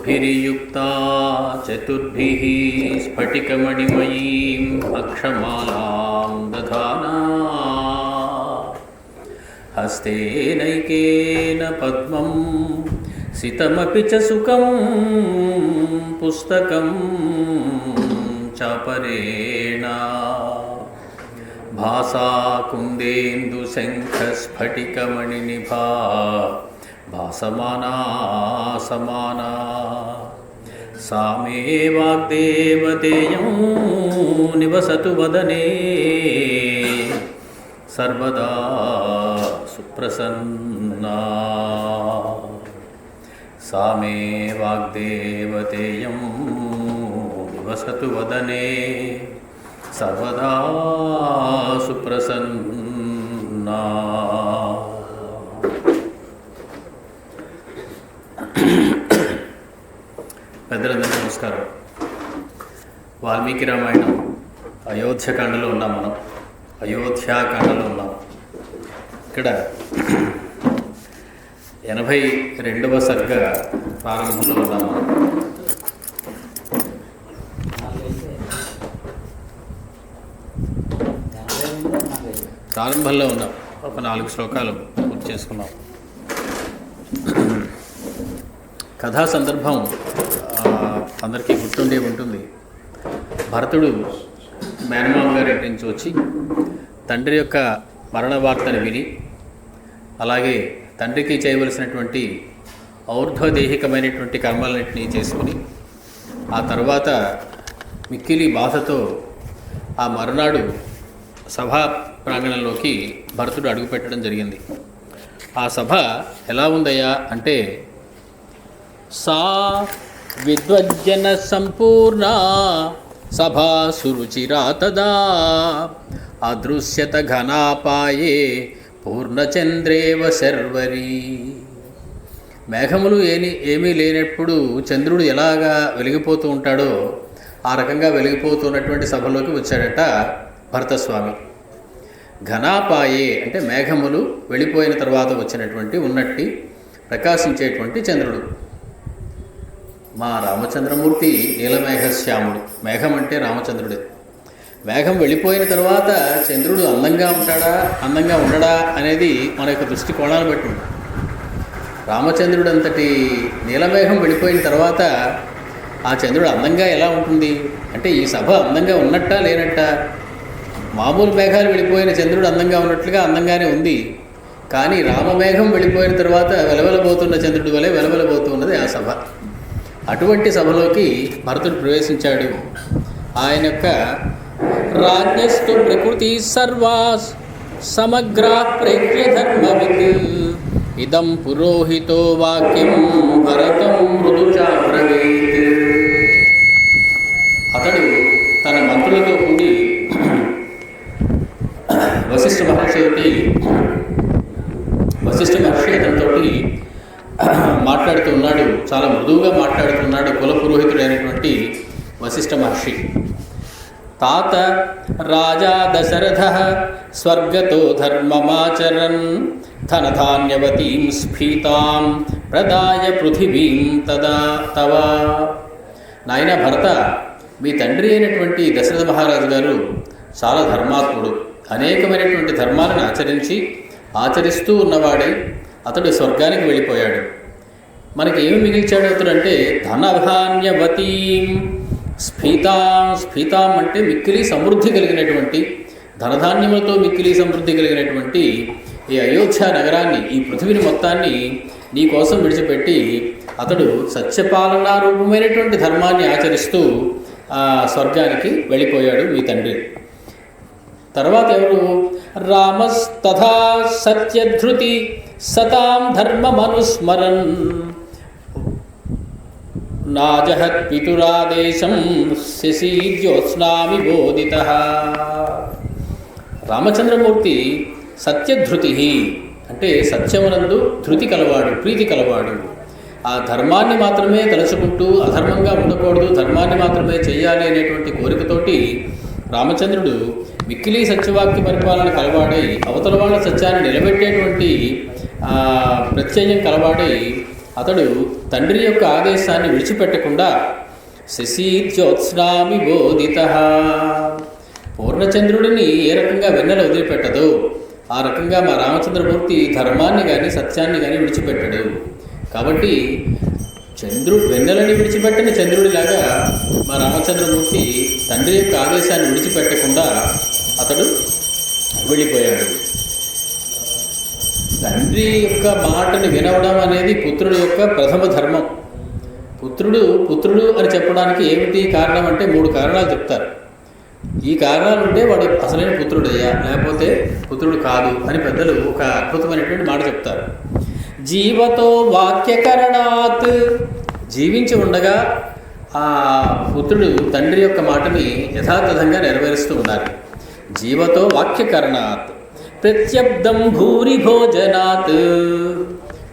सुरभिर्युक्ता चतुर्भिः स्फटिकमणिमयीम् अक्षमालां दधाना हस्तेनैकेन पद्मं सितमपि च सुखं पुस्तकं चापरेण भासा कुन्देन्दुशङ्खस्फटिकमणिनिभा भासमाना समाना सा मे वाग्देवतेयं निवसतु वदने सर्वदा सुप्रसन्ना सा मे वाग्देवतेयं निवसतु वदने सर्वदा सुप्रसन्ना. పెద్దలందరికీ నమస్కారం. వాల్మీకి రామాయణం అయోధ్యకాండలో ఉన్నాం. మనం అయోధ్యాకాండలో ఉన్నాం. ఇక్కడ 82వ సర్గ ప్రారంభంలో ఉన్నాము. ప్రారంభంలో ఉన్నాం. ఒక 4 శ్లోకాలు పూర్తి చేసుకున్నాం. కథా సందర్భం అందరికీ గుర్తుండే ఉంటుంది. భరతుడు మేనమామ గారి ఇంటి నుంచి వచ్చి తండ్రి యొక్క మరణ వార్తను విని, అలాగే తండ్రికి చేయవలసినటువంటి ఔర్ధ్వదేహికమైనటువంటి కర్మలన్నింటినీ చేసుకుని, ఆ తర్వాత మిక్కిలి బాధతో ఆ మరునాడు సభా ప్రాంగణంలోకి భరతుడు అడుగుపెట్టడం జరిగింది. ఆ సభ ఎలా ఉందయ్యా అంటే, సా విద్వజ్జన సంపూర్ణ సభా సురుచిరా తదా అదృశ్యత ఘనాపాయే పూర్ణచంద్రేవ శర్వరి. మేఘములు ఏమీ లేనప్పుడు చంద్రుడు ఎలాగా వెలిగిపోతూ ఉంటాడో ఆ రకంగా వెలిగిపోతున్నటువంటి సభలోకి వచ్చాడట భరతస్వామి. ఘనాపాయే అంటే మేఘములు వెళ్ళిపోయిన తర్వాత వచ్చినటువంటి ఉన్నట్టి ప్రకాశించేటువంటి చంద్రుడు. మా రామచంద్రమూర్తి నీలమేఘశ్యాముడు. మేఘం అంటే రామచంద్రుడే. మేఘం వెళ్ళిపోయిన తర్వాత చంద్రుడు అందంగా ఉంటాడా అందంగా ఉండడా అనేది మన యొక్క దృష్టికోణాన్ని బట్టి ఉంటుంది. రామచంద్రుడు అంతటి నీలమేఘం వెళ్ళిపోయిన తర్వాత ఆ చంద్రుడు అందంగా ఎలా ఉంటుంది అంటే, ఈ సభ అందంగా ఉన్నట్టా లేనట్టా? మామూలు మేఘాలు వెళ్ళిపోయిన చంద్రుడు అందంగా ఉన్నట్లుగా అందంగానే ఉంది. కానీ రామమేఘం వెళ్ళిపోయిన తర్వాత వెలవెలబోతున్న చంద్రుడి వలె వెలవెలబోతున్నది ఆ సభ. అటువంటి సభలోకి భరతుడు ప్రవేశించాడు. ఆయన యొక్క రాజ్ఞస్తు ప్రకృతి సర్వా సమగ్రా ప్రేక్ష్య ధర్మవిత్ ఇదం పురోహితో వాక్యం భరతం మృదుచా బ్రవీత్. అతడు తన మంత్రులతో కూడి వశిష్ఠ మహర్షి అతనితో మాట్లాడుతూ ఉన్నాడు. చాలా మృదువుగా మాట్లాడుతున్నాడు కుల పురోహితుడైనటువంటి వశిష్ఠ మహర్షి. తాత రాజా దశరథ స్వర్గతో ధర్మమాచరన్ ధనధాన్యవతీం స్ఫీతాం ప్రదాయ పృథివీం తదా తవ. నాయన భరత, మీ తండ్రి అయినటువంటి దశరథ మహారాజు గారు చాలా ధర్మాత్ముడు. అనేకమైనటువంటి ధర్మాలను ఆచరిస్తూ ఉన్నవాడై అతడు స్వర్గానికి వెళ్ళిపోయాడు. మనకి ఏమి మిగిల్చాడు అతడు అంటే, ధనధాన్యవతీం స్ఫీతాం అంటే మిక్కిలి సమృద్ధి కలిగినటువంటి, ధనధాన్యములతో మిక్కిలి సమృద్ధి కలిగినటువంటి ఈ అయోధ్య నగరాన్ని, ఈ పృథివీని మొత్తాన్ని నీ కోసం విడిచిపెట్టి అతడు సత్యపాలనా రూపమైనటువంటి ధర్మాన్ని ఆచరిస్తూ స్వర్గానికి వెళ్ళిపోయాడు మీ తండ్రి. తర్వాత ఎవరు? రామస్తథా సత్యధృతి సతాం ధర్మమనుస్మరన్ నాజహత్ పితురాదేశం శశీజ్యోత్స్నామి బోధితః. రామచంద్రమూర్తి సత్యధృతి అంటే సత్యమునందు ధృతి కలవాడు, ప్రీతి కలవాడు. ఆ ధర్మాన్ని మాత్రమే తలుచుకుంటూ అధర్మంగా ఉండకూడదు, ధర్మాన్ని మాత్రమే చేయాలి అనేటువంటి కోరికతోటి రామచంద్రుడు మిక్కిలి సత్యవాక్య పరిపాలన కలవాడై, అవతల వాళ్ళ సత్యాన్ని నిలబెట్టేటువంటి ప్రత్యయం కలవాడై అతడు తండ్రి యొక్క ఆదేశాన్ని విడిచిపెట్టకుండా శశీజ్యోత్స్నామి బోధిత, పూర్ణచంద్రుడిని ఏ రకంగా వెన్నెల వదిలిపెట్టదో ఆ రకంగా మా రామచంద్రమూర్తి ధర్మాన్ని కానీ సత్యాన్ని కానీ విడిచిపెట్టడు. కాబట్టి వెన్నెలని విడిచిపెట్టని చంద్రుడిలాగా మా రామచంద్రమూర్తి తండ్రి యొక్క ఆదేశాన్ని విడిచిపెట్టకుండా అతడు వెళ్ళిపోయాడు. తండ్రి యొక్క మాటని వినవడం అనేది పుత్రుడి యొక్క ప్రథమ ధర్మం. పుత్రుడు అని చెప్పడానికి ఏమిటి కారణం అంటే 3 కారణాలు చెప్తారు. ఈ కారణాలు ఉంటే వాడు అసలైన పుత్రుడయ్యా, లేకపోతే పుత్రుడు కాదు అని పెద్దలు ఒక అద్భుతమైనటువంటి మాట చెప్తారు. జీవతో వాక్యకరణాత్, జీవించి ఉండగా ఆ పుత్రుడు తండ్రి యొక్క మాటని యథాతథంగా నెరవేరుస్తూ ఉండాలి. జీవతో వాక్యకరణాత్ ప్రత్యబ్దం భూరి భోజనాత్,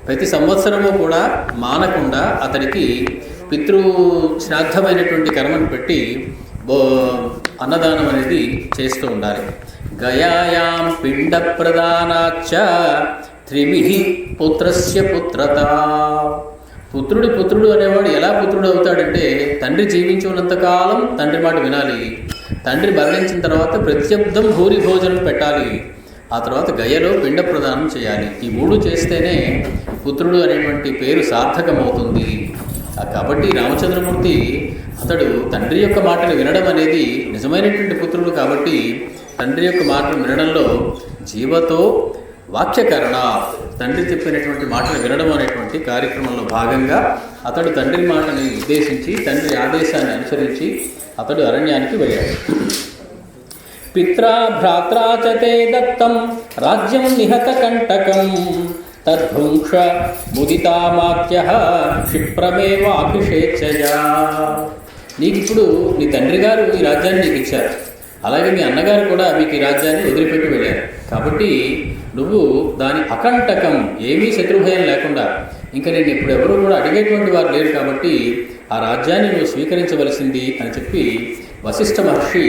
ప్రతి సంవత్సరము కూడా మానకుండా అతడికి పితృ శ్రాద్ధమైనటువంటి కర్మను పెట్టి అన్నదానం అనేది చేస్తూ ఉండాలి. గయాయాం పిండ ప్రదానాచ్చ త్రిమిహి పుత్రస్య పుత్రత, పుత్రుడు అనేవాడు ఎలా పుత్రుడు అవుతాడంటే తండ్రి జీవించి ఉన్నంతకాలం తండ్రి మాట వినాలి, తండ్రి మరణించిన తర్వాత ప్రత్యబ్దం భూరి భోజనం పెట్టాలి, ఆ తర్వాత గయలో పిండ ప్రదానం చేయాలి. ఈ 3 చేస్తేనే పుత్రుడు అనేటువంటి పేరు సార్థకమవుతుంది. కాబట్టి రామచంద్రమూర్తి అతడు తండ్రి యొక్క మాటలు వినడం అనేది నిజమైనటువంటి పుత్రుడు. కాబట్టి తండ్రి యొక్క మాటలు వినడంలో జీవతో వాక్యకరణ, తండ్రి చెప్పినటువంటి మాటలు వినడం అనేటువంటి కార్యక్రమంలో భాగంగా అతడు తండ్రి మాటని ఉద్దేశించి తండ్రి ఆదేశాన్ని అనుసరించి అతడు అరణ్యానికి వెళ్ళాడు. పిత్రా భ్రాత్రా చ తే దత్తం రాజ్యం నిహత కంటకం తద్భుంక్ష ముదితామాత్యః క్షిప్రమేవాభిషేచయా. నీకు ఇప్పుడు నీ తండ్రి గారు ఈ రాజ్యాన్ని నీకు ఇచ్చారు, అలాగే మీ అన్నగారు కూడా మీకు ఈ రాజ్యాన్ని వదిలిపెట్టి వెళ్ళారు. కాబట్టి నువ్వు దాని అకంటకం, ఏమీ శత్రుభయం లేకుండా, ఇంకా నేను ఇప్పుడు ఎవరు కూడా అడిగేటువంటి వారు లేరు కాబట్టి ఆ రాజ్యాన్ని నువ్వు స్వీకరించవలసింది అని చెప్పి వశిష్ఠ మహర్షి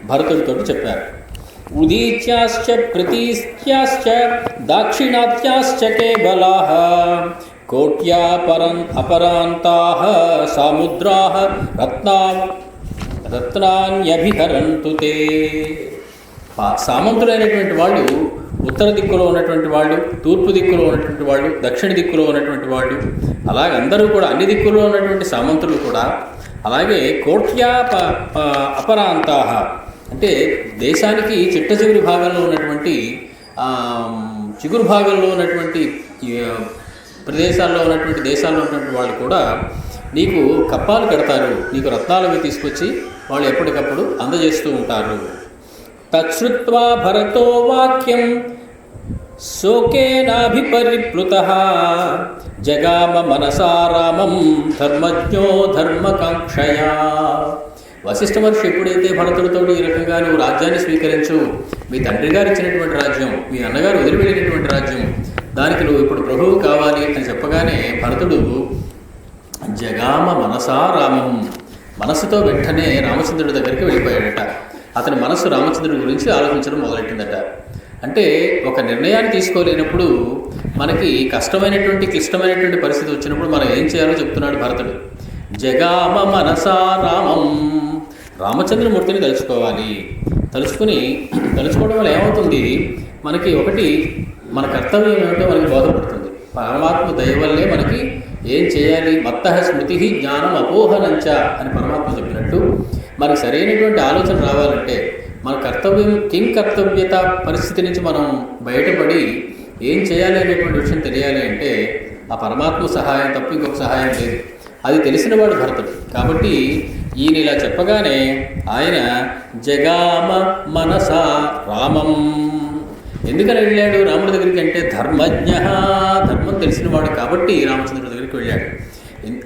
భరతుడితో చెప్పారు. ఉదీత్యాశ్చ ప్రతీత్యాశ్చ దాక్షిణాత్యాశ్చ కేవలాః కోట్యా అపరాంతాః సముద్రాః రత్నాన్యభిహరంతు తే. సామంతులైనటువంటి వాళ్ళు ఉత్తర దిక్కులో ఉన్నటువంటి వాళ్ళు, తూర్పు దిక్కులో ఉన్నటువంటి వాళ్ళు, దక్షిణ దిక్కులో ఉన్నటువంటి వాళ్ళు, అలాగే అందరూ కూడా అన్ని దిక్కుల్లో ఉన్నటువంటి సామంతులు కూడా, అలాగే కోట్యా అపరాంతాః అంటే దేశానికి చిట్ట చిగురు భాగంలో ఉన్నటువంటి చిగురు భాగంలో ఉన్నటువంటి ప్రదేశాల్లో ఉన్నటువంటి దేశాల్లో ఉన్నటువంటి వాళ్ళు కూడా నీకు కప్పాలు కడతారు, నీకు రత్నాలవి తీసుకొచ్చి వాళ్ళు ఎప్పటికప్పుడు అందజేస్తూ ఉంటారు. తచ్చుత్వా భరతో వాక్యం శోకేనాభిపరిప్లుతః జగామ మనసా రామం ధర్మజ్ఞో ధర్మకాంక్షయా. వశిష్ఠ మహర్షి ఎప్పుడైతే భరతుడితో ఈ రకంగా నువ్వు రాజ్యాన్ని స్వీకరించు, మీ తండ్రి గారు ఇచ్చినటువంటి రాజ్యం, మీ అన్నగారు వదిలిపెట్టినటువంటి రాజ్యం, దానికి నువ్వు ఇప్పుడు ప్రభువు కావాలి అని చెప్పగానే భరతుడు జగామ మనసా రామం, మనసుతో వెంటనే రామచంద్రుడి దగ్గరికి వెళ్ళిపోయాడట. అతని మనస్సు రామచంద్రుడి గురించి ఆలోచించడం మొదలెట్టిందట. అంటే ఒక నిర్ణయాన్ని తీసుకోలేనప్పుడు, మనకి కష్టమైనటువంటి క్లిష్టమైనటువంటి పరిస్థితి వచ్చినప్పుడు మనం ఏం చేయాలో చెప్తున్నాడు భరతుడు. జగామ మనసా రామం, రామచంద్రమూర్తిని తలుచుకోవాలి. తలుచుకోవడం వల్ల ఏమవుతుంది, మనకి ఒకటి మన కర్తవ్యం ఏమిటో మనకి బోధపడుతుంది. పరమాత్మ దయ వల్లే మనకి ఏం చేయాలి, మత్తః స్మృతి జ్ఞానం అపోహనంచ అని పరమాత్మ చెప్పినట్టు మనకి సరైనటువంటి ఆలోచన రావాలంటే, మన కర్తవ్యం కిం కర్తవ్యత పరిస్థితి నుంచి మనం బయటపడి ఏం చేయాలి అనేటువంటి విషయం తెలియాలి అంటే ఆ పరమాత్మ సహాయం తప్ప ఇంకొక సహాయం లేదు. అది తెలిసినవాడు భరతుడు. కాబట్టి ఈయన ఇలా చెప్పగానే ఆయన జగామ మనసా రామం, ఎందుకని వెళ్ళాడు రాముడి దగ్గరికి అంటే ధర్మజ్ఞ, ధర్మం తెలిసినవాడు కాబట్టి రామచంద్రుడి దగ్గరికి వెళ్ళాడు.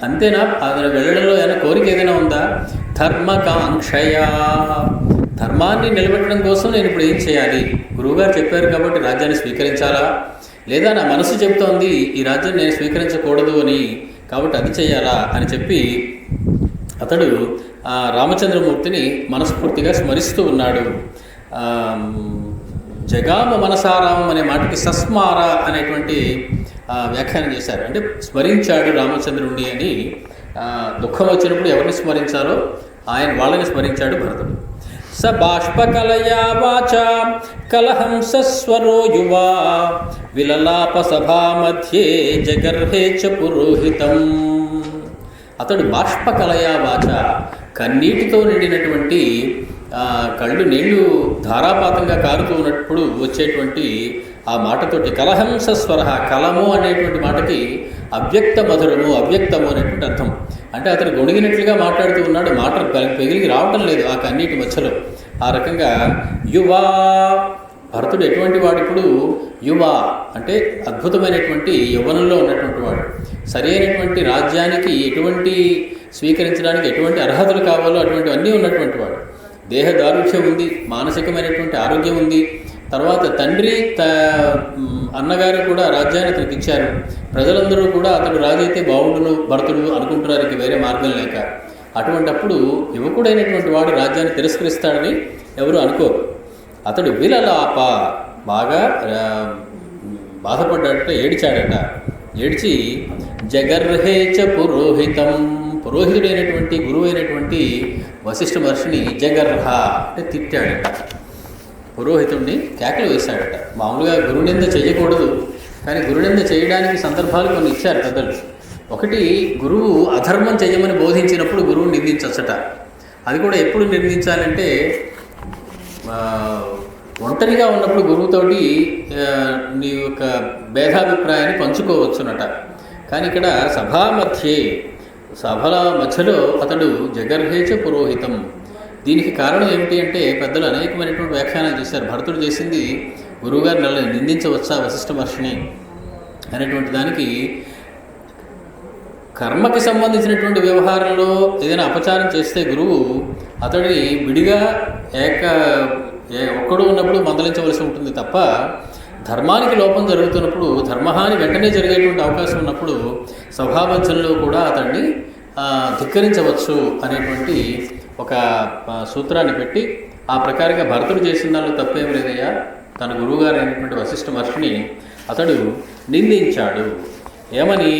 అంతేనా? అతను వెళ్ళడంలో ఏదైనా కోరిక ఏదైనా ఉందా? ధర్మకాంక్షయా, ధర్మాన్ని నిలబెట్టడం కోసం నేను ఇప్పుడు ఏం చేయాలి? గురువుగారు చెప్పారు కాబట్టి రాజ్యాన్ని స్వీకరించాలా, లేదా నా మనసు చెప్తోంది ఈ రాజ్యాన్ని నేను స్వీకరించకూడదు అని, కాబట్టి అది చేయాలా అని చెప్పి అతడు రామచంద్రమూర్తిని మనస్ఫూర్తిగా స్మరిస్తూ ఉన్నాడు. జగామ మనసారామం అనే మాటకి సస్మార అనేటువంటి వ్యాఖ్యానం చేశారు. అంటే స్మరించాడు రామచంద్రుడిని అని. దుఃఖం వచ్చినప్పుడు ఎవరిని స్మరించాలో వాళ్ళని స్మరించాడు భరతుడు. స బాష్పకలయా వాచా కలహంసస్వరో యువా విలలాప సభా మధ్యే జగర్హే చ పురోహితం. అతడు బాష్పకలయా వాచ, కన్నీటితో నిండినటువంటి కళ్ళు నీళ్లు ధారాపాతంగా కారుతూ ఉన్నప్పుడు వచ్చేటువంటి ఆ మాటతోటి కలహంస స్వర, కలము అనేటువంటి మాటకి అవ్యక్త మధురము, అవ్యక్తము అనేటువంటి అర్థం. అంటే అతను గొణిగినట్లుగా మాట్లాడుతూ ఉన్నాడు, మాటలు పెగిలికి రావటం లేదు ఆ కన్నీటి మధ్యలో. ఆ రకంగా యువా, భరతుడు ఎటువంటి వాడు ఇప్పుడు? యువ అంటే అద్భుతమైనటువంటి యవ్వనంలో ఉన్నటువంటి వాడు. సరైనటువంటి రాజ్యానికి ఎటువంటి స్వీకరించడానికి ఎటువంటి అర్హతలు కావాలో అటువంటివన్నీ ఉన్నటువంటి వాడు. దేహ దారుఢ్యం ఉంది, మానసికమైనటువంటి ఆరోగ్యం ఉంది. తర్వాత తండ్రి అన్నగారు కూడా రాజ్యాన్ని అతనికి ఇచ్చారు. ప్రజలందరూ కూడా అతడు రాజైతే బాగుండును భరతుడు అనుకుంటున్నారు, ఇక వేరే మార్గం లేక. అటువంటప్పుడు యువకుడైనటువంటి వాడు రాజ్యాన్ని తిరస్కరిస్తాడని ఎవరు అనుకోరు. అతడు విలలాప, బాగా బాధపడ్డాడట, ఏడిచాడట. ఏడ్చి జగర్హేచ పురోహితం, పురోహితుడైనటువంటి గురువైనటువంటి వశిష్ఠ మహర్షిని జగర్హ అంటే తిట్టాడట. పురోహితుడిని కేకలు వేశాడట. మామూలుగా గురునింద చేయకూడదు, కానీ గురునింద చేయడానికి సందర్భాలు కొన్ని ఇచ్చారు పెద్దలు. ఒకటి, గురువు అధర్మం చేయమని బోధించినప్పుడు గురువుని నిందించచ్చట. అది కూడా ఎప్పుడు నిందించాలంటే ఒంటరిగా ఉన్నప్పుడు గురువుతోటి నీ యొక్క భేదాభిప్రాయాన్ని పంచుకోవచ్చునట. కానీ ఇక్కడ సభల మధ్యలో అతడు జగర్హేచ పురోహితం. దీనికి కారణం ఏమిటి అంటే పెద్దలు అనేకమైనటువంటి వ్యాఖ్యానాలు చేశారు. భరతుడు చేసింది గురువుగారు నన్ను నిందించవచ్చా వశిష్ఠ మహర్షిని అనేటువంటి దానికి, కర్మకి సంబంధించినటువంటి వ్యవహారంలో ఏదైనా అపచారం చేస్తే గురువు అతడిని విడిగా ఒక్కడు ఉన్నప్పుడు మందలించవలసి ఉంటుంది తప్ప, ధర్మానికి లోపం జరుగుతున్నప్పుడు, ధర్మహాని వెంటనే జరిగేటువంటి అవకాశం ఉన్నప్పుడు సభామధ్యంలో కూడా అతన్ని ధిక్కరించవచ్చు అనేటువంటి ఒక సూత్రాన్ని పెట్టి ఆ ప్రకారంగా భరతుడు చేసిన దానిలో తప్పేం లేదయ్యా. తన గురువుగారు అయినటువంటి వశిష్ఠ మహర్షిని అతడు నిందించాడు. ఏమని?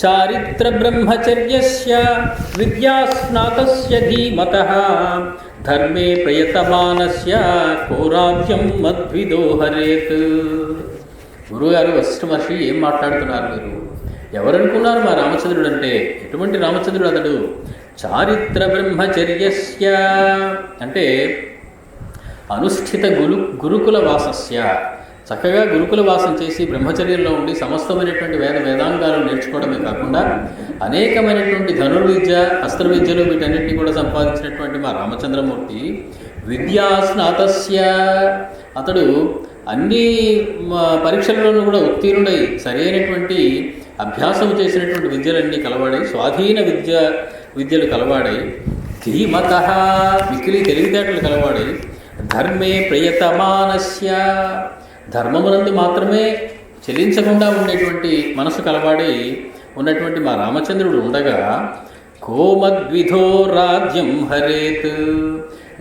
చారిత్ర బ్రహ్మచర్యస్య విద్యాస్నాతస్య ధీమతః ధర్మే ప్రయతమానస్య కోరాధ్యం మద్విదో హరేత్. గురువుగారు వశిష్ఠ మహర్షి ఏం మాట్లాడుతున్నారు మీరు? ఎవరనుకున్నారు మా రామచంద్రుడు అంటే? ఎటువంటి రామచంద్రుడు అతడు? చారిత్ర బ్రహ్మచర్యస్య అంటే అనుష్ఠిత గురుకుల వాసస్య, చక్కగా గురుకుల వాసం చేసి బ్రహ్మచర్యంలో ఉండి సమస్తమైనటువంటి వేదాంగాలు నేర్చుకోవడమే కాకుండా అనేకమైనటువంటి ధనుర్విద్య, అస్త్ర విద్యలు వీటన్నింటినీ కూడా సంపాదించినటువంటి మా రామచంద్రమూర్తి విద్యాస్నాతస్య, అతడు అన్ని పరీక్షల్లోనూ కూడా ఉత్తీర్ణుడై సరైనటువంటి అభ్యాసం చేసినటువంటి విద్యలన్నీ కలవాడై, స్వాధీన విద్యలు కలవాడై, ధీమతః మిక్కిలి తెలివితేటలు కలవాడై, ధర్మే ప్రయతమానస్య ధర్మమునందు మాత్రమే చెలించకుండా ఉండేటువంటి మనసు కలవాడై ఉన్నటువంటి మా రామచంద్రుడు ఉండగా, కోమద్విధో రాజ్యం హరేత్,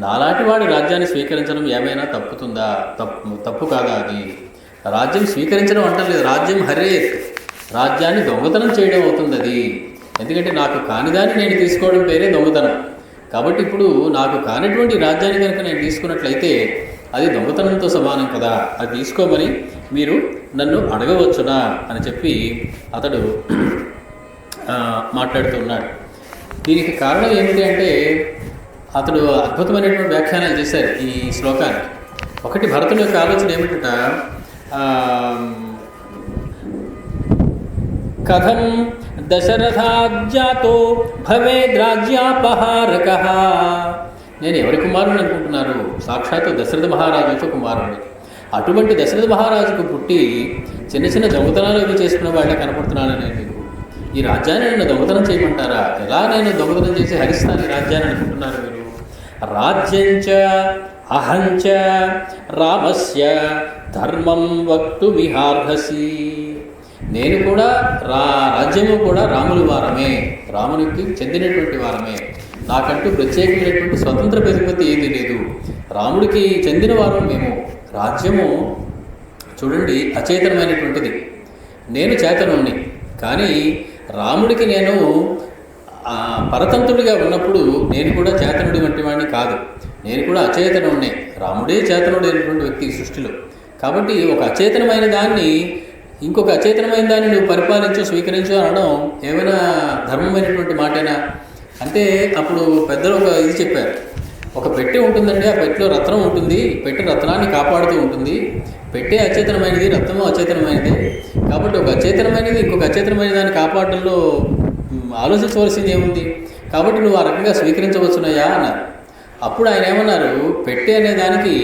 నాలాంటి వాడి రాజ్యాన్ని స్వీకరించడం ఏమైనా తప్పుతుందా? తప్పు కాదా? అది రాజ్యం స్వీకరించడం అంటలేదు, రాజ్యం హరేత్, రాజ్యాన్ని దొంగతనం చేయడం అవుతుంది అది. ఎందుకంటే నాకు కానిదాన్ని నేను తీసుకోవడం పేరే దొంగతనం. కాబట్టి ఇప్పుడు నాకు కానిటువంటి రాజ్యాన్ని కనుక నేను తీసుకున్నట్లయితే అది దొంగతనంతో సమానం కదా, అది తీసుకోమని మీరు నన్ను అడగవచ్చునా అని చెప్పి అతడు మాట్లాడుతున్నాడు. దీనికి కారణం ఏమిటి అంటే అతడు అద్భుతమైనటువంటి వ్యాఖ్యానాలు చేశారు ఈ శ్లోకాన్ని. ఒకటి, భరతుని యొక్క ఆలోచన ఏమిటంట, కథం దశరథాజ్ఞాతో భవేద్రాజ్యాపహారకః, నేను ఎవరి కుమారుని అనుకుంటున్నారు? సాక్షాత్తు దశరథ మహారాజు యొక్క కుమారుడు. అటువంటి దశరథ మహారాజుకు పుట్టి చిన్న చిన్న దొంగతనాలు ఏవి చేసుకున్న వాళ్ళే కనపడుతున్నాను నేను మీకు. ఈ రాజ్యాన్ని నన్ను దొంగతనం చేయమంటారా? ఎలా నేను దొంగతనం చేసి హరిస్తాను ఈ రాజ్యాన్ని అనుకుంటున్నారు మీరు? రాజ్యంచ అహంచ రామస్య ధర్మం వక్తుమిహార్హసి, నేను కూడా రాజ్యము కూడా రాముల వారమే, రామునికి చెందినటువంటి వారమే, నాకంటూ ప్రత్యేకమైనటువంటి స్వతంత్ర ప్రతిపత్తి ఏమీ లేదు. రాముడికి చెందినవారు మేము. రాజ్యము చూడండి అచేతనమైనటువంటిది, నేను చేతనుణ్ణి. కానీ రాముడికి నేను పరతంత్రుడిగా ఉన్నప్పుడు నేను కూడా చేతనుడి వంటి వాడిని కాదు, నేను కూడా అచేతనుడినే. రాముడే చేతనుడైనటువంటి వ్యక్తి సృష్టిలో. కాబట్టి ఒక అచేతనమైన దాన్ని ఇంకొక అచేతనమైన దాన్ని నువ్వు పరిపాలించు, స్వీకరించు అనడం ఏమైనా ధర్మమైనటువంటి మాటేనా? అంటే అప్పుడు పెద్దలు ఒక ఇది చెప్పారు, ఒక పెట్టె ఉంటుందండి, ఆ పెట్టెలో రత్నం ఉంటుంది, పెట్టె రత్నాన్ని కాపాడుతూ ఉంటుంది. పెట్టె అచేతనమైనది, రత్నము అచేతనమైనది. కాబట్టి ఒక అచేతనమైనది ఇంకొక అచేతనమైన దాన్ని కాపాడడంలో ఆలోచించవలసింది ఏముంది? కాబట్టి నువ్వు ఆ రకంగా స్వీకరించవచ్చునయ్యా అన్నారు. అప్పుడు ఆయన ఏమన్నారు, పెట్టె అనే దానికి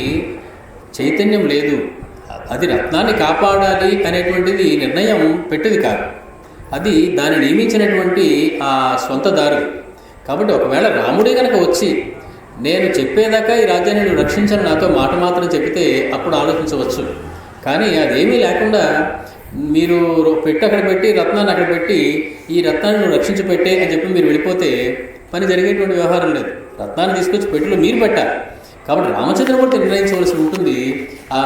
చైతన్యం లేదు, అది రత్నాన్ని కాపాడాలి అనేటువంటిది నిర్ణయం పెట్టేది కాదు, అది దాన్ని నియమించినటువంటి ఆ సొంత దారి. కాబట్టి ఒకవేళ రాముడే కనుక వచ్చి నేను చెప్పేదాకా ఈ రాజ్యాన్ని నువ్వు రక్షించను నాతో మాట మాత్రం చెబితే అప్పుడు ఆలోచించవచ్చు. కానీ అదేమీ లేకుండా మీరు పెట్టి అక్కడ పెట్టి రత్నాన్ని అక్కడ పెట్టి ఈ రత్నాన్ని నువ్వు రక్షించి పెట్టే అని చెప్పి మీరు వెళ్ళిపోతే పని జరిగేటువంటి వ్యవహారం లేదు. రత్నాన్ని తీసుకొచ్చి పెట్టిలో మీరు పెట్టాలి. కాబట్టి రామచంద్రమూర్తి నిర్ణయించవలసి ఉంటుంది ఆ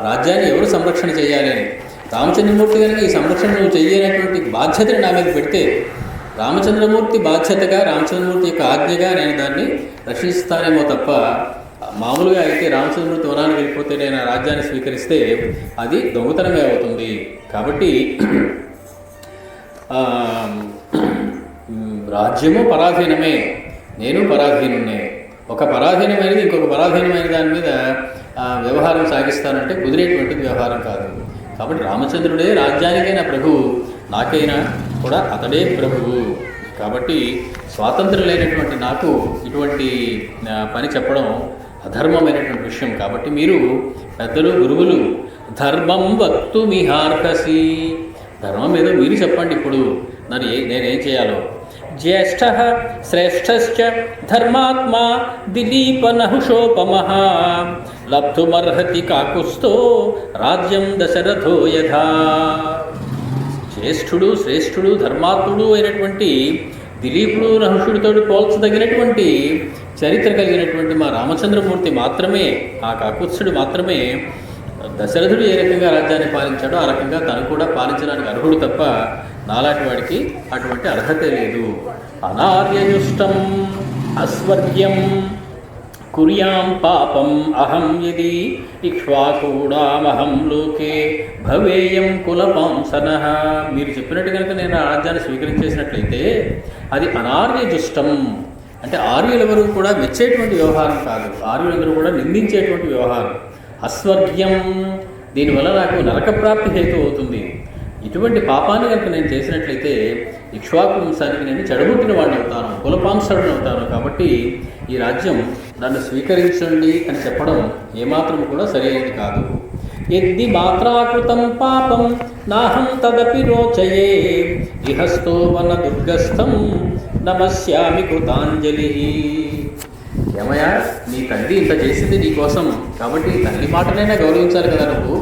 రాజ్యాన్ని ఎవరు సంరక్షణ చేయాలి అని. రామచంద్రమూర్తి కనుక ఈ సంరక్షణ నువ్వు చేయనటువంటి బాధ్యతను నా మీద పెడితే రామచంద్రమూర్తి బాధ్యతగా, రామచంద్రమూర్తి యొక్క ఆజ్ఞగా నేను దాన్ని రక్షిస్తానేమో తప్ప, మామూలుగా అయితే రామచంద్రమూర్తి వనానికి వెళ్ళిపోతే నేను ఆ రాజ్యాన్ని స్వీకరిస్తే అది దొంగతనమే అవుతుంది. కాబట్టి రాజ్యము పరాధీనమే, నేను పరాధీనున్నే. ఒక పరాధీనమైనది ఇంకొక పరాధీనమైన దాని మీద వ్యవహారం సాగిస్తానంటే కుదిరేటువంటిది వ్యవహారం కాదు. కాబట్టి రామచంద్రుడే రాజ్యానికైనా ప్రభువు, నాకైనా కూడా అతడే ప్రభువు. కాబట్టి స్వాతంత్రం లేనటువంటి నాకు ఇటువంటి పని చెప్పడం అధర్మమైనటువంటి విషయం. కాబట్టి మీరు పెద్దలు, గురువులు ధర్మం వక్తు మిహార్హసి, ధర్మం ఏదో మీరు చెప్పండి ఇప్పుడు నేనేం చేయాలో. జ్యేష్ఠ శ్రేష్ఠశ్చ ధర్మాత్మా దిలీప నహుషోపమః లబ్ధుమర్హతి కాకుస్థో రాజ్యం దశరథో యథా. జ్యేష్ఠుడు, శ్రేష్ఠుడు, ధర్మాత్ముడు అయినటువంటి దిలీపుడు నహుషుడితో పోల్చదగినటువంటి చరిత్ర కలిగినటువంటి మా రామచంద్రమూర్తి మాత్రమే, ఆ కాకుత్సుడు మాత్రమే దశరథుడు ఏ రకంగా రాజ్యాన్ని పాలించాడో ఆ రకంగా తను కూడా పాలించడానికి అర్హుడు తప్ప నాలాంటి వాడికి అటువంటి అర్హత లేదు. అనార్యయుష్టం అస్వర్గ్యం కుర్యాం పాపం అహం యది ఇక్ష్వాకూడామహం లోకే భవేయం కులపాంసనః. మీరు చెప్పినట్టు కనుక నేను ఆ రాజ్యాన్ని స్వీకరించేసినట్లయితే అది అనార్యజుష్టం, అంటే ఆర్యులెవరూ కూడా మెచ్చేటువంటి వ్యవహారం కాదు, ఆర్యులందరూ కూడా నిందించేటువంటి వ్యవహారం. అస్వర్గ్యం, దీనివల్ల నాకు నరకప్రాప్తి హేతు అవుతుంది. ఇటువంటి పాపాన్ని కనుక నేను చేసినట్లయితే ఇక్ష్వాకు వంశానికి నేను చెడగొట్టిన వాడిని అవుతాను, కులపాంసడుని అవుతాను. కాబట్టి ఈ రాజ్యం నన్ను స్వీకరించండి అని చెప్పడం ఏమాత్రం కూడా సరైనది కాదు. యద్ది మాత్రాకృతం పాపం నాహం తదపి రోచయే ఇహస్థో వన దుర్గస్థం నమస్యామి కృతాంజలి. ఏమయ్యా, నీ తల్లి ఇంత చేసింది నీ కోసం, కాబట్టి తల్లి మాటనైనా గౌరవించాలి కదా నువ్వు.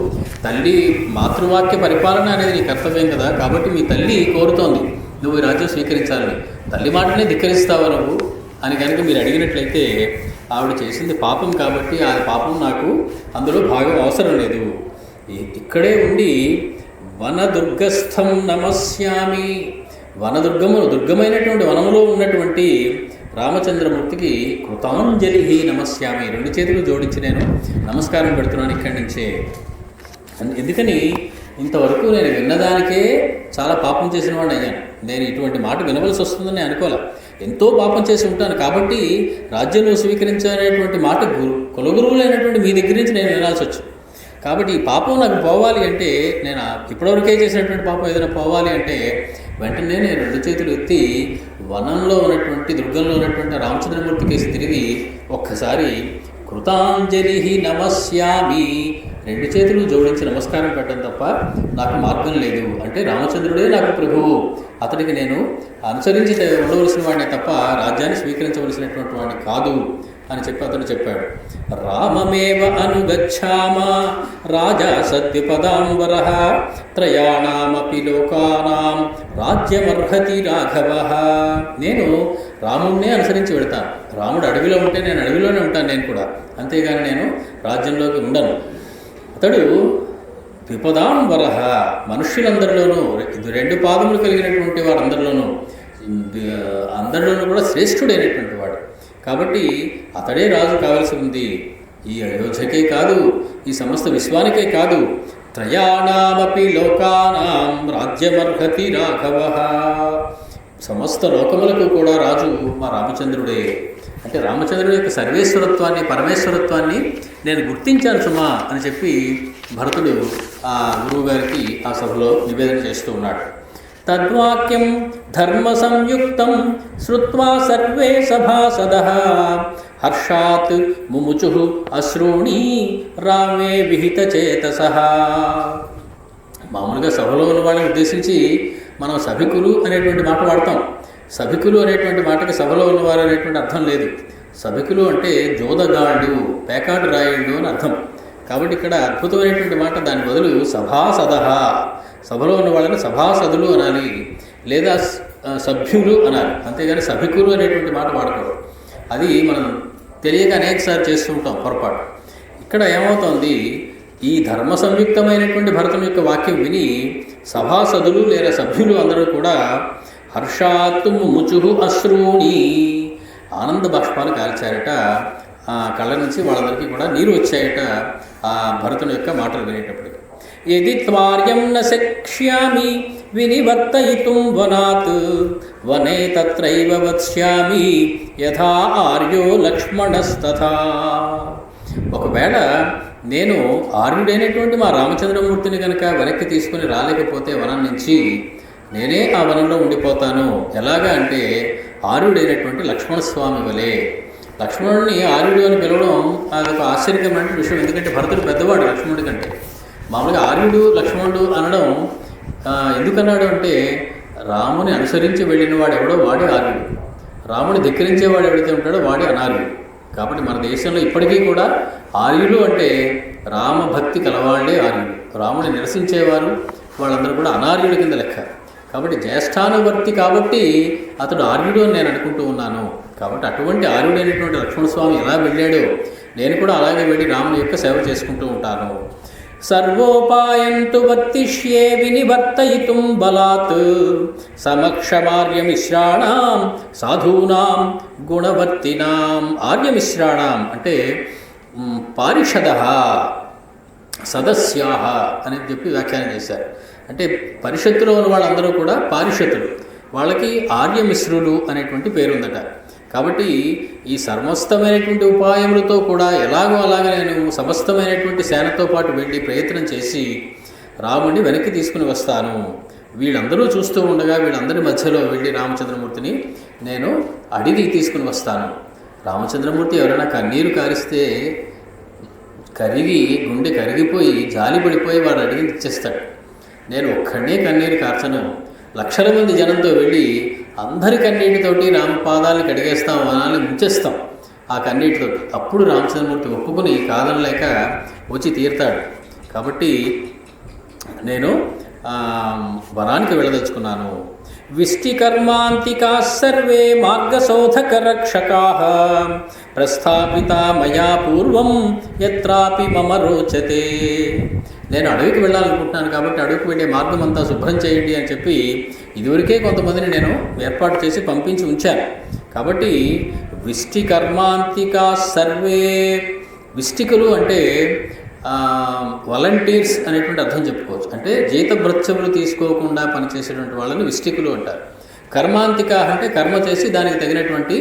తల్లి మాతృవాక్య పరిపాలన అనేది నీ కర్తవ్యం కదా. కాబట్టి మీ తల్లి కోరుతోంది నువ్వు ఈ రాజ్యం స్వీకరించాలని, తల్లి మాటనే ధిక్కరిస్తావా నువ్వు అని కనుక మీరు అడిగినట్లయితే ఆవిడ చేసింది పాపం కాబట్టి ఆ పాపం నాకు అందులో భాగం అవసరం లేదు. ఇక్కడే ఉండి వనదుర్గస్థం నమస్యామి, దుర్గమైనటువంటి వనములో ఉన్నటువంటి రామచంద్రమూర్తికి కృతాంజలి నమస్యామి, రెండు చేతులు జోడించి నేను నమస్కారం పెడుతున్నాను ఇక్కడి నుంచే. ఎందుకని ఇంతవరకు నేను విన్నదానికే చాలా పాపం చేసిన వాడిని అయ్యాను. నేను ఇటువంటి మాట వినవలసి వస్తుందని అనుకోలే, ఎంతో పాపం చేసి ఉంటాను. కాబట్టి రాజ్యంలో స్వీకరించేటువంటి మాట కులగురువులైనటువంటి మీ దగ్గర నుంచి నేను వినాల్సి వచ్చింది. కాబట్టి ఈ పాపం నాకు పోవాలి అంటే, నేను ఇప్పటివరకే చేసినటువంటి పాపం ఏదైనా పోవాలి అంటే వెంటనే నేను రెండు చేతులు ఎత్తి వనంలో ఉన్నటువంటి దుర్గంలో ఉన్నటువంటి రామచంద్రమూర్తి కేసి తిరిగి ఒక్కసారి కృతాంజలి నమస్యామి, రెండు చేతులు జోడించి నమస్కారం పెట్టడం తప్ప నాకు మార్గం లేదు. అంటే రామచంద్రుడే నాకు ప్రభువు, అతడికి నేను అనుసరించి ఉండవలసిన వాడిని తప్ప రాజ్యాన్ని స్వీకరించవలసినటువంటి వాడిని కాదు అని చెప్పి అతడు చెప్పాడు. రామమేవ అనుగచ్చామ రాజా సద్విపదాంబరః త్రయాణామపి లోకానాం రాజ్యమర్హతి రాఘవః. నేను రాముడినే అనుసరించి వెళతాను. రాముడు అడవిలో ఉంటే నేను అడవిలోనే ఉంటాను నేను కూడా, అంతేగాని నేను రాజ్యంలోకి ఉండను. అతడు విపదాంబరః, మనుష్యులందరిలోనూ 2 పాదములు కలిగినటువంటి వారందరిలోనూ అందరిలోనూ కూడా శ్రేష్ఠుడైనటువంటి వాడు. కాబట్టి అతడే రాజు కావలసి ఉంది. ఈ అయోధ్యకే కాదు, ఈ సమస్త విశ్వానికే కాదు, త్రయాణామపి లోకానాం రాజ్యమర్హతి రాఘవః, సమస్త లోకములకు కూడా రాజు మా రామచంద్రుడే. అంటే రామచంద్రుడి యొక్క సర్వేశ్వరత్వాన్ని, పరమేశ్వరత్వాన్ని నేను గుర్తించాను సుమా అని చెప్పి భరతుడు ఆ గురువు గారికి ఆ సభలో నివేదన చేస్తూ ఉన్నాడు. తద్వాక్యం ధర్మ సంయుక్తం శ్రుత్వా సర్వే సభాసదః హర్షాత్ ముముచుః అశ్రూణి రామే విహిత చేతసః. మామూలుగా సభలో ఉన్న వాళ్ళని ఉద్దేశించి మనం సభికులు అనేటువంటి మాట వాడతాం. సభికులు అనేటువంటి మాటకి సభలో ఉన్నవారు అనేటువంటి అర్థం లేదు. సభికులు అంటే జోదగాళ్ళు, పేకాటు రాయుళ్ళు అని అర్థం. కాబట్టి ఇక్కడ అద్భుతమైనటువంటి మాట, దాని బదులు సభాసదః, సభలో ఉన్న వాళ్ళని సభాసదులు అనాలి, లేదా సభ్యులు అనాలి, అంతేగాని సభికులు అనేటువంటి మాట వాడకూడదు. అది మనం తెలియక అనేకసార్లు చేస్తుంటాం పొరపాటు. ఇక్కడ ఏమవుతోంది, ఈ ధర్మ సంయుక్తమైనటువంటి భరతుని యొక్క వాక్యం విని సభాసదులు లేదా సభ్యులు అందరూ కూడా హర్షాత్తు ముచుహు అశ్రూణి, ఆనంద బాష్పాలు కాల్చారట. ఆ కళ్ళ నుంచి వాళ్ళందరికీ కూడా నీరు వచ్చాయట ఆ భరతుని యొక్క మాటలు వినేటప్పటికి. యది త్వార్యం న శక్ష్యామి వినివర్తయితుం వనాత్ వనే తత్రైవ వత్స్యామి యథా ఆర్యో లక్ష్మణస్తథా. ఒకవేళ నేను ఆర్యుడైనటువంటి మా రామచంద్రమూర్తిని కనుక వెనక్కి తీసుకుని రాలేకపోతే వనం నుంచి, నేనే ఆ వనంలో ఉండిపోతాను. ఎలాగా అంటే ఆర్యుడైనటువంటి లక్ష్మణస్వామి వలె. లక్ష్మణుడిని ఆర్యుడు అని పిలవడం అదొక ఆశ్చర్యకరమైన విషయం. ఎందుకంటే భరతుడు పెద్దవాడు లక్ష్మణుడి కంటే. మామూలుగా ఆర్యుడు లక్ష్మణుడు అనడం ఎందుకన్నాడు అంటే, రాముని అనుసరించి వెళ్ళిన వాడు ఎవడో వాడే ఆర్యుడు, రాముని ధిక్కరించేవాడు ఎవడైతే ఉంటాడో వాడే అనార్యుడు. కాబట్టి మన దేశంలో ఇప్పటికీ కూడా ఆర్యులు అంటే రామభక్తి కలవాళ్లే ఆర్యులు. రాముని నిరసించేవారు వాళ్ళందరూ కూడా అనార్యుడి కింద లెక్క. కాబట్టి జ్యేష్ఠానువర్తి కాబట్టి అతడు ఆర్యుడు అని నేను అనుకుంటూ ఉన్నాను. కాబట్టి అటువంటి ఆర్యుడైనటువంటి లక్ష్మణస్వామి ఎలా వెళ్ళాడో నేను కూడా అలాగే వెళ్ళి రాముని యొక్క సేవ చేసుకుంటూ ఉంటాను. సర్వోపాయంతు వర్తిష్యే వినివర్తయితుం బలాత్ సమక్షమార్యమిశ్రాణం సాధూనాం గుణవర్తినాం. ఆర్యమిశ్రాణం అంటే పారిషదః సదస్యాః అని చెప్పి వ్యాఖ్యానం చేశారు. అంటే పరిషత్తులో ఉన్న వాళ్ళందరూ కూడా పారిషత్తులు, వాళ్ళకి ఆర్యమిశ్రులు అనేటువంటి పేరుందట. కాబట్టి ఈ సమస్తమైనటువంటి ఉపాయములతో కూడా ఎలాగో అలాగ నేను సమస్తమైనటువంటి సేనతో పాటు వెళ్ళి ప్రయత్నం చేసి రాముడిని వెనక్కి తీసుకుని వస్తాను. వీళ్ళందరూ చూస్తూ ఉండగా వీళ్ళందరి మధ్యలో వెళ్ళి రామచంద్రమూర్తిని నేను అడిగి తీసుకుని వస్తాను. రామచంద్రమూర్తి ఎవరైనా కన్నీరు కారిస్తే కరిగి గుండె కరిగిపోయి జాలిపడిపోయి వాడు అడిగి ఇచ్చేస్తాడు. నేను ఒక్కడే కన్నీరు కార్చను, లక్షల మంది జనంతో వెళ్ళి అందరి కన్నీటితోటి రామపాదాలను కడిగేస్తాం, వనాన్ని ముంచేస్తాం ఆ కన్నీటితోటి. అప్పుడు రామచంద్రమూర్తి ఒప్పుకుని కాదనలేక వచ్చి తీరుతాడు. కాబట్టి నేను వనానికి వెళ్ళదలుచుకున్నాను. విష్టికర్మాంతికా సర్వే మార్గశోధకరక్షకాః ప్రస్థాపితా మయా పూర్వం యత్రాపి మమ రోచతే. నేను అడవికి వెళ్ళాలనుకుంటున్నాను కాబట్టి అడవికి వెళ్ళే మార్గం అంతా శుభ్రం చేయండి అని చెప్పి ఇదివరకే కొంతమందిని నేను ఏర్పాటు చేసి పంపించి ఉంచాను. కాబట్టి విష్టికర్మాంతికా సర్వే, విష్టికులు అంటే వాలంటీర్స్ అనేటువంటి అర్థం చెప్పుకోవచ్చు. అంటే జీతభృత్యములు తీసుకోకుండా పనిచేసేటువంటి వాళ్ళని విష్టికులు అంటారు. కర్మాంతిక అంటే కర్మ చేసి దానికి తగినటువంటి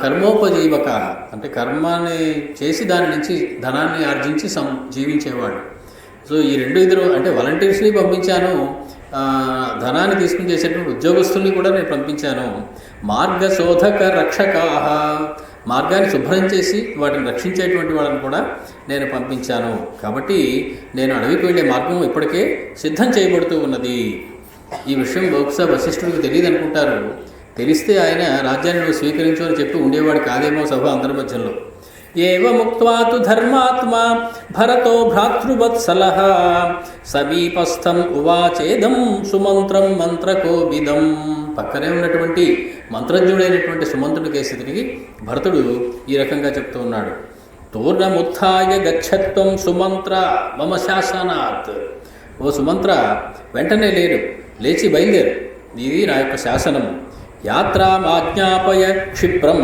కర్మోపజీవక అంటే కర్మాన్ని చేసి దాని నుంచి ధనాన్ని ఆర్జించి జీవించేవాడు. సో ఈ ఇద్దరు అంటే వాలంటీర్స్ని పంపించాను, ధనాన్ని తీసుకుని చేసేటువంటి ఉద్యోగస్తుల్ని కూడా నేను పంపించాను. మార్గశోధక రక్షకాః, మార్గాన్ని శుభ్రం చేసి వాటిని రక్షించేటువంటి వాళ్ళని కూడా నేను పంపించాను. కాబట్టి నేను అడవికి వెళ్ళే మార్గం ఇప్పటికే సిద్ధం చేయబడుతూ ఉన్నది. ఈ విషయం బహుశా వశిష్ఠుడికి తెలియదు అనుకుంటారు. తెలిస్తే ఆయన రాజ్యాన్ని నువ్వు స్వీకరించు అని చెప్పి ఉండేవాడు కాదేమో సభ అందరి మధ్యలో. ఏవముక్త్వా తు ధర్మాత్మా భరతో భ్రాతృవత్సలః సమీపస్థం ఉవాచేదం సుమంత్రం మంత్రకోవిదం. పక్కనే ఉన్నటువంటి మంత్రజ్ఞుడైనటువంటి సుమంత్రుడి కేసి తిరిగి భరతుడు ఈ రకంగా చెప్తూ ఉన్నాడు. తూర్ణముత్థాయ గచ్చత్వం సుమంత్ర మమ శాసనాత్. ఓ సుమంత్ర, వెంటనే లేచి బయలుదేరు, ఇది నా యొక్క శాసనం. యాత్రామాజ్ఞాపయ క్షిప్రం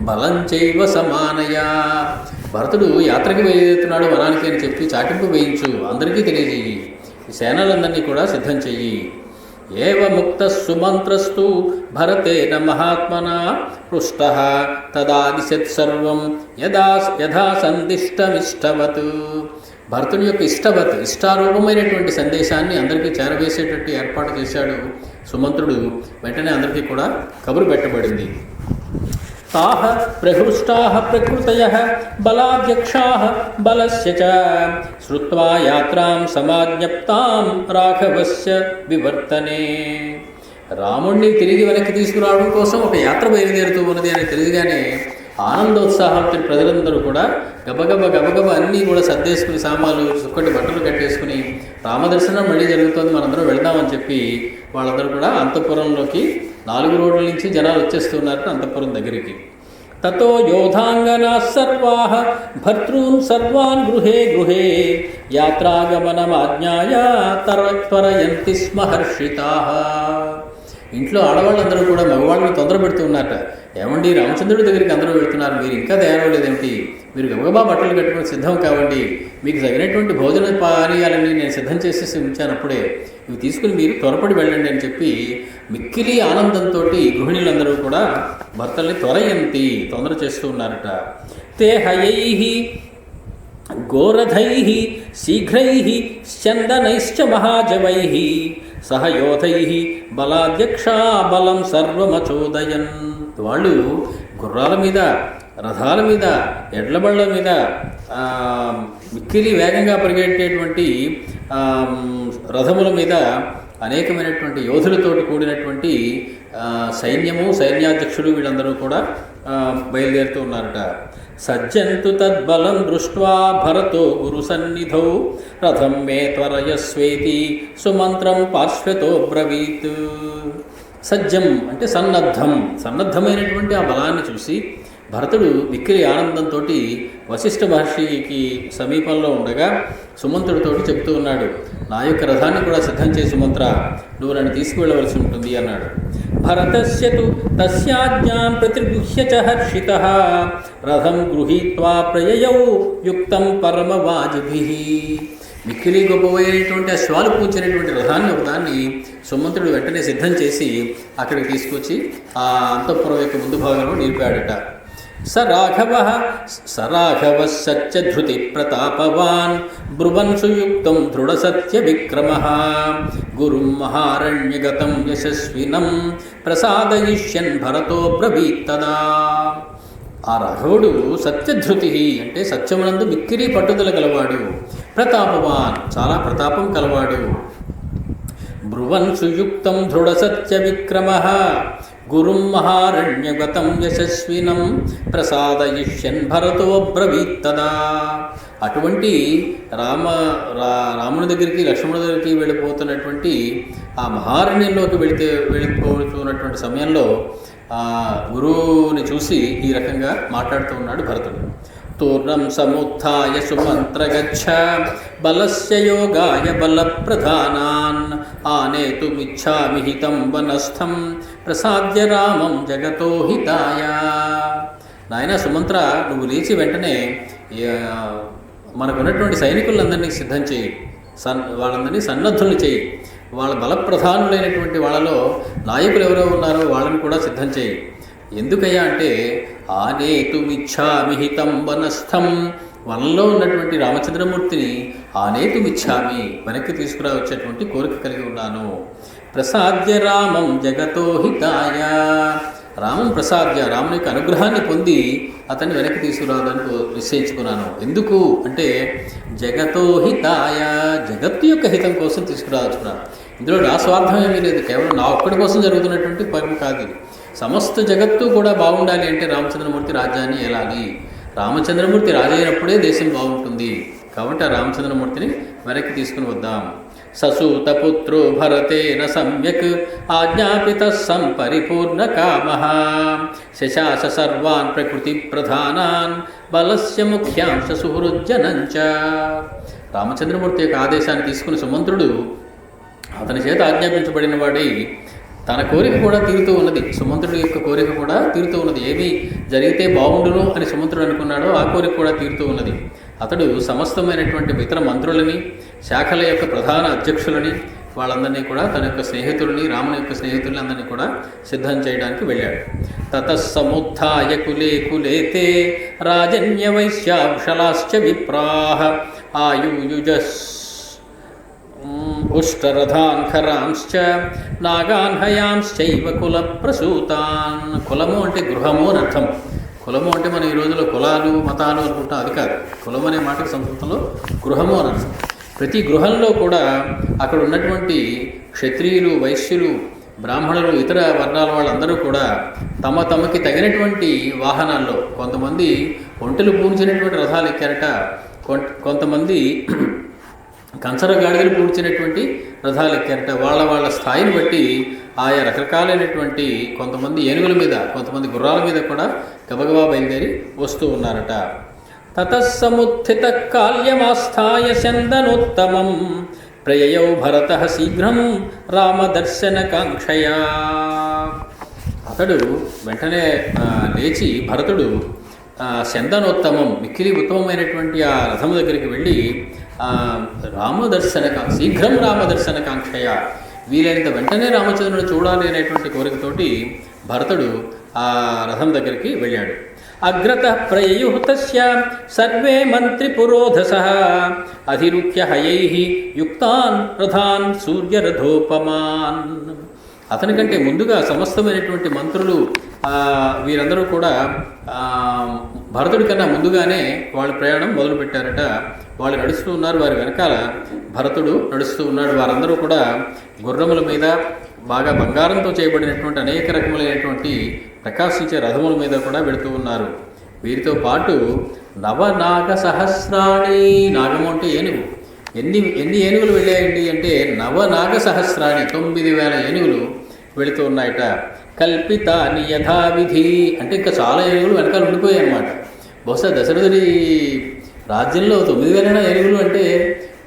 బలం చైవ సమానయ. భరతుడు యాత్రకి బయలుదేరుతున్నాడు వనానికి అని చెప్పి చాటింపు వేయించు, అందరికీ తెలియజేయి, సేనలందరినీ కూడా సిద్ధం చెయ్యి. ఏవ ముక్త సుమంత్రస్తు భరతేన మహాత్మనా పృష్టః తదా దిశత్ సర్వం యథా సందిష్టమిష్టవత్. భరతుని యొక్క ఇష్టారూపమైనటువంటి సందేశాన్ని అందరికీ చేరవేసేటట్టు ఏర్పాటు చేశాడు సుమంత్రుడు. వెంటనే అందరికీ కూడా కబురు పెట్టబడింది. తాః ప్రహృష్టాః ప్రకృతయః బలాధ్యక్షాః బలస్య చ శ్రుత్వా యాత్రాం సమాజ్ఞప్తాం రాఘవస్య వివర్తనే. రాముణ్ణి తిరిగి వెనక్కి తీసుకురావడం కోసం ఒక యాత్ర బయలుదేరుతూ ఉన్నది అని తెలియగానే ఆనందోత్సాహంతో ప్రజలందరూ కూడా గబగబ అన్నీ కూడా సర్దేసుకుని, సామాన్లు చుక్కటి బట్టలు కట్టేసుకుని, రామదర్శనం మళ్ళీ జరుగుతుంది, మనందరం వెళ్దామని చెప్పి వాళ్ళందరూ కూడా అంతఃపురంలోకి 4 రోడ్ల నుంచి జనాలు వచ్చేస్తున్నారు అంతఃపురం దగ్గరికి. తతో యోధాంగనా సర్వాః భర్తॄన్ సర్వాన్ గృహే యాత్రాగమనమాజ్ఞాయ త్వరయంతి స్మ హర్షితాః. ఇంట్లో ఆడవాళ్ళందరూ కూడా మగవాళ్ళని తొందర పెడుతూ ఉన్నారట. ఏమండి, రామచంద్రుడి దగ్గరికి అందరూ వెళ్తున్నారు, మీరు ఇంకా తయారవలేదేంటి? మీరు గబగబా బట్టలు కట్టుకుని సిద్ధం కావండి, మీకు తగినటువంటి భోజన పానీయాలని నేను సిద్ధం చేసేసి ఉంచానప్పుడే, ఇవి తీసుకుని మీరు త్వరపడి వెళ్ళండి అని చెప్పి మిక్కిలి ఆనందంతో గృహిణులందరూ కూడా భర్తల్ని త్వరయంతి తొందర చేస్తూ ఉన్నారట. తే హయైః గోరధైః శీఘ్రైః స్యందనైశ్చ మహాజవైః సహయోధైః బలాధ్యక్షా బలం సర్వమచోదయన్. వాళ్ళు గుర్రాల మీద, రథాల మీద, ఎడ్లబళ్ళ మీద, మిక్కిలి వేగంగా పరిగెట్టేటువంటి రథముల మీద అనేకమైనటువంటి యోధులతోటి కూడినటువంటి సైన్యాధ్యక్షులు వీళ్ళందరూ కూడా బయలుదేరుతూ ఉన్నారట. సజ్జంతు తద్బలం దృష్ట్వా భరతో గురు సన్నిధౌ రథం మే త్వరయస్వేతి సుమంత్రం పార్శ్వతో బ్రవీత్. సజ్జం అంటే సన్నద్ధమైనటువంటి ఆ బలాన్ని చూసి భరతుడు మిక్కిలి ఆనందంతో వశిష్ఠ మహర్షికి సమీపంలో ఉండగా సుమంత్రుడితోటి చెప్తూ ఉన్నాడు, నా యొక్క రథాన్ని కూడా సిద్ధం చేసి సుమంత్ర, నువ్వు నన్ను తీసుకువెళ్ళవలసి ఉంటుంది అన్నాడు. భరతస్య తు తస్యాజ్ఞాం ప్రతిగృహ్య చ హర్షితః రథం గృహీత్వా ప్రయయౌ యుక్తం పరమవాజిభిః. మిక్కిలి గొప్పవైనటువంటి ఆ శ్వాలు పూచినటువంటి రథాన్ని ఒకదాన్ని సుమంత్రుడు వెంటనే సిద్ధం చేసి అక్కడికి తీసుకొచ్చి ఆ అంతఃపురం యొక్క ముందు భాగంలో నిలిపాడట. సరాఘవ సత్యధృతి ప్రతాపవాన్ బ్రువన్ సుయుక్తం దృఢ సత్య విక్రమః గురుం మహారణ్యగతం యశస్వినం ప్రసాదయిష్యన్ భరతో బ్రవీత్తదా. ఆ రాఘవుడు సత్యధృతి అంటే సత్యమునందు మిక్కిరి పట్టుదల కలవాడు, ప్రతాపవాన్ చాలా ప్రతాపం కలవాడు, బ్రువన్ సుయుక్తం దృఢ సత్య విక్రమః గురుం మహారణ్యగతం యశస్వినం ప్రసాదయిష్యన్ భరతో బ్రవీత్తదా. అటువంటి రాముని దగ్గరికి, లక్ష్మణుడి దగ్గరికి వెళ్ళిపోతున్నటువంటి ఆ మహారణ్యంలోకి వెళ్ళిపోతున్నటువంటి సమయంలో గురువుని చూసి ఈ రకంగా మాట్లాడుతూ ఉన్నాడు భరతుడు. తూర్ణం సముత్థాయ సుమంత్రగచ్చ బలస్య యోగాయ బలప్రధానాన్ ఆనేతుమిచ్ఛామి హితం వనస్థం ప్రసాద్య రామం జగతో హితాయ. నాయన సుమంత్ర, నువ్వు లేచి వెంటనే మనకున్నటువంటి సైనికులందరినీ సిద్ధం చేయి, వాళ్ళందరినీ సన్నద్ధులు చేయి, వాళ్ళ బలప్రధానులైనటువంటి వాళ్ళలో నాయకులు ఎవరో ఉన్నారో వాళ్ళని కూడా సిద్ధం చేయి. ఎందుకయ్యా అంటే ఆనేతుమిచ్ఛామి హితం వనస్థం, వనంలో ఉన్నటువంటి రామచంద్రమూర్తిని ఆనేతుమిచ్ఛామి వెనక్కి తీసుకురావచ్చేటువంటి కోరిక కలిగి ఉన్నాను. ప్రసాద్య రామం జగతో హితాయ, రామం ప్రసాద్య రాముని యొక్క అనుగ్రహాన్ని పొంది అతన్ని వెనక్కి తీసుకురావడానికి నిశ్చయించుకున్నాను. ఎందుకు అంటే జగతో హితాయ, జగత్తు యొక్క హితం కోసం తీసుకురావచ్చుకున్నాను. ఇందులో నా స్వార్థం ఏమీ లేదు, కేవలం నా ఒక్కడి కోసం జరుగుతున్నటువంటి పని కాదు ఇది. సమస్త జగత్తు కూడా బాగుండాలి అంటే రామచంద్రమూర్తి రాజ్యాన్ని ఏలాలి, రామచంద్రమూర్తి రాజైనప్పుడే దేశం బాగుంటుంది. కాబట్టి ఆ రామచంద్రమూర్తిని వెనక్కి తీసుకుని వద్దాం. ససూతపుత్రో భరతేన సమ్యక్ ఆజ్ఞాపిత సంపరిపూర్ణ కామః శశాస సర్వాన్ ప్రకృతి ప్రధానాన్ బలస్య ముఖ్యాంశ సుహృజ్జనంచ. రామచంద్రమూర్తి యొక్క ఆదేశాన్ని తీసుకుని సుమంత్రుడు అతని చేత ఆజ్ఞాపించబడిన వాడై తన కోరిక కూడా తీరుతూ ఉన్నది. సుమంత్రుడి యొక్క కోరిక కూడా తీరుతూ ఉన్నది. ఏమి జరిగితే బాగుండును అని సుమంత్రుడు అనుకున్నాడో ఆ కోరిక కూడా తీరుతూ ఉన్నది. అతడు సమస్తమైనటువంటి ఇతర మంత్రులని, శాఖల యొక్క ప్రధాన అధ్యక్షులని, వాళ్ళందరినీ కూడా తన యొక్క స్నేహితుల్ని, రాముని యొక్క స్నేహితుల్ని అందరినీ కూడా సిద్ధం చేయడానికి వెళ్ళాడు. తతస్సముత్థాయ కులే కులేతే రాజన్య వైశ్యావృషలాశ్చ విప్రాహ ఆయుయుజస్ ఉష్టరథాన్ ఖరాంశ్చ నాగాన్ హయాంశ్చైవ కుల ప్రసూతాన్. కులము అంటే గృహము అని అర్థం. కులము అంటే మనం ఈ రోజుల్లో కులాలు మతాలు అనుకుంటాం, అది కాదు. కులం అనే మాటకి సంస్కృతంలో గృహము అని అర్థం. ప్రతి గృహంలో కూడా అక్కడ ఉన్నటువంటి క్షత్రియులు, వైశ్యులు, బ్రాహ్మణులు, ఇతర వర్ణాల వాళ్ళందరూ కూడా తమకి తగినటువంటి వాహనాల్లో, కొంతమంది ఒంటెలు పూడ్చినటువంటి రథాలు ఎక్కారట, కొంతమంది కంచర గాడిదలు పూడ్చినటువంటి రథాలు ఎక్కారట. వాళ్ళ స్థాయిని బట్టి ఆయా రకరకాలైనటువంటి కొంతమంది ఏనుగుల మీద, కొంతమంది గుర్రాల మీద కూడా గబగబా బయలుదేరి వస్తూ ఉన్నారట. తతస్సముత్థిత కాల్యమాస్థాయ చందనోత్తమం ప్రయయౌ భరతః శీఘ్రం రామదర్శన కాంక్షయా. అతడు వెంటనే లేచి భరతుడు చందనోత్తమం, మిక్కిలి ఉత్తమమైనటువంటి ఆ రథము దగ్గరికి వెళ్ళి శీఘ్రం రామదర్శన కాంక్షయ, వీలైనంత వెంటనే రామచంద్రుడు చూడాలి అనేటువంటి కోరికతోటి భరతుడు ఆ రథం దగ్గరికి వెళ్ళాడు. అగ్రత ప్రయయు తస్య సర్వే మంత్రి పురోధసః అధిరుహ్య హయైః యుక్తాన్ రథాన్ సూర్యరథోపమాన్. అతనికంటే ముందుగా సమస్తమైనటువంటి మంత్రులు వీరందరూ కూడా భరతుడి కన్నా ముందుగానే వాళ్ళు ప్రయాణం మొదలుపెట్టారట. వాళ్ళు నడుస్తూ ఉన్నారు, వారి వెనకాల భరతుడు నడుస్తూ ఉన్నాడు. వారందరూ కూడా గుర్రముల మీద, బాగా బంగారంతో చేయబడినటువంటి అనేక రకములైనటువంటి ప్రకాశించే రథముల మీద కూడా వెళుతూ ఉన్నారు. వీరితో పాటు నవనాగ సహస్రాణి, నాగము అంటే ఏనుగు. ఎన్ని ఏనుగులు వెళ్ళాయండి అంటే నవనాగ సహస్రాణి, 9,000 ఏనుగులు వెళుతూ ఉన్నాయట. కల్పితాని యథావిధి అంటే ఇంకా చాలా ఏనుగులు వెనకాల ఉండిపోయాయి అన్నమాట. బహుశా దశరథుడి రాజ్యంలో 9,000 ఏనుగులు అంటే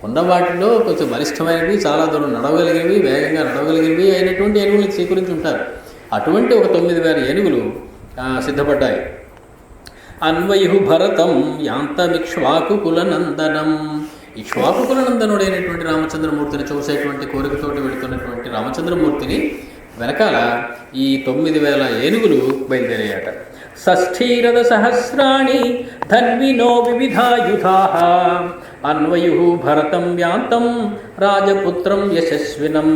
ఉన్న వాటిలో కొంచెం బలిష్టమైనవి, చాలా దూరం నడవగలిగినవి, వేగంగా నడవగలిగినవి అయినటువంటి ఏనుగులు స్వీకరించి ఉంటారు. అటువంటి ఒక 9,000 ఏనుగులు సిద్ధపడ్డాయి. అన్వయు భరతం యాంతమిక్ష్వాకు కులనందనం. ఇక్ష్వాకు కులనందనుడైనటువంటి రామచంద్రమూర్తిని చూసేటువంటి కోరికతోటి వెళుతున్నటువంటి రామచంద్రమూర్తిని వెనకాల ఈ 9,000 ఏనుగులు బయలుదేరాయట. షష్ఠీరథ సహస్రాణి ధన్వినో వివిధాయుధాః అన్వయు భరతం వ్యాంతం రాజపుత్రం యశస్వినం.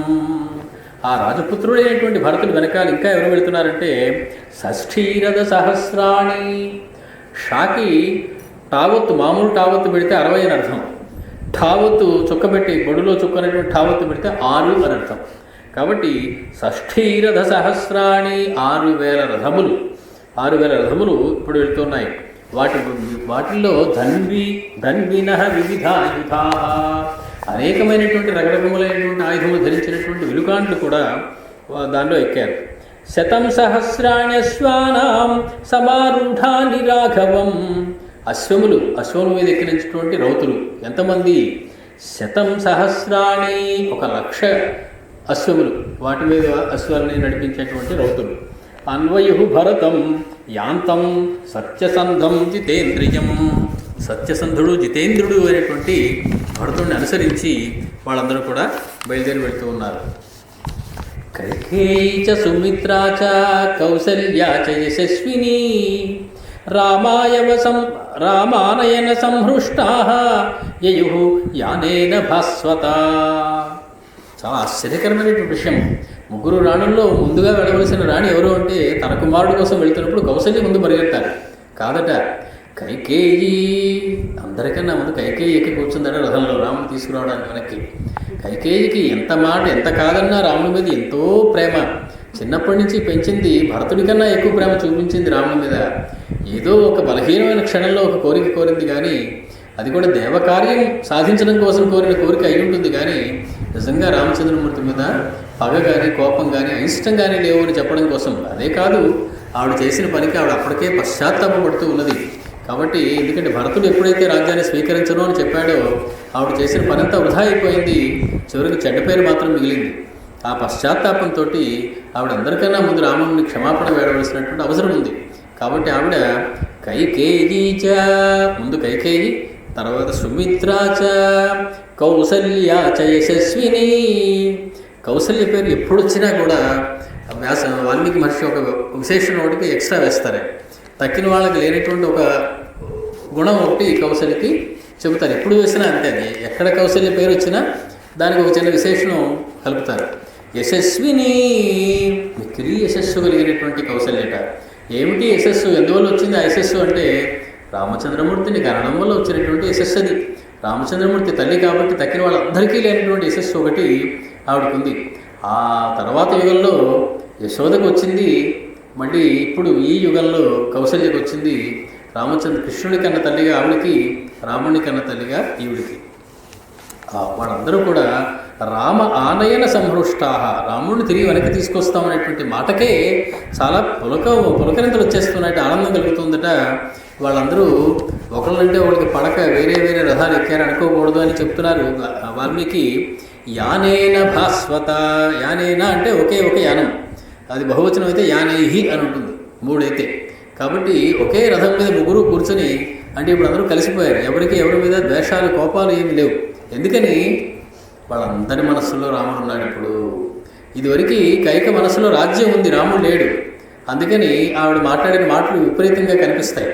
ఆ రాజపుత్రుడైనటువంటి భరతుడు వెనకాల ఇంకా ఎవరు వెళుతున్నారంటే షష్ఠీరథ సహస్రాణి. షాకి టావత్తు, మామూలు టావత్తు పెడితే 60 అని అర్థం. ఠావత్తు చుక్క పెట్టి, బొడులో చుక్క అనేటువంటి ఠావత్తు పెడితే 6 అని అర్థం. కాబట్టి షష్ఠీరథ సహస్రాణి, 6,000 రథములు, 6,000 రథములు ఇప్పుడు వెళుతున్నాయి. వాటిల్లో ధన్వినః వివిధాయుధాః, అనేకమైనటువంటి రకరకములైనటువంటి ఆయుధములు ధరించినటువంటి విలుకాండ్లు కూడా దానిలో ఎక్కారు. శతం సహస్రాణ్యశ్వానాం సమారూఢాని రాఘవం. అశ్వముల మీద ఎక్కినటువంటి రౌతులు ఎంతమంది? శతం సహస్రాణి, 1,00,000 అశ్వములు, వాటి మీద అశ్వాలని నడిపించేటువంటి రౌతులు. అన్వయు భరతం యాంతం సత్యసంధం జితేంద్రియం. సత్యసంధుడు, జితేంద్రుడు అయినటువంటి భరతుడిని అనుసరించి వాళ్ళందరూ కూడా బయలుదేరి వెళ్తూ ఉన్నారు. కైకేయీ చ సుమిత్రా చ కౌసల్యా చ యశస్విని రామానయన సంహృష్టాః యయుః యానేన భాస్వత. చాలా ఆశ్చర్యకరమైనటువంటి విషయం. 3 రాణుల్లో ముందుగా వెళ్ళవలసిన రాణి ఎవరు అంటే తన కుమారుడి కోసం వెళుతున్నప్పుడు కౌసల్య ముందు పరిగెత్తారు. కాదట, కైకేయి. అందరికన్నా ముందు కైకేయి ఎక్కి కూర్చుందట రథంలో రాముని తీసుకురావడానికి వెనక్కి. కైకేయికి ఎంత కాదన్నా రాముని మీద ఎంతో ప్రేమ. చిన్నప్పటి నుంచి పెంచింది, భరతుడి కన్నా ఎక్కువ ప్రేమ చూపించింది రాముడి మీద. ఏదో ఒక బలహీనమైన క్షణంలో ఒక కోరిక కోరింది కానీ, అది కూడా దేవకార్యం సాధించడం కోసం కోరిన కోరిక అయి ఉంటుంది కానీ నిజంగా రామచంద్రమూర్తి మీద పగ కానీ కోపం కానీ అయిష్టం కానీ లేవు అని చెప్పడం కోసం. అదే కాదు, ఆవిడ చేసిన పనికి ఆవిడ అప్పటికే పశ్చాత్తాపడుతూ ఉన్నది. కాబట్టి ఎందుకంటే భరతుడు ఎప్పుడైతే రాజ్యాన్ని స్వీకరించను అని చెప్పాడో ఆవిడ చేసిన పనంతా వృధా అయిపోయింది. చివరికి చెడ్డ పేరు మాత్రం మిగిలింది. ఆ పశ్చాత్తాపంతో ఆవిడ అందరికన్నా ముందు రాముడిని క్షమాపణ వేడవలసినటువంటి అవసరం ఉంది. కాబట్టి ఆవిడ కైకేయీచ, ముందు కైకేయి, తర్వాత సుమిత్రాచ, కౌసల్యాచ యశస్విని. కౌసల్య పేరు ఎప్పుడు వచ్చినా కూడా వాల్మీకి మహర్షి ఒక విశేషణ ఒకటికి ఎక్స్ట్రా వేస్తారు. తక్కిన వాళ్ళకి లేనటువంటి ఒక గుణం ఒకటి కౌసల్యకి చెబుతారు. ఎప్పుడు వేసినా అంతే, అది ఎక్కడ కౌసల్య పేరు వచ్చినా దానికి ఒక చిన్న విశేషణం కలుపుతారు. యశస్విని, మిక్కిలి యశస్సు కలిగినటువంటి కౌసల్యట. ఏమిటి యశస్సు, ఎందువల్ల వచ్చింది ఆ యశస్సు అంటే రామచంద్రమూర్తిని గణనం వల్ల వచ్చినటువంటి యశస్సు అది. రామచంద్రమూర్తి తల్లి కాబట్టి తక్కిన వాళ్ళందరికీ లేనటువంటి యశస్సు ఒకటి ఆవిడకుంది. ఆ తర్వాత యుగంలో యశోదకు వచ్చింది, మళ్ళీ ఇప్పుడు ఈ యుగంలో కౌసల్యకు వచ్చింది. కృష్ణుడి కన్న తల్లిగా ఆవిడికి, రాముని కన్న తల్లిగా ఈవిడికి. వాళ్ళందరూ కూడా రామ ఆనయన సంహృష్టాహ, రాముడిని తిరిగి వెనక్కి తీసుకొస్తామనేటువంటి మాటకే చాలా పులకరింతలు వచ్చేస్తున్నట్టు ఆనందం కలుగుతుందట. వాళ్ళందరూ ఒకళ్ళంటే వాళ్ళకి పడక వేరే వేరే రథాలు ఎక్కారు అనుకోకూడదు అని చెప్తున్నారు వాల్మీకి. యానేన భాస్వత, యానేన అంటే ఒకే ఒక యానం, అది బహువచనం అయితే యానైహి అని ఉంటుంది, మూడైతే. కాబట్టి ఒకే రథం మీద ముగ్గురు కూర్చొని, అంటే ఇప్పుడు అందరూ కలిసిపోయారు, ఎవరికి ఎవరి మీద ద్వేషాలు కోపాలు ఏమి లేవు. ఎందుకని వాళ్ళందరి మనస్సులో రాముడు ఉన్నాడు. ఇప్పుడు ఇదివరకు కైక మనస్సులో రాజ్యం ఉంది, రాముడు లేడు. అందుకని ఆవిడ మాట్లాడిన మాటలు విపరీతంగా కనిపిస్తాయి.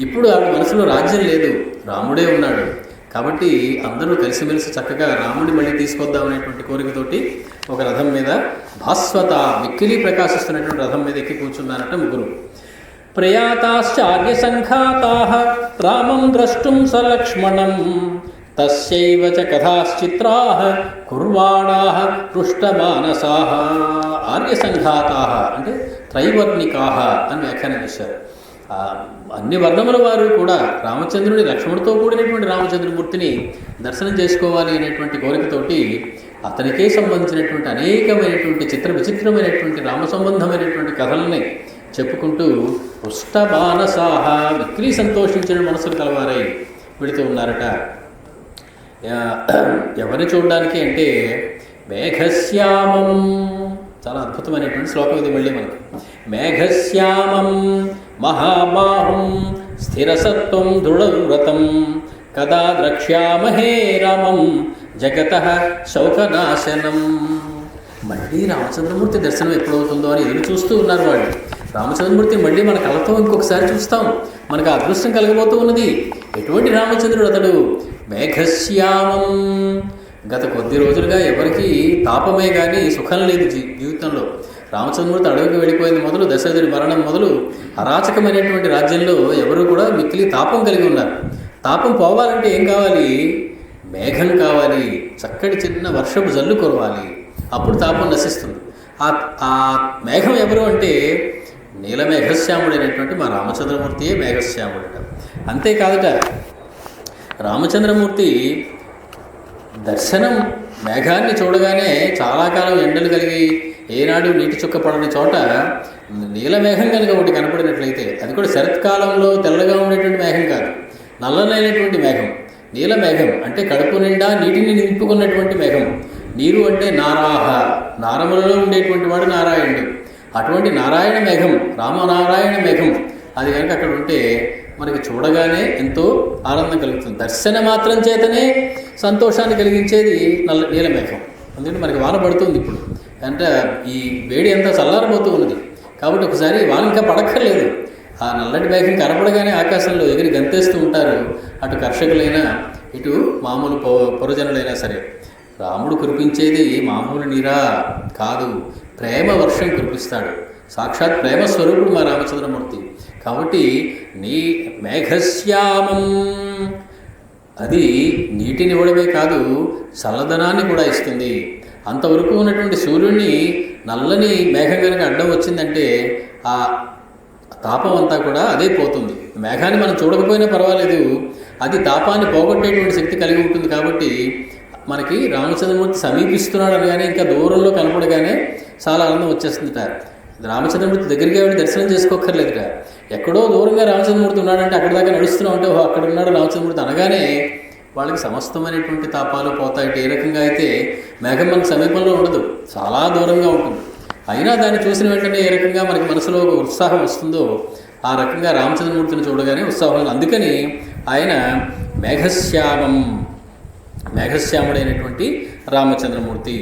ఇప్పుడు ఆవిడ మనసులో రాజ్యం లేదు, రాముడే ఉన్నాడు. కాబట్టి అందరూ కలిసిమెలిసి చక్కగా రాముడి మళ్ళీ తీసుకొద్దామనేటువంటి కోరికతోటి ఒక రథం మీద భాస్వత, మిక్కిలి ప్రకాశిస్తున్నటువంటి రథం మీద ఎక్కి కూర్చున్నారట ముగ్గురు. ప్రయాతాశ్చార్య సంఘాతాః రామం ద్రష్టుం సలక్ష్మణం తస్యైవ చ కథాశ్చిత్రాః కుర్వాణాః పృష్టమానసాః. ఆర్య సంఘాతాః అంటే త్రైవర్ణికాః అని వ్యాఖ్యానం చేశారు. అన్ని వర్ణముల వారు కూడా రామచంద్రుని, లక్ష్మణుడితో కూడినటువంటి రామచంద్రమూర్తిని దర్శనం చేసుకోవాలి అనేటువంటి కోరికతోటి అతనికే సంబంధించినటువంటి అనేకమైనటువంటి విచిత్రమైనటువంటి రామ సంబంధమైనటువంటి కథలని చెప్పుకుంటూ పృష్టమానసాహ, మిక్కిలి సంతోషించిన మనసులు కలవారై వెళుతూ ఉన్నారట. ఎవరిని చూడడానికి అంటే మేఘశ్యామం, చాలా అద్భుతమైనటువంటి శ్లోకం ఇది. మళ్ళీ మనకు మేఘశ్యామం మహాబాహుం స్థిరసత్వం దృఢవ్రతం కదా ద్రక్ష్యామహే రామం జగతః శౌకనాశనం. మళ్ళీ రామచంద్రమూర్తి దర్శనం ఎప్పుడవుతుందో అని ఎదురు చూస్తూ ఉన్నారు వాళ్ళు. రామచంద్రమూర్తి మళ్ళీ మన కళ్ళతో ఇంకొకసారి చూస్తాం, మనకు అదృష్టం కలగబోతూ ఉన్నది. ఎటువంటి రామచంద్రుడు అతడు? మేఘశ్యామం. గత కొద్ది రోజులుగా ఎవరికి తాపమే కానీ సుఖం లేదు జీవితంలో. రామచంద్రమూర్తి అడవికి వెళ్ళిపోయింది మొదలు, దశరథుడి మరణం మొదలు అరాచకమైనటువంటి రాజ్యంలో ఎవరు కూడా మిక్కిలి తాపం కలిగి ఉన్నారు. తాపం పోవాలంటే ఏం కావాలి? మేఘం కావాలి, చక్కటి చిన్న వర్షపు జల్లు కురవాలి, అప్పుడు తాపం నశిస్తుంది. ఆ మేఘం ఎవరు అంటే నీలమేఘశ్యాముడైనటువంటి మా రామచంద్రమూర్తియే మేఘశ్యాముడట. అంతేకాదుట, రామచంద్రమూర్తి దర్శనం మేఘాన్ని చూడగానే చాలా కాలం ఎండలు కలిగి ఏనాడు నీటి చుక్క పడని చోట నీలమేఘం కనుక ఒకటి కనపడినట్లయితే, అది కూడా శరత్కాలంలో తెల్లగా ఉండేటువంటి మేఘం కాదు, నల్లనైనటువంటి మేఘం. నీలమేఘం అంటే కడుపు నిండా నీటిని నింపుకున్నటువంటి మేఘం. నీరు అంటే నారాహ, నారములలో ఉండేటువంటి వాడు నారాయణుడు. అటువంటి నారాయణ మేఘం, రామనారాయణ మేఘం, అది కనుక అక్కడ ఉంటే మనకి చూడగానే ఎంతో ఆనందం కలుగుతుంది. దర్శన మాత్రం చేతనే సంతోషాన్ని కలిగించేది నీలమేఘం. అందుకని మనకి వాన పడుతుంది ఇప్పుడు, అంటే ఈ వేడి అంతా చల్లారబోతూ ఉన్నది. కాబట్టి ఒకసారి వాన ఇంకా పడక్కర్లేదు, ఆ నల్లటి మేఘం కనపడగానే ఆకాశంలో ఎగిరి గంతేస్తూ ఉంటారు. అటు కర్షకులైనా ఇటు మామూలు పురజనులైనా సరే. రాముడు కురిపించేది మామూలు నీరా కాదు, ప్రేమ వర్షం కురిపిస్తాడు. సాక్షాత్ ప్రేమ స్వరూపుడు మా రామచంద్రమూర్తి. కాబట్టి నీ మేఘశ్యామం, అది నీటినివ్వడమే కాదు చల్లదనాన్ని కూడా ఇస్తుంది. అంతవరకు ఉన్నటువంటి సూర్యుడిని నల్లని మేఘం కనుక అడ్డం వచ్చిందంటే ఆ తాపం అంతా కూడా అదే పోతుంది. మేఘాన్ని మనం చూడకపోయినా పర్వాలేదు, అది తాపాన్ని పోగొట్టేటువంటి శక్తి కలిగి ఉంటుంది. కాబట్టి మనకి రామచంద్రమూర్తి సమీపిస్తున్నాడు అనగానే, ఇంకా దూరంలో కనపడగానే చాలా ఆనందం వచ్చేస్తుందిట. రామచంద్రమూర్తి దగ్గరికి వెళ్ళి దర్శనం చేసుకోక్కర్లేదుట. ఎక్కడో దూరంగా రామచంద్రమూర్తి ఉన్నాడంటే అక్కడ దాకా నడుస్తున్నాం అంటే అక్కడ ఉన్నాడు రామచంద్రమూర్తి అనగానే వాళ్ళకి సమస్తమైనటువంటి తాపాలు పోతాయి. ఏ రకంగా అయితే మేఘం మనకు సమీపంలో ఉండదు, చాలా దూరంగా ఉంటుంది. అయినా దాన్ని చూసిన వెంటనే ఏ రకంగా మనకి మనసులో ఒక ఉత్సాహం వస్తుందో ఆ రకంగా రామచంద్రమూర్తిని చూడగానే ఉత్సాహం. అందుకని ఆయన మేఘశ్యాముడైనటువంటి రామచంద్రమూర్తి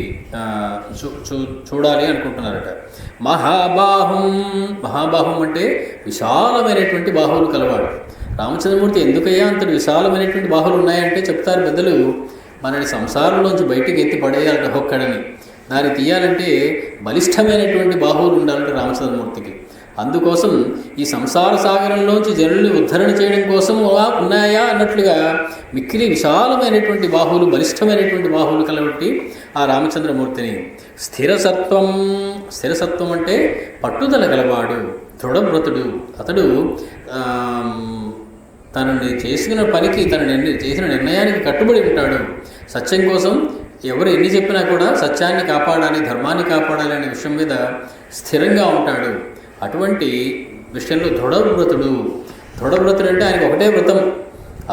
చూడాలి అనుకుంటున్నారట. మహాబాహుం అంటే విశాలమైనటువంటి బాహువులు కలవాడు. రామచంద్రమూర్తి ఎందుకయ్యా అంతటి విశాలమైనటువంటి బాహువులు ఉన్నాయంటే చెప్తారు పెద్దలు, మనని సంసారంలోంచి బయటికి ఎత్తి పడేయాలట ఒక్కడని. దాన్ని తీయాలంటే బలిష్టమైనటువంటి బాహువులు ఉండాలంటే రామచంద్రమూర్తికి. అందుకోసం ఈ సంసార సాగరంలోంచి జనుల్ని ఉద్ధరణ చేయడం కోసం ఉన్నాయా అన్నట్లుగా మిక్కిలి విశాలమైనటువంటి బాహువులు, బలిష్టమైనటువంటి బాహువులు కలబట్టి ఆ రామచంద్రమూర్తిని. స్థిరసత్వం అంటే పట్టుదల గలవాడు, దృఢవ్రతుడు. అతడు తనని చేసిన పనికి, చేసిన నిర్ణయానికి కట్టుబడి ఉంటాడు. సత్యం కోసం ఎవరు ఎన్ని చెప్పినా కూడా సత్యాన్ని కాపాడాలి, ధర్మాన్ని కాపాడాలి అనే విషయం మీద స్థిరంగా ఉంటాడు. అటువంటి విషయంలో దృఢవ్రతుడు అంటే ఆయనకు ఒకటే వ్రతం,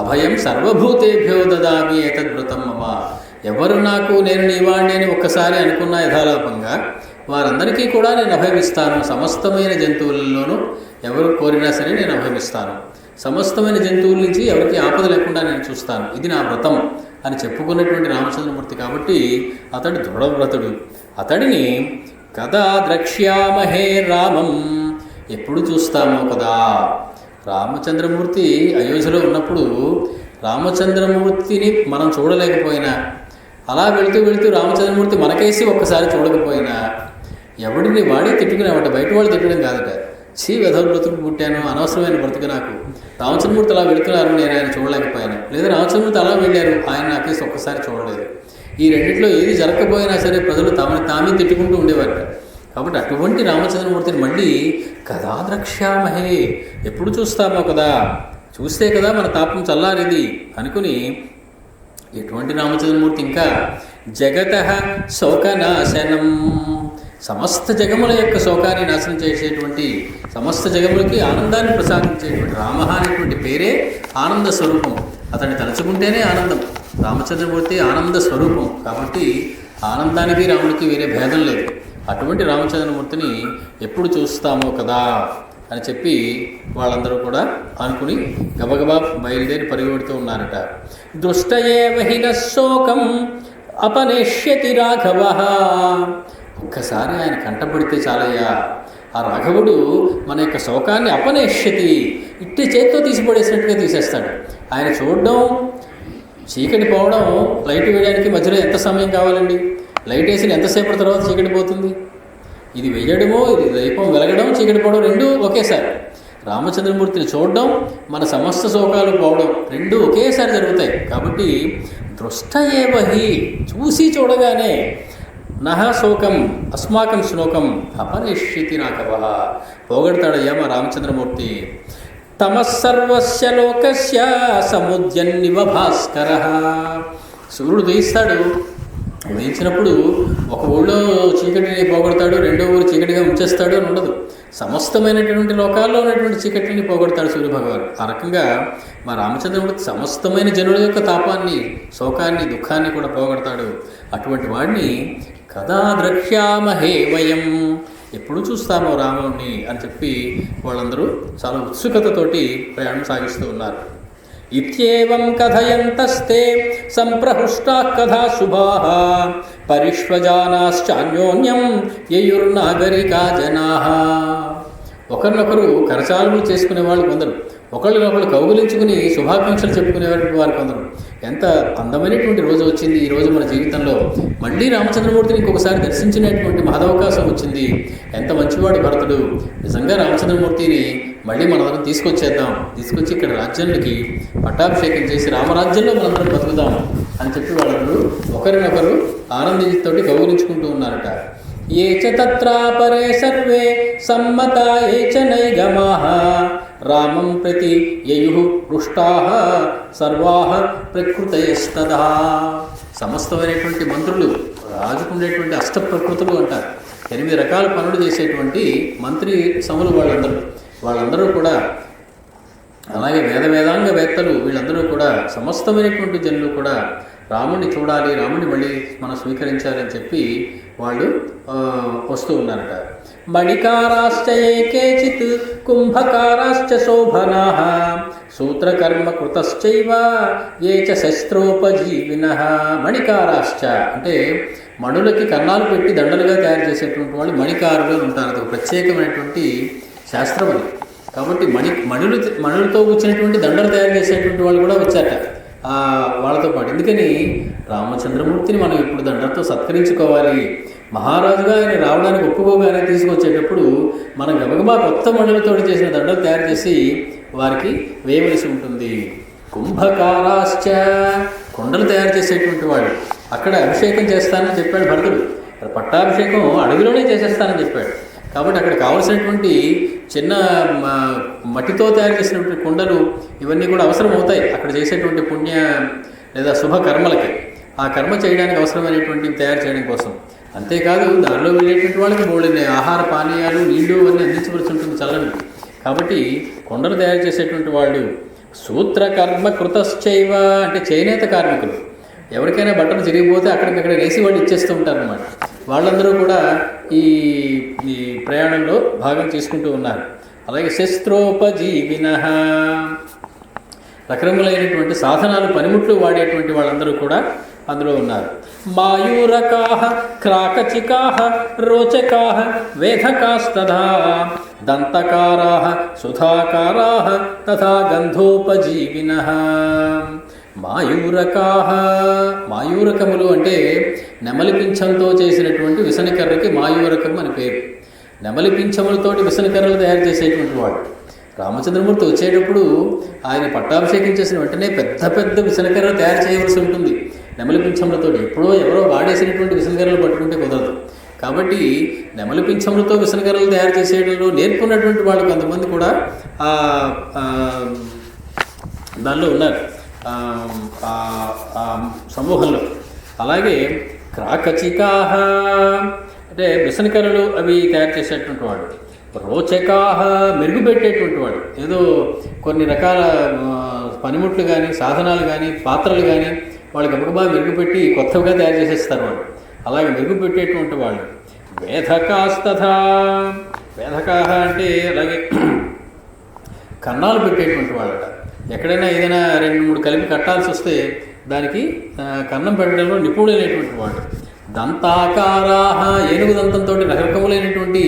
అభయం సర్వభూతేభ్యో దదామి ఏతద్వ్రతం మమ. ఎవరు నాకు నేను నీవాణ్ణి అని ఒక్కసారి అనుకున్న యథాలాపంగా వారందరికీ కూడా నేను అభయమిస్తాను. సమస్తమైన జంతువులలోనూ ఎవరు కోరినా సరే నేను అభయమిస్తాను. సమస్తమైన జంతువుల నుంచి ఎవరికి ఆపద లేకుండా నేను చూస్తాను. ఇది నా వ్రతం అని చెప్పుకున్నటువంటి రామచంద్రమూర్తి కాబట్టి అతడు దృఢవ్రతుడు. అతడిని కదా ద్రక్ష్యామహే రామం, ఎప్పుడు చూస్తామో కదా. రామచంద్రమూర్తి అయోధ్యలో ఉన్నప్పుడు రామచంద్రమూర్తిని మనం చూడలేకపోయినా, అలా వెళుతూ రామచంద్రమూర్తి మనకేసి ఒక్కసారి చూడకపోయినా ఎవడిని వాడి తిట్టుకునేవాట, బయట వాళ్ళు తిట్టడం కాదట. వెధవ బ్రతుకు పుట్టాను, అనవసరమైన బ్రతుకు నాకు. రామచంద్రమూర్తి అలా వెళుతున్నారు, నేను ఆయన చూడలేకపోయాను. లేదా రామచంద్రమూర్తి అలా వెళ్ళారు, ఆయన నాకేసి ఒక్కసారి చూడలేదు. ఈ రెండిట్లో ఏది జరగకపోయినా సరే ప్రజలు తామే తిట్టుకుంటూ ఉండేవారట. కాబట్టి అటువంటి రామచంద్రమూర్తిని మళ్ళీ కదా ద్రక్ష్యామహే, ఎప్పుడు చూస్తామో కదా, చూస్తే కదా మన తాపం చల్లారిది అనుకుని ఎటువంటి రామచంద్రమూర్తి ఇంకా జగతః శోకనాశనం, సమస్త జగముల యొక్క శోకాన్ని నాశనం చేసేటువంటి, సమస్త జగములకి ఆనందాన్ని ప్రసాదించేటువంటి రామ అనేటువంటి పేరే ఆనంద స్వరూపం. అతన్ని తలుచుకుంటేనే ఆనందం. రామచంద్రమూర్తి ఆనంద స్వరూపం కాబట్టి ఆనందానికి రాముడికి వేరే భేదం లేదు. అటువంటి రామచంద్రమూర్తిని ఎప్పుడు చూస్తామో కదా అని చెప్పి వాళ్ళందరూ కూడా అనుకుని గబగబా బయలుదేరి పరిగెడుతూ ఉన్నారట. దృష్టయేవ హిన శోకం అపనేష్యతి రాఘవ, ఒక్కసారి ఆయన కంటపడితే చాలయ్యా, ఆ రాఘవుడు మన యొక్క శోకాన్ని అపనేష్యతి, ఇట్టి చేత్తో తీసిపడేసినట్టుగా తీసేస్తాడు. ఆయన చూడడం, చీకటి పోవడం, లైట్ వేయడానికి మధ్యలో ఎంత సమయం కావాలండి? లైట్ వేసిన ఎంతసేపటి తర్వాత చీకటి పోతుంది? ఇది వేయడమో, ఇది దీపం వెలగడం, చీకటి పోవడం రెండూ ఒకేసారి. రామచంద్రమూర్తిని చూడడం, మన సమస్త శోకాలు పోవడం రెండూ ఒకేసారి జరుగుతాయి. కాబట్టి దృష్టయేవహి, చూసి చూడగానే నహ శోకం అస్మాకం శ్లోకం అపనిష్యతి రాఘవ, పోగొడతాడయ్యా మా రామచంద్రమూర్తి. తమస్సర్వస్య లోకస్య సముద్యన్నివ భాస్కర, సూర్యుడు ఉదయిస్తాడు. ఉదయించినప్పుడు ఒక ఊళ్ళో చీకటిని పోగొడతాడు, రెండో ఊరు చీకటిగా ఉంచేస్తాడు అని ఉండదు. సమస్తమైనటువంటి లోకాల్లో ఉన్నటువంటి చీకటిని పోగొడతాడు సూర్యభగవాన్. ఆ రకంగా మా రామచంద్రమూర్తి సమస్తమైన జనుల యొక్క తాపాన్ని, శోకాన్ని, దుఃఖాన్ని కూడా పోగొడతాడు. అటువంటి వాడిని కదా ద్రక్ష్యామహే వయం, ఎప్పుడు చూస్తామో రాముడిని అని చెప్పి వాళ్ళందరూ చాలా ఉత్సుకతతోటి ప్రయాణం సాగిస్తూ ఉన్నారు. ఇత్యేవం కథయంతస్తే సంప్రహృష్టాః కథా శుభాః పరిష్వజానాశ్చాన్యోన్యం యయుర్నాగరికా జనాః. ఒకరినొకరు కరచాలములు చేసుకునే వాళ్ళు కొందరు, ఒకళ్ళనొకళ్ళు కౌగులించుకుని శుభాకాంక్షలు చెప్పుకునేవారు వారు కొందరు. ఎంత అందమైనటువంటి రోజు వచ్చింది ఈ రోజు మన జీవితంలో. మళ్ళీ రామచంద్రమూర్తిని ఇంకొకసారి దర్శించినటువంటి మహదవకాశం వచ్చింది. ఎంత మంచివాడు భరతుడు. నిజంగా రామచంద్రమూర్తిని మళ్ళీ మనందరం తీసుకొచ్చి ఇక్కడ రాజ్యానికి పట్టాభిషేకం చేసి రామరాజ్యంలో మనందరం బతుకుదాం అని చెప్పి వాళ్ళందరూ ఒకరినొకరు ఆనందంతోటి కౌగిలించుకుంటూ ఉన్నారట. ఏ చ తత్రాపరే సర్వే సమ్మతా ఏ చ నైగమాః రామం ప్రతి యయుః పృష్టాః సర్వాః ప్రకృతయస్తదా. సమస్తమైనటువంటి మంత్రులు, రాజుకుండేటువంటి అష్ట ప్రకృతులు అంటారు. 8 రకాల పనులు చేసేటువంటి మంత్రి సములు వాళ్ళందరూ కూడా, అలాగే వేదాంగ వేత్తలు వీళ్ళందరూ కూడా, సమస్తమైనటువంటి జనులు కూడా రాముడిని చూడాలి, రాముడిని మళ్ళీ మనం స్వీకరించాలని చెప్పి వాళ్ళు వస్తూ ఉన్నారట. మణికారాశ్చ ఏకేచిత్ కుంభకారాశ్చ శోభనాః సూత్రకర్మ కృతశ్చైవ ఏ చ శస్త్రోపజీవినః. మణికారాశ్చ అంటే మణులకి కన్నాలు పెట్టి దండలుగా తయారు చేసేటువంటి వాళ్ళు మణికారులు అని ఉంటారు. అది ఒక ప్రత్యేకమైనటువంటి శాస్త్రం అది. కాబట్టి మణులతో వచ్చినటువంటి దండలు తయారు చేసేటువంటి వాళ్ళు కూడా వచ్చారట వాళ్ళతో పాటు. ఎందుకని రామచంద్రమూర్తిని మనం ఇప్పుడు దండలతో సత్కరించుకోవాలి. మహారాజుగా ఆయన రావడానికి ఒప్పుకోగానే తీసుకొచ్చేటప్పుడు మనం గబగబా కొత్త మణులతో చేసిన దండలు తయారు చేసి వారికి వేయవలసి ఉంటుంది. కుంభకారాశ్చ కొండలు తయారు చేసేటువంటి వాళ్ళు. అక్కడ అభిషేకం చేస్తానని చెప్పాడు భరతుడు. పట్టాభిషేకం అడవిలోనే చేసేస్తానని చెప్పాడు. కాబట్టి అక్కడ కావలసినటువంటి చిన్న మట్టితో తయారు చేసినటువంటి కుండలు ఇవన్నీ కూడా అవసరం అవుతాయి అక్కడ చేసేటువంటి పుణ్య లేదా శుభ కర్మలకి. ఆ కర్మ చేయడానికి అవసరమైనటువంటి తయారు చేయడం కోసం. అంతేకాదు దానిలో వెళ్ళేటువంటి వాళ్ళకి బోల్డెన్ని ఆహార పానీయాలు, నీళ్లు అన్నీ అందించవలసి ఉంటుంది చల్లని. కాబట్టి కొండలు తయారు చేసేటువంటి వాళ్ళు. సూత్రకర్మ కృతశ్చైవ అంటే చేనేత కార్మికులు. ఎవరికైనా బట్టలు చిరిగిపోతే అక్కడికక్కడ వేసి వాళ్ళు ఇచ్చేస్తూ ఉంటారన్నమాట. వాళ్ళందరూ కూడా ఈ ప్రయాణంలో భాగం తీసుకుంటూ ఉన్నారు. అలాగే శస్త్రోపజీవినః రకరములైనటువంటి సాధనాలు, పనిముట్లు వాడేటువంటి వాళ్ళందరూ కూడా అందులో ఉన్నారు. మాయూరకాః క్రాకచికాః రోచకాః వేధకాస్తథా దంతకారాః సుధాకారాః తథా గంధోపజీవినః. మాయూరకములు అంటే నెమలి పింఛంతో చేసినటువంటి విసనకర్రకి మాయూరకం అని పేరు. నెమలి పింఛములతోటి విసనకర్రలు తయారు చేసేటువంటి వాడు. రామచంద్రమూర్తి వచ్చేటప్పుడు ఆయన పట్టాభిషేకం చేసిన వెంటనే పెద్ద పెద్ద విసనకర్రలు తయారు చేయవలసి ఉంటుంది నెమలి పింఛములతో. ఎవరో వాడేసినటువంటి విసనకర్రలు పట్టుకుంటే కుదరదు. కాబట్టి నెమలి పింఛములతో విసనకర్రలు తయారు చేసేయడంలో నేర్పున్నటువంటి వాళ్ళు కొంతమంది కూడా దానిలో ఉన్నారు సమూహంలో. అలాగే క్రాకచికాః అంటే విసనకర్రలు అవి తయారు చేసేటువంటి వాడు. రోచకాః మెరుగుపెట్టేటువంటి వాడు. ఏదో కొన్ని రకాల పనిముట్లు కానీ, సాధనాలు కానీ, పాత్రలు కానీ వాళ్ళు గబగబా మెరుగుపెట్టి కొత్తగా తయారు చేసేస్తారు వాళ్ళు. అలాగే మెరుగుపెట్టేటువంటి వాళ్ళు. వేధకాస్తథా వేధకాః అంటే అలాగే కన్నాలు పెట్టేటువంటి వాళ్ళట. ఎక్కడైనా ఏదైనా 2-3 కలిపి కట్టాల్సి వస్తే దానికి కన్నం పెట్టడంలో నిపుణులైనటువంటి వాడు. దంతాకారాః ఏనుగు దంతంతో రకరకములైనటువంటి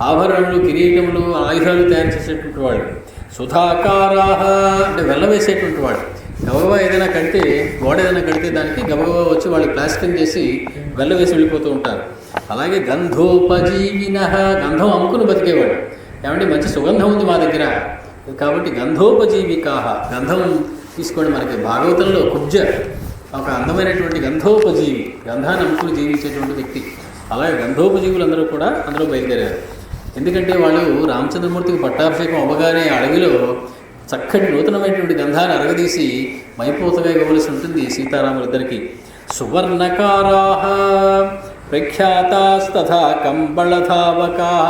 ఆభరణములు, కిరీటములు, ఆయుధాలు తయారు చేసేటువంటి వాడు. సుధాకారాః అంటే వెళ్ళవేసేటువంటి వాడు. గబగబా ఏదైనా కడితే, గోడ ఏదైనా కడితే దానికి గబగబా వచ్చి వాళ్ళు ప్లాస్టింగ్ చేసి వెళ్ళవేసి వెళ్ళిపోతూ ఉంటారు. అలాగే గంధోపజీవినః గంధం అమ్ముకుని బతికేవాడు. ఏమంటే మంచి సుగంధం ఉంది మా దగ్గర కాబట్టి గంధోపజీవికాః గంధం తీసుకోండి. మనకి భాగవతంలో కుబ్జ ఒక అందమైనటువంటి గంధోపజీవి, గంధాన్ని అమ్ముకుని జీవించేటువంటి వ్యక్తి. అలాగే గంధోపజీవులందరూ కూడా అందులో బయలుదేరారు. ఎందుకంటే వాళ్ళు రామచంద్రమూర్తికి పట్టాభిషేకం అవ్వగానే అడవిలో చక్కటి నూతనమైనటువంటి గంధాన్ని అరగదీసి మైపోతగా ఇవ్వవలసి ఉంటుంది సీతారాములిద్దరికీ. సువర్ణకారాః ప్రఖ్యాతాస్తథా కంబళధావకాః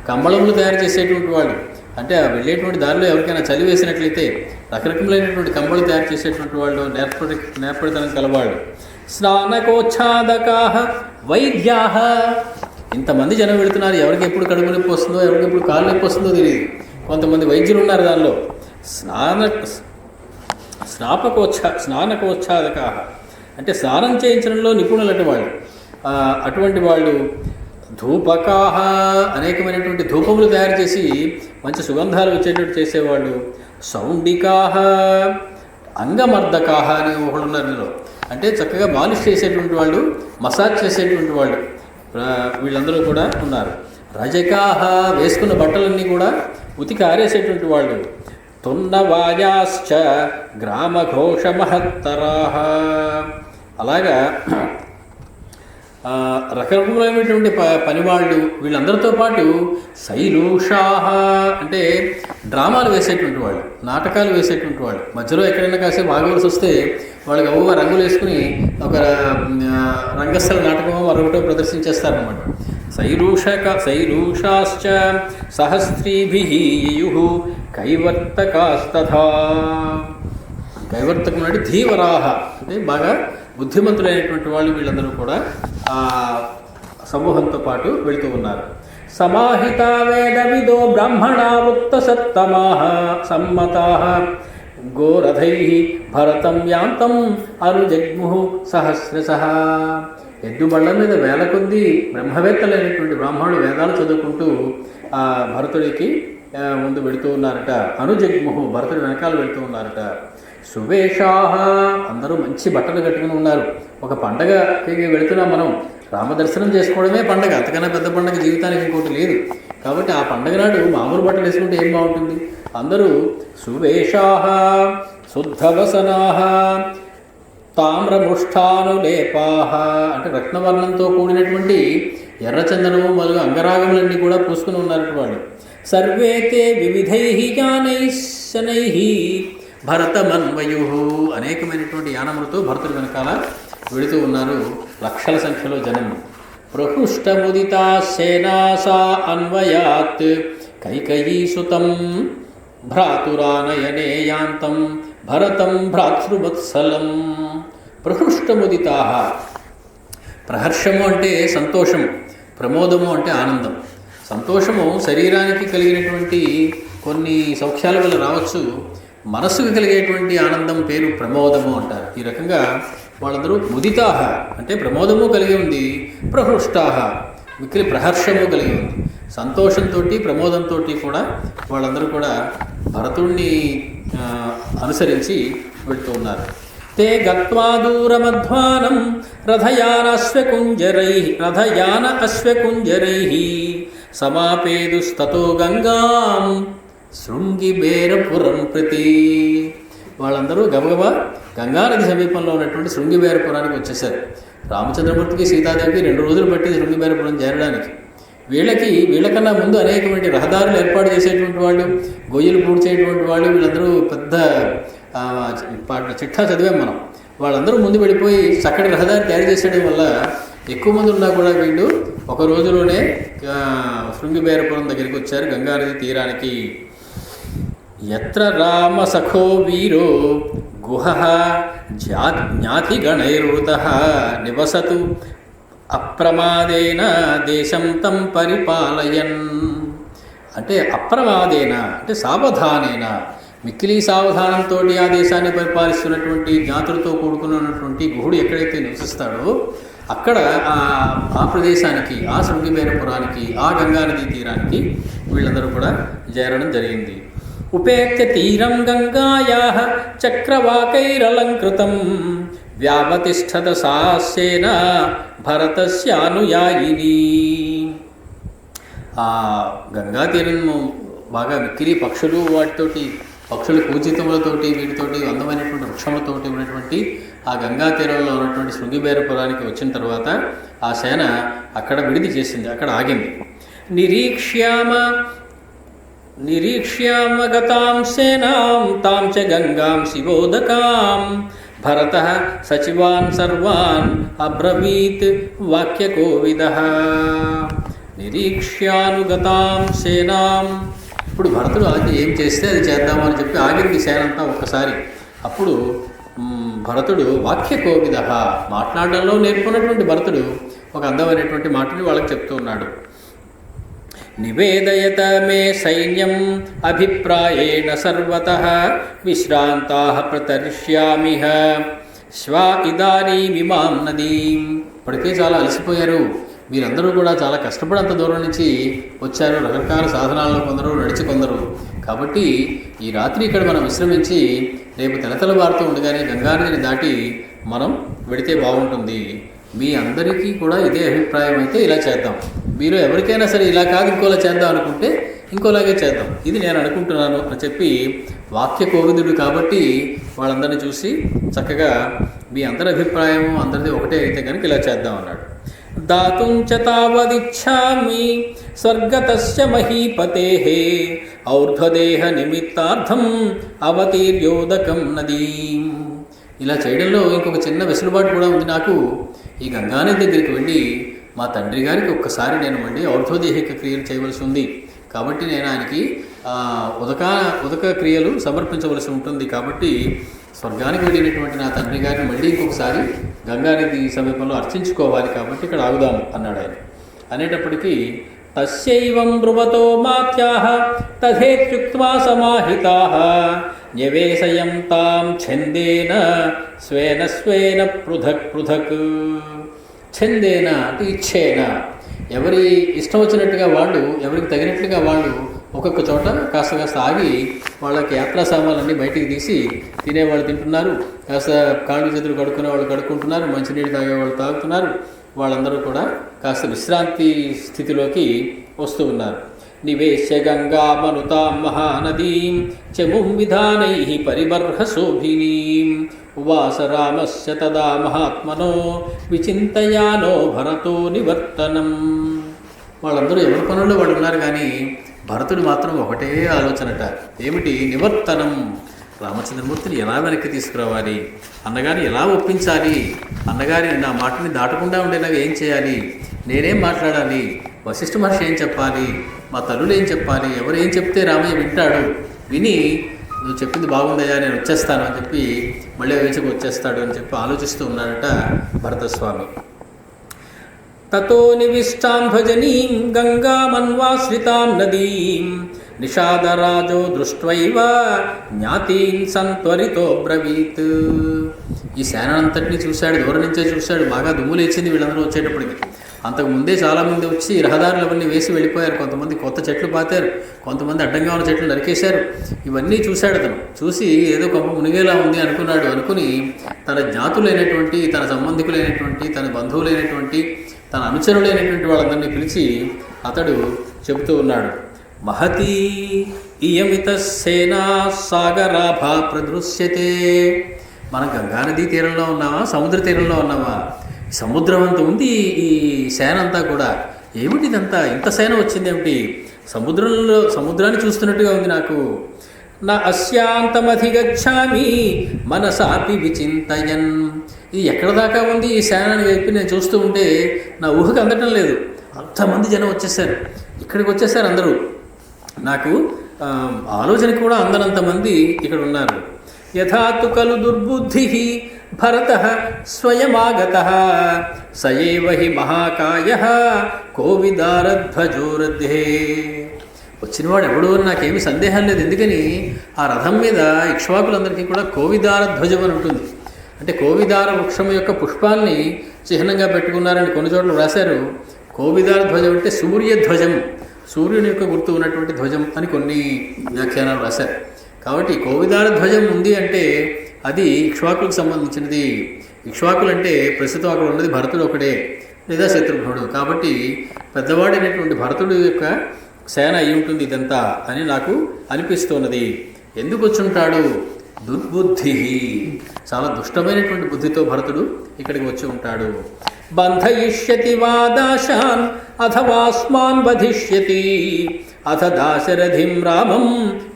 కంబళములు తయారు చేసేటువంటి వాళ్ళు. అంటే వెళ్ళేటువంటి దారిలో ఎవరికైనా చలి వేసినట్లయితే రకరకములైనటువంటి కంబళలు తయారు చేసేటువంటి వాళ్ళు, నేర్పడితనం కలవాళ్ళు. స్నానకోచ్ఛాదకాః వైద్యాః ఇంతమంది జనం వెళుతున్నారు. ఎవరికి ఎప్పుడు కడుపు నొప్పి వస్తుందో, ఎవరికి ఎప్పుడు కాలు నొప్పి వస్తుందో తెలియదు. కొంతమంది వైద్యులు ఉన్నారు దానిలో. స్నానకోచ్ఛాదకాః అంటే స్నానం చేయించడంలో నిపుణులట వాళ్ళు. అటువంటి వాళ్ళు. ధూపకాః అనేకమైనటువంటి ధూపములు తయారు చేసి మంచి సుగంధాలు వచ్చేటట్టు చేసేవాళ్ళు. సౌండికాః అంగమర్దకాః అని ఒకళ్ళు ఉన్నారు ఇందులో. అంటే చక్కగా మాలిష్ చేసేటువంటి వాళ్ళు, మసాజ్ చేసేటువంటి వాళ్ళు. వీళ్ళందరూ కూడా ఉన్నారు. రజకాః వేసుకున్న బట్టలన్నీ కూడా ఉతికి ఆరేసేటువంటి వాళ్ళు. తున్నవాయాశ్చ గ్రామఘోష మహత్తరాః అలాగా రకరకాలైనటువంటి పనివాళ్ళు వీళ్ళందరితో పాటు శైలూషాహ అంటే డ్రామాలు వేసేటువంటి వాళ్ళు, నాటకాలు వేసేటువంటి వాళ్ళు, మధ్యలో ఎక్కడైనా కాసేపు ఆగవలసి వస్తే వాళ్ళకి అవ్వగా రంగులు వేసుకుని ఒక రంగస్థల నాటకమో మరొకటో ప్రదర్శించేస్తారనమాట. శైలూషాశ్చ సహస్రీభిః యయుః కైవర్తకాస్తథా. కైవర్తకం అంటే ధీవరాహ అంటే బాగా బుద్ధిమంతులైనటువంటి వాళ్ళు వీళ్ళందరూ కూడా ఆ సమూహంతో పాటు వెళుతూ ఉన్నారు. సమాహిత వేదవిదో బ్రాహ్మణా వృత్త సత్తమాః సమ్మతాః గోరథైః భరతం యాంతం అనుజగ్ముః సహస్రశః. ఎద్దు బళ్ళ మీద వేల కొద్దీ బ్రహ్మవేత్తలైనటువంటి బ్రాహ్మణులు వేదాలు చదువుకుంటూ ఆ భరతుడికి ముందు వెళుతూ ఉన్నారట. అనుజగ్ముః భరతుడి వెనకాల వెళుతూ ఉన్నారట. సువేషాహ అందరూ మంచి బట్టలు కట్టుకుని ఉన్నారు. ఒక పండగకి వెళుతున్నాం మనం, రామదర్శనం చేసుకోవడమే పండగ, అంతకన్నా పెద్ద పండగ జీవితానికి ఇంకోటి లేదు. కాబట్టి ఆ పండగ నాడు మామూలు బట్టలు వేసుకుంటే ఏం బాగుంటుంది. అందరూ సువేషాహ శుద్ధవసనాహ తామ్రముష్ఠానులేపాహ అంటే రత్నవర్ణంతో కూడినటువంటి ఎర్రచందనము మొదలు అంగరాగములన్నీ కూడా పూసుకుని ఉన్నారు వాళ్ళు. సర్వే తే వివిధైః యానైః భరతమన్వయుః అనేకమైనటువంటి యానములతో భరతుడి వెనకాల వెళుతూ ఉన్నారు లక్షల సంఖ్యలో జనం. ప్రహృష్టముదితా సేనాసా అన్వయాత్ కైకయీసుతం భ్రాతురానయనేయాంతం భరతం భ్రాతృవత్సలం. ప్రహృష్టముదితాః ప్రహర్షము అంటే సంతోషం, ప్రమోదము అంటే ఆనందం. సంతోషము శరీరానికి కలిగినటువంటి కొన్ని సౌఖ్యాల వల్ల రావచ్చు, మనస్సుకు కలిగేటువంటి ఆనందం పేరు ప్రమోదము అంటారు. ఈ రకంగా వాళ్ళందరూ ముదితాహ అంటే ప్రమోదము కలిగి ఉంది, ప్రహృష్టాహ మిక్కిలి ప్రహర్షము కలిగి ఉంది. సంతోషంతో ప్రమోదంతో కూడా వాళ్ళందరూ కూడా భరతుణ్ణి అనుసరించి వెళ్తూ ఉన్నారు. తే గత్వా దూరమధ్వానం రథయాన అశ్వకుంజరైః సమాపేదుస్తతో గంగాం శృంగిబేరపురం ప్రతి. వాళ్ళందరూ గబగబా గంగానది సమీపంలో ఉన్నటువంటి శృంగిబేరపురానికి వచ్చేసారు. రామచంద్రమూర్తికి సీతాదేవికి 2 రోజులు పట్టింది శృంగిబేరపురం చేరడానికి. వీళ్ళకన్నా ముందు అనేకమైన రహదారులు ఏర్పాటు చేసేటువంటి వాళ్ళు, గొయ్యలు పూడ్చేటువంటి వాళ్ళు, వీళ్ళందరూ పెద్ద చిట్టా చదివాం మనం. వాళ్ళందరూ ముందు వెళ్ళిపోయి చక్కటి రహదారి తయారు చేసేయడం వల్ల ఎక్కువ మంది ఉన్నా కూడా వీళ్ళు ఒక రోజులోనే శృంగిబేరపురం దగ్గరికి వచ్చారు, గంగానది తీరానికి. యత్ర రామ సఖో వీరో గుహః జ్ఞాతిగణైర్వృతః నివసతు అప్రమాదేన దేశం తం పరిపాలయన్. అంటే అప్రమాదేన అంటే సావధానేన, మిక్కిలి సావధానంతో ఆ దేశాన్ని పరిపాలిస్తున్నటువంటి జ్ఞాతులతో కూడుకున్నటువంటి గుహుడు ఎక్కడైతే నివసిస్తాడో అక్కడ ఆ ప్రదేశానికి, ఆ శృంగిబేరపురానికి, ఆ గంగానదీ తీరానికి వీళ్ళందరూ కూడా చేరడం జరిగింది. ఉపేత్య తీరం గంగాయాః చక్రవాకైరలంకృతం వ్యావతిష్ఠత సాస్యేన భరతస్యానుయాయిని. ఆ గంగా తీరము బాగా మిక్కిలి పక్షులు, పక్షుల కూచితములతోటి వీటితోటి అందమైనటువంటి వృక్షములతోటి ఉన్నటువంటి ఆ గంగా తీరంలో ఉన్నటువంటి శృంగిబేరపురానికి వచ్చిన తర్వాత ఆ సేన అక్కడ విడిది చేసింది, అక్కడ ఆగింది. నిరీక్ష్యామ గతాం సేనాం తాం చ గంగాం శివోదకాం భరతః సచివాన్ సర్వాన్ అబ్రవీత్ వాక్యకోవిదః. నిరీక్ష్యానుగతాం సేనాం. ఇప్పుడు భరతుడు అది ఏం చేస్తే అది చేద్దామని చెప్పి ఆగింది సేనంతా ఒక్కసారి. అప్పుడు భరతుడు వాక్యకోవిదః మాట్లాడడంలో నేర్చుకున్నటువంటి భరతుడు ఒక అందమైనటువంటి మాటని వాళ్ళకి చెప్తూ ఉన్నాడు. నివేదయత మే సైన్యం అభిప్రాయేణ సర్వతః విశ్రాంతాః ప్రతరిష్యామిహ శ్వా ఇదానీమిమాం నదీం. ఇప్పటికే చాలా అలసిపోయారు వీరందరూ కూడా, చాలా కష్టపడి అంత దూరం నుంచి వచ్చారు. రకరకాల సాధనాలను కొందరు, నడిచి కొందరు. కాబట్టి ఈ రాత్రి ఇక్కడ మనం విశ్రమించి రేపు తెలతెలవారుతూ ఉండగానే గంగానదిని దాటి మనం వెడితే బాగుంటుంది. మీ అందరికీ కూడా ఇదే అభిప్రాయం అయితే ఇలా చేద్దాం. మీరు ఎవరికైనా సరే ఇలా కాదు ఇంకోలా చేద్దాం అనుకుంటే ఇంకోలాగే చేద్దాం, ఇది నేను అనుకుంటున్నాను అని చెప్పి వాక్య కోవిదుడు కాబట్టి వాళ్ళందరినీ చూసి చక్కగా మీ అందరి అభిప్రాయం అందరిది ఒకటే అయితే కనుక ఇలా చేద్దాం అన్నాడు. దాతుంచ తావదిచ్ఛామి స్వర్గతస్య మహీపతేః ఔర్ధ్వదేహ నిమిత్తార్థం అవతీర్యోదకం నదీం. ఇలా చేయడంలో ఇంకొక చిన్న వెసులుబాటు కూడా ఉంది నాకు. ఈ గంగానది దగ్గరికి వెళ్ళి మా తండ్రి గారికి ఒక్కసారి నేను మళ్ళీ ఔర్ధ్వదేహిక క్రియలు చేయవలసి ఉంది. కాబట్టి నేను ఆయనకి ఉదక క్రియలు సమర్పించవలసి ఉంటుంది. కాబట్టి స్వర్గానికి వెళ్ళినటువంటి నా తండ్రి గారిని మళ్ళీ ఇంకొకసారి గంగానది సమీపంలో అర్చించుకోవాలి. కాబట్టి ఇక్కడ ఆగుదాము అన్నాడు ఆయన. అనేటప్పటికీ తస్యైవం బ్రువతో మాత్యాః తథేత్యుక్త్వా సమాహితాః న్యవేశయం తాం ఛందేన స్వేన స్వేన పృథక్ పృథక్. ఛందేన అంటే ఇచ్చేన, ఎవరి ఇష్టం వచ్చినట్టుగా వాళ్ళు, ఎవరికి తగినట్లుగా వాళ్ళు ఒక్కొక్క చోట కాస్త కాస్త ఆగి వాళ్ళకి యాత్రా సామాన్లన్నీ బయటికి తీసి తినేవాళ్ళు తింటున్నారు, కాస్త కాళ్ళు చేతులు కడుక్కునే వాళ్ళు కడుక్కుంటున్నారు, మంచినీళ్ళు తాగేవాళ్ళు తాగుతున్నారు. వాళ్ళందరూ కూడా కాస్త విశ్రాంతి స్థితిలోకి వస్తూ ఉన్నారు. నివేశ్య గంగామనుతాం మహానదీం చముం విధానైః పరిబర్హశోభినీం ఉవాస రామస్య తదా మహాత్మనో విచింతయానో భరతో నివర్తనం. వాళ్ళందరూ ఎవరి పనుల్లో వాళ్ళు ఉన్నారు, కానీ భరతుడు మాత్రం ఒకటే ఆలోచనట. ఏమిటి? నివర్తనం. రామచంద్రమూర్తిని ఎలా వెనక్కి తీసుకురావాలి, అన్నగారిని ఎలా ఒప్పించాలి, అన్నగారి నా మాటని దాటకుండా ఉండేలాగా ఏం చేయాలి, నేనేం మాట్లాడాలి, వశిష్ఠ మహర్షి ఏం చెప్పాలి, మా తల్లులు ఏం చెప్పాలి, ఎవరు ఏం చెప్తే రామయ్య వింటాడు, విని నువ్వు చెప్పింది బాగుందయ్యా నేను వచ్చేస్తాను అని చెప్పి మళ్ళీ వేచకు వచ్చేస్తాడు అని చెప్పి ఆలోచిస్తూ ఉన్నాడట భరతస్వామి. తతో నివిష్టాం భజనీం గంగామన్వాశ్రితాం నదీం నిషాదరాజో దృష్ట్వైవ జ్ఞాతీన్ సంత్వరితో బ్రవీత్. ఈ సేనంతటిని చూశాడు, దూరం నుంచే చూశాడు. బాగా దుమ్ము లేచింది వీళ్ళందరూ వచ్చేటప్పటికి. అంతకుముందే చాలామంది వచ్చి రహదారులు అవన్నీ వేసి వెళ్ళిపోయారు. కొంతమంది కొత్త చెట్లు పాతారు, కొంతమంది అడ్డంగా ఉన్న చెట్లు నరికేశారు. ఇవన్నీ చూశాడు అతను. చూసి ఏదో కొంప మునిగేలా ఉంది అనుకున్నాడు. అనుకుని తన జ్ఞాతులైనటువంటి, తన సంబంధికులైనటువంటి, తన బంధువులైనటువంటి, తన అనుచరులైనటువంటి వాళ్ళందరినీ పిలిచి అతడు చెబుతూ ఉన్నాడు. మహతీ ఇయమిత సేనా సాగరాభా ప్రదృశ్యతే. మనం గంగానదీ తీరంలో ఉన్నామా, సముద్ర తీరంలో ఉన్నామా? సముద్రం అంతా ఉంది ఈ సేన అంతా కూడా. ఏమిటిదంతా, ఇంత సేన వచ్చింది ఏమిటి? సముద్రాన్ని చూస్తున్నట్టుగా ఉంది నాకు. నా అస్యాంతమధిగచ్చామి మనసాపి విచింతయన్. ఇది ఎక్కడ దాకా ఉంది ఈ సేన అని చెప్పి నేను చూస్తూ ఉంటే నా ఊహకు అందటం లేదు. అంతమంది జనం వచ్చేసారు, ఇక్కడికి వచ్చేసారు అందరూ. నాకు ఆలోచన కూడా అందనంతమంది ఇక్కడ ఉన్నారు. యథాతు ఖలు దుర్బుద్ధి భరతః స్వయమాగతః సయేవ హి మహాకాయః కోవిదారధ్వజోరథే. వచ్చినవాడు ఎవడో అని నాకేమీ సందేహం లేదు. ఎందుకని ఆ రథం మీద ఇక్ష్వాకులందరికీ కూడా కోవిదారధ్వజం అని ఉంటుంది. అంటే కోవిదార వృక్షం యొక్క పుష్పాన్ని చిహ్నంగా పెట్టుకున్నారని కొన్ని చోట్ల రాశారు. కోవిదారధ్వజం అంటే సూర్యధ్వజం, సూర్యుని యొక్క గుర్తు ఉన్నటువంటి ధ్వజం అని కొన్ని వ్యాఖ్యానాలు రాశారు. కాబట్టి కోవిదార ధ్వజం ఉంది అంటే అది ఇక్ష్వాకులకు సంబంధించినది. ఇక్ష్వాకులు అంటే ప్రస్తుతం అక్కడ ఉన్నది భరతుడు ఒకడే, లేదా శత్రుఘ్నుడు. కాబట్టి పెద్దవాడైనటువంటి భరతుడు యొక్క సేన అయి ఉంటుంది ఇదంతా అని నాకు అనిపిస్తున్నది. ఎందుకు వచ్చుంటాడు? దుర్బుద్ధి, చాలా దుష్టమైనటువంటి బుద్ధితో భరతుడు ఇక్కడికి వచ్చి ఉంటాడు. బంధయిష్యతి వా దాశాన్ అథవాస్మాన్ వధిష్యతి అథ దాశరథిం రామం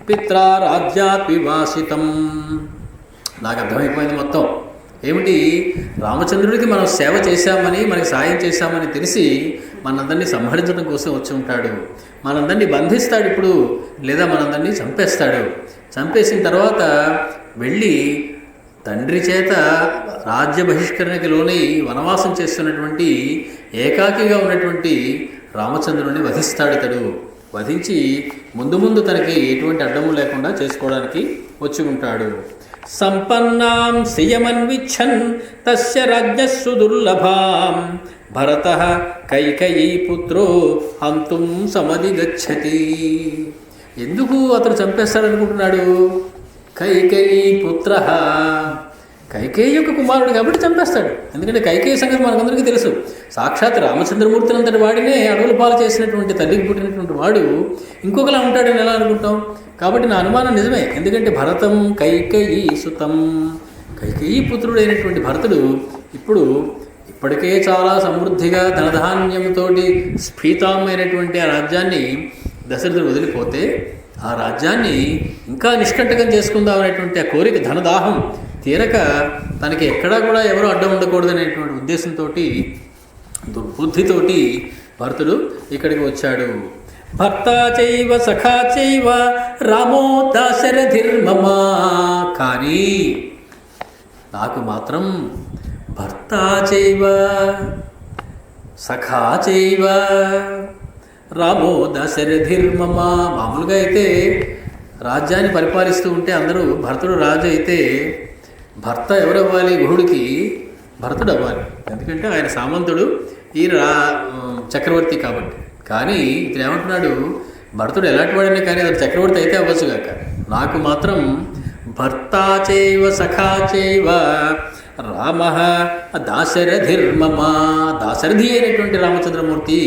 పిత్రా రాజ్యాత్ వివాసితం. నాకు అర్థమైపోయింది మొత్తం. ఏమిటి? రామచంద్రుడికి మనం సేవ చేశామని, మనకి సాయం చేశామని తెలిసి మనందరినీ సంహరించడం కోసం వచ్చి ఉంటాడు. మనందరినీ బంధిస్తాడు ఇప్పుడు, లేదా మనందరినీ చంపేస్తాడు. చంపేసిన తర్వాత వెళ్ళి తండ్రి చేత రాజ్య బహిష్కరణకి లోనై వనవాసం చేస్తున్నటువంటి ఏకాకిగా ఉన్నటువంటి రామచంద్రుడిని వధిస్తాడు. ఇతడు వధించి ముందు ముందు తనకి ఎటువంటి అడ్డము లేకుండా చేసుకోవడానికి వచ్చి ఉంటాడు. సంపన్నాం శ్రియమన్విచ్చన్ తస్య రాజ్యస్సు దుర్లభాం భరతః కైకేయీ పుత్రో హంతుం సమధిగచ్చతి. ఎందుకు అతడు చంపేస్తాడనుకుంటున్నాడు? కైకేయీ పుత్ర, కైకేయి యొక్క కుమారుడు కాబట్టి చంపేస్తాడు. ఎందుకంటే కైకేయి సంగతి మనకందరికీ తెలుసు. సాక్షాత్ రామచంద్రమూర్తిని అంతటి వాడినే అడవుల పాలు చేసినటువంటి తల్లికి పుట్టినటువంటి వాడు ఇంకొకలా ఉంటాడని ఎలా అనుకుంటాం? కాబట్టి నా అనుమానం నిజమే. ఎందుకంటే భరతం కైకేయీ సుతం, కైకేయీ పుత్రుడైనటువంటి భరతుడు ఇప్పుడు ఇప్పటికే చాలా సమృద్ధిగా ధనధాన్యంతో స్ఫీతమైనటువంటి ఆ రాజ్యాన్ని దశరథుడు వదిలిపోతే ఆ రాజ్యాన్ని ఇంకా నిష్కంటకం చేసుకుందాం అనేటువంటి ఆ కోరిక, ధనదాహం తీరక తనకి ఎక్కడా కూడా ఎవరు అడ్డం ఉండకూడదనేటువంటి ఉద్దేశంతో, దుర్బుద్ధితోటి భరతుడు ఇక్కడికి వచ్చాడు. భర్త చైవ సఖా చైవ రామో దాశరథిర్మమ. కానీ నాకు మాత్రం భర్త చైవ సఖా చైవ రామో దశరథిర్మమ. మామూలుగా అయితే రాజ్యాన్ని పరిపాలిస్తూ ఉంటే అందరూ భరతుడు రాజు అయితే భర్త ఎవరు అవ్వాలి? గుహుడికి భరతుడు అవ్వాలి. ఎందుకంటే ఆయన సామంతుడు, ఈయన చక్రవర్తి కాబట్టి. కానీ ఇతను ఏమంటున్నాడు? భరతుడు ఎలాంటి వాడనే కానీ అతను చక్రవర్తి అయితే అవ్వచ్చు కాక, నాకు మాత్రం భర్త చైవ సఖా చైవ రామ దాశరథిర్మమ. దాశరథి అయినటువంటి రామచంద్రమూర్తి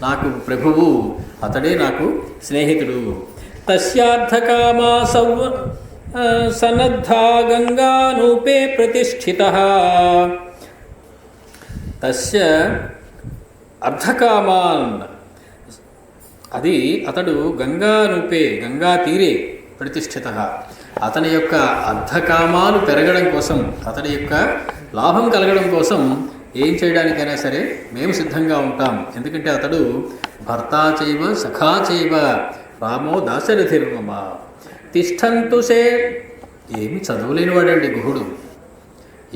నాకు ప్రభువు, అతడే నాకు స్నేహితుడు. తస్యార్థకామా సన్నద్ధా గంగానూపే ప్రతిష్ఠితః. తస్య అర్ధకామాన్, అది అతడు గంగానూపే, గంగా తీరే ప్రతిష్ఠితః. అతని యొక్క అర్ధకామాలు పెరగడం కోసం, అతని యొక్క లాభం కలగడం కోసం ఏం చేయడానికైనా సరే మేము సిద్ధంగా ఉంటాం. ఎందుకంటే అతడు భర్త చైవ సఖా చైవ రామో దాశరథిర్మమ. తిష్టంతు సే. ఏమి చదువులేనివాడండి గుహుడు,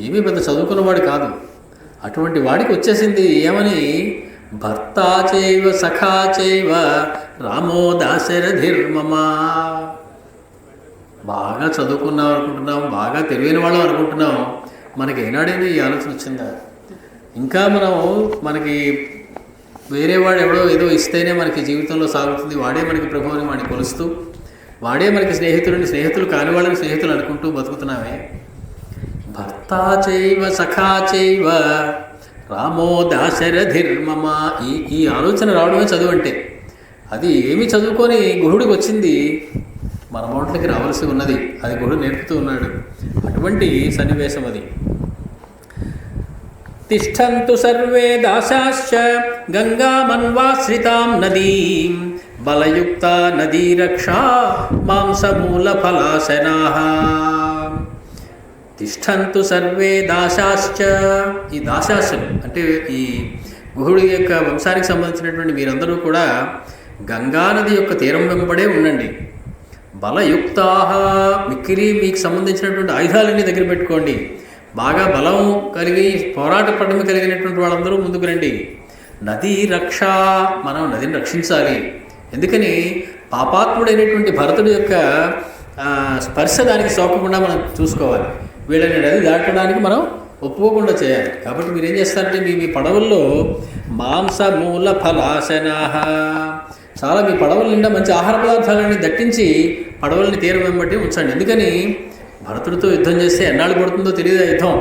ఏమీ పెద్ద చదువుకున్నవాడు కాదు. అటువంటి వాడికి వచ్చేసింది ఏమని? భర్త చైవ సఖా చైవ రామో దాశరథిర్మమ. బాగా చదువుకున్నాం అనుకుంటున్నాం, బాగా తెలివైన వాళ్ళం అనుకుంటున్నాం. మనకి ఏనాడైనా ఈ ఆలోచన వచ్చిందా? ఇంకా మనకి వేరే వాడు ఎవడో ఏదో ఇస్తేనే మనకి జీవితంలో సాగుతుంది, వాడే మనకి ప్రభువుని వాడిని కొలుస్తూ, వాడే మనకి స్నేహితుడిని, స్నేహితులు కాని వాళ్ళని స్నేహితులు అనుకుంటూ బతుకుతున్నామే. భర్త చైవ సఖా చైవ రామో దాశరథిర్మమ. ఈ ఆలోచన రావడమే చదువు అంటే. అది ఏమి చదువుకొని గుహుడికి వచ్చింది, మన నోట్లకి రావాల్సి ఉన్నది. అది గుహుడు నేర్పుతూ ఉన్నాడు. అటువంటి సన్నివేశం అది. తిష్టంతు సర్వే దాసాశ్చ గంగామన్వాశ్రితాం నదీం బలయుక్త నదీ రక్షా మాంసమూల ఫలాసనాః. తిష్టంతు సర్వే దాసాశ్చ. ఈ దాసాసులు అంటే ఈ గుహుడి యొక్క వంశానికి సంబంధించినటువంటి మీరందరూ కూడా గంగానది యొక్క తీరం వెంబడే ఉండండి. బలయుక్తాః, మిక్కిలి మీకు సంబంధించినటువంటి ఆయుధాలన్నీ దగ్గర పెట్టుకోండి. బాగా బలం కలిగి పోరాట పడమ కలిగినటువంటి వాళ్ళందరూ ముందుకు రండి. నదీ రక్ష, మనం నదిని రక్షించాలి. ఎందుకని? పాపాత్ముడైనటువంటి భరతుడి యొక్క స్పర్శ దానికి సోకకుండా మనం చూసుకోవాలి. వీళ్ళని నది దాటడానికి మనం ఒప్పుకోకుండా చేయాలి. కాబట్టి మీరు ఏం చేస్తారంటే మీ పడవల్లో మాంసమూల ఫలాసనాః, చాలా మీ పడవల నిండా మంచి ఆహార పదార్థాలన్నీ దట్టించి పడవల్ని తీరం వెంబడి ఉంచండి. ఎందుకని? భరతుడితో యుద్ధం చేస్తే ఎన్నాళ్ళు పడుతుందో తెలియదు. ఆ యుద్ధం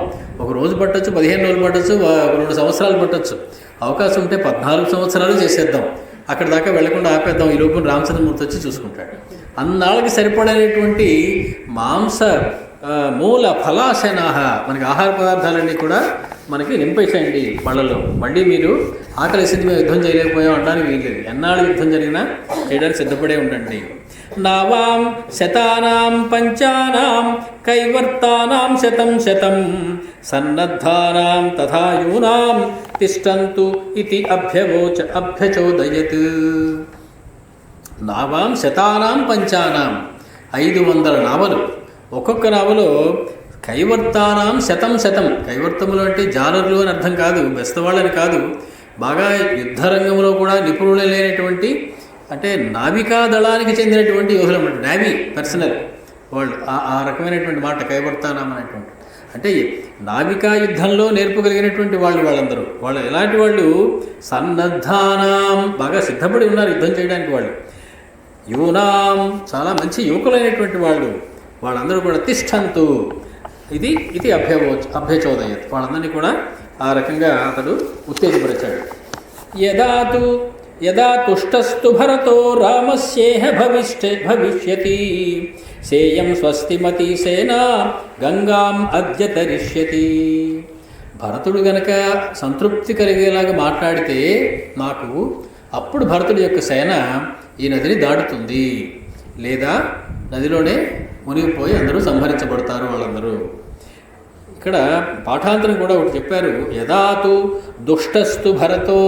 ఒక రోజు పట్టచ్చు, 15 రోజులు పట్టచ్చు, 2 సంవత్సరాలు పట్టచ్చు. అవకాశం ఉంటే 14 సంవత్సరాలు చేసేద్దాం. అక్కడ దాకా వెళ్లకుండా ఆపేద్దాం. ఈ లోపు రామచంద్రమూర్తి వచ్చి చూసుకుంటాడు. అన్నాళ్ళకి సరిపడేటువంటి మాంస మూల ఫలాసనాః, మనకి ఆహార పదార్థాలన్నీ కూడా మనకి నింపేసేయండి పళ్ళలో. మళ్ళీ మీరు ఆకలిసింది మేము యుద్ధం చేయలేకపోయాం అనడానికి వీల్లేదు. ఎన్నాళ్ళు యుద్ధం జరిగినా చేయడానికి సిద్ధపడే ఉండండి. నావాం శతానాం పంచానాం కైవర్తానాం శతం శతం సన్నద్ధానాం తథా యూనాం తిష్టంతు ఇతి అభ్యచోదయత్. నావాం శతానాం పంచానాం, 500 నావలు. ఒక్కొక్క నావలో కైవర్తానాం శతం శతం. కైవర్తములు అంటే జాలర్లు అని అర్థం కాదు, బెస్తవాళ్ళని కాదు. బాగా యుద్ధరంగంలో కూడా నిపుణులు లేనటువంటి, అంటే నావికా దళానికి చెందినటువంటి యోధులు అన్నమాట. నావీ పర్సనల్ వాళ్ళు ఆ రకమైనటువంటి మాట కైవర్తానాం అనేటువంటి. అంటే నావికా యుద్ధంలో నేర్పగలిగినటువంటి వాళ్ళందరూ. వాళ్ళు ఎలాంటి వాళ్ళు? సన్నద్ధానాం, బాగా సిద్ధపడి ఉన్నారు యుద్ధం చేయడానికి వాళ్ళు. యూనాం, చాలా మంచి యువకులైనటువంటి వాళ్ళు. వాళ్ళందరూ కూడా తిష్టంతు ఇది అభ్యచోదయత్. వాళ్ళందరినీ కూడా ఆ రకంగా అతడు ఉత్తేజపరిచాడు. యదా తుష్టస్తు భరతో రామస్యేహ భవిష్యతి సేయం స్వస్తిమతి సేనా గంగాం అద్య తరిష్యతి. భరతుడు గనక సంతృప్తి కలిగేలాగా మాట్లాడితే మాకు అప్పుడు భరతుడి యొక్క సేన ఈ నదిని దాటుతుంది, లేదా నదిలోనే మునిగిపోయి అందరూ సంహరించబడతారు వాళ్ళందరూ. ఇక్కడ పాఠాంతరం కూడా ఒకటి చెప్పారు. యదాతు దుష్టస్తు భరతో,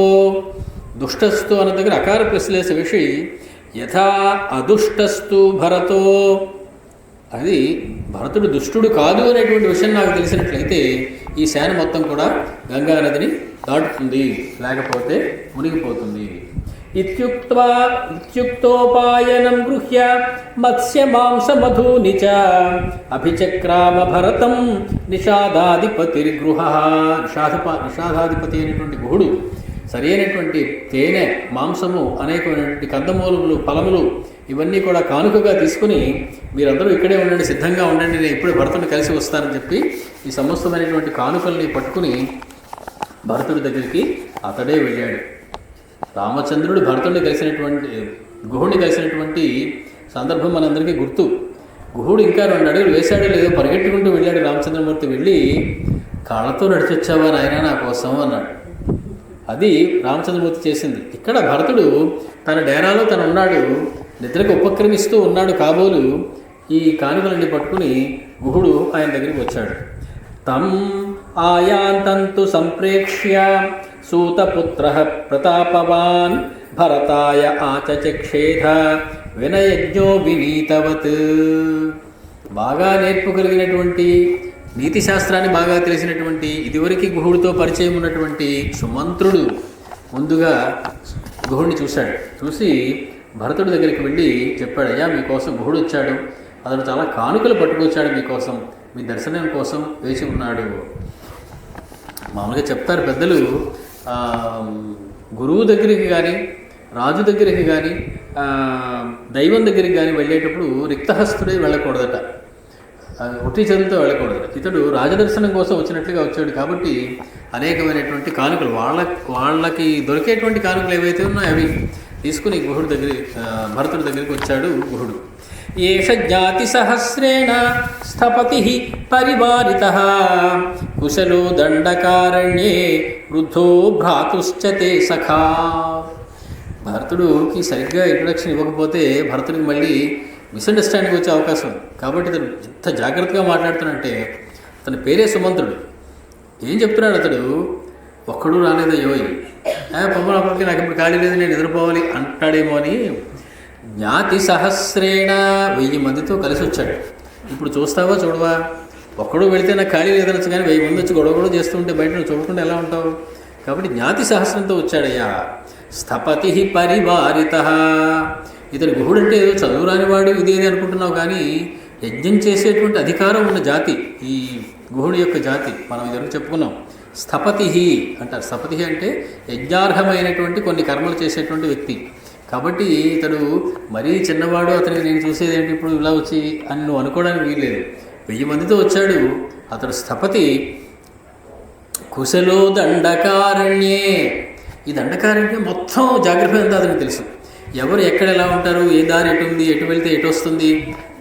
దుష్టస్తు అన్న దగ్గర అకార ప్రశ్లేష విషి, యథా అదుష్టస్తు భరతో, అది భరతుడు దుష్టుడు కాదు అనేటువంటి విషయం నాకు తెలిసినట్లయితే ఈ సేన మొత్తం కూడా గంగా నదిని దాటుతుంది, లేకపోతే మునిగిపోతుంది. ఇత్యుక్తోపాయనం గృహ్య మత్స్య మాంస మధూని చ అభిచక్రామ భరతం నిషాదాధిపతిర్గృహ. నిషాదాధిపతి అయినటువంటి గుహుడు సరైనటువంటి తేనె, మాంసము, అనేకమైనటువంటి కందమూలములు, ఫలములు ఇవన్నీ కూడా కానుకగా తీసుకుని మీరందరూ ఇక్కడే ఉండండి, సిద్ధంగా ఉండండి, నేను ఇప్పుడే భరతుడిని కలిసి వస్తానని చెప్పి ఈ సమస్తమైనటువంటి కానుకల్ని పట్టుకుని భరతుడి దగ్గరికి అతడే వెళ్ళాడు. రామచంద్రుడు భరతుడిని కలిసినటువంటి, గుహుడిని కలిసినటువంటి సందర్భం మనందరికీ గుర్తు. గుహుడు ఇంకా 2 అడుగులు వేశాడో లేదో పరిగెట్టుకుంటూ వెళ్ళాడు. రామచంద్రమూర్తి వెళ్ళి, కాళ్ళతో నడిచొచ్చావా నాయనా నా కోసం అన్నాడు. అది రామచంద్రమూర్తి చేసింది. ఇక్కడ భరతుడు తన డేరాలో తను ఉన్నాడు, నిద్రకు ఉపక్రమిస్తూ ఉన్నాడు కాబోలు. ఈ కానుకలన్నీ పట్టుకుని గుహుడు ఆయన దగ్గరికి వచ్చాడు. తం ఆయాంతంతు సంప్రేక్ష్య సూతపుత్ర ప్రతాపవాన్ భరతాయ ఆచచక్షేధ వినయజ్ఞో వినీతవత్. బాగా నేర్పు కలిగినటువంటి, నీతి శాస్త్రాన్ని బాగా తెలిసినటువంటి, ఇదివరకు గుహుడితో పరిచయం ఉన్నటువంటి సుమంత్రుడు ముందుగా గుహుడిని చూశాడు. చూసి భరతుడి దగ్గరికి వెళ్ళి చెప్పాడు, అయ్యా మీకోసం గుహుడు వచ్చాడు, అతను చాలా కానుకలు పట్టుకొచ్చాడు, మీకోసం, మీ దర్శనం కోసం వేచి ఉన్నాడు. మామూలుగా చెప్తారు పెద్దలు, గురువు దగ్గరికి కానీ, రాజు దగ్గరికి కానీ, దైవం దగ్గరికి కానీ వెళ్ళేటప్పుడు రిక్తహస్తుడై వెళ్ళకూడదట, ఒట్టి చేతులతో వెళ్ళకూడదు. ఇతడు రాజదర్శనం కోసం వచ్చినట్లుగా వచ్చాడు కాబట్టి అనేకమైనటువంటి కానుకలు, వాళ్ళకి దొరికేటువంటి కానుకలు ఏవైతే ఉన్నాయో అవి తీసుకుని గుహుడు భరతుడి దగ్గరికి వచ్చాడు గుహుడు. ఏష జాతి సహస్రేణ స్థపతి పరివారితః కుశలో దండకారణ్యే వృద్ధో భ్రాతుశ్చ తే సఖా. భరతుడికి సరిగ్గా ఇంట్రడక్షన్ ఇవ్వకపోతే భరతుడికి మళ్ళీ మిస్అండర్స్టాండింగ్ వచ్చే అవకాశం ఉంది. కాబట్టి ఇతను ఎంత జాగ్రత్తగా మాట్లాడుతున్నంటే, అతని పేరే సుమంత్రుడు. ఏం చెప్తున్నాడు అతడు, ఒక్కడూ రాలేదయ్యో, పొమ్మలప్పటికి నాకు ఇప్పుడు ఖాళీ లేదు, నేను నిద్రపోవాలి అంటాడేమో అని జ్ఞాతి సహస్రేణ 1000 మందితో కలిసి వచ్చాడు. ఇప్పుడు చూస్తావా చూడవా, ఒక్కడూ వెళితే నాకు ఖాళీ లేదనొచ్చు, కానీ 1000 మంది వచ్చి గొడవ కూడా చేస్తుంటే బయట నువ్వు చూడకుండా ఎలా ఉంటావు? కాబట్టి జ్ఞాతి సహస్రంతో వచ్చాడయ్యా. స్థపతి పరివారితః. ఇతడు గుహుడు అంటే ఏదో చదువురానివాడు ఇదేది అనుకుంటున్నావు, కానీ యజ్ఞం చేసేటువంటి అధికారం ఉన్న జాతి ఈ గుహుడి యొక్క జాతి. మనం ఇదివరకు చెప్పుకున్నాం. స్థపతి అంటారు. స్థపతి అంటే యజ్ఞార్హమైనటువంటి కొన్ని కర్మలు చేసేటువంటి వ్యక్తి. కాబట్టి ఇతడు మరీ చిన్నవాడు, అతనికి నేను చూసేది ఏంటి ఇప్పుడు ఇలా వచ్చి అని నువ్వు అనుకోవడానికి వీల్లేదు. 1000 మందితో వచ్చాడు అతడు స్థపతి. కుశలో దండకారణ్యే. ఈ దండకారణ్యం మొత్తం జాగ్రత్త అంతా అతనికి తెలుసు. ఎవరు ఎక్కడ ఎలా ఉంటారు, ఏ దారి ఎటు ఉంది, ఎటు వెళ్తే ఎటు వస్తుంది,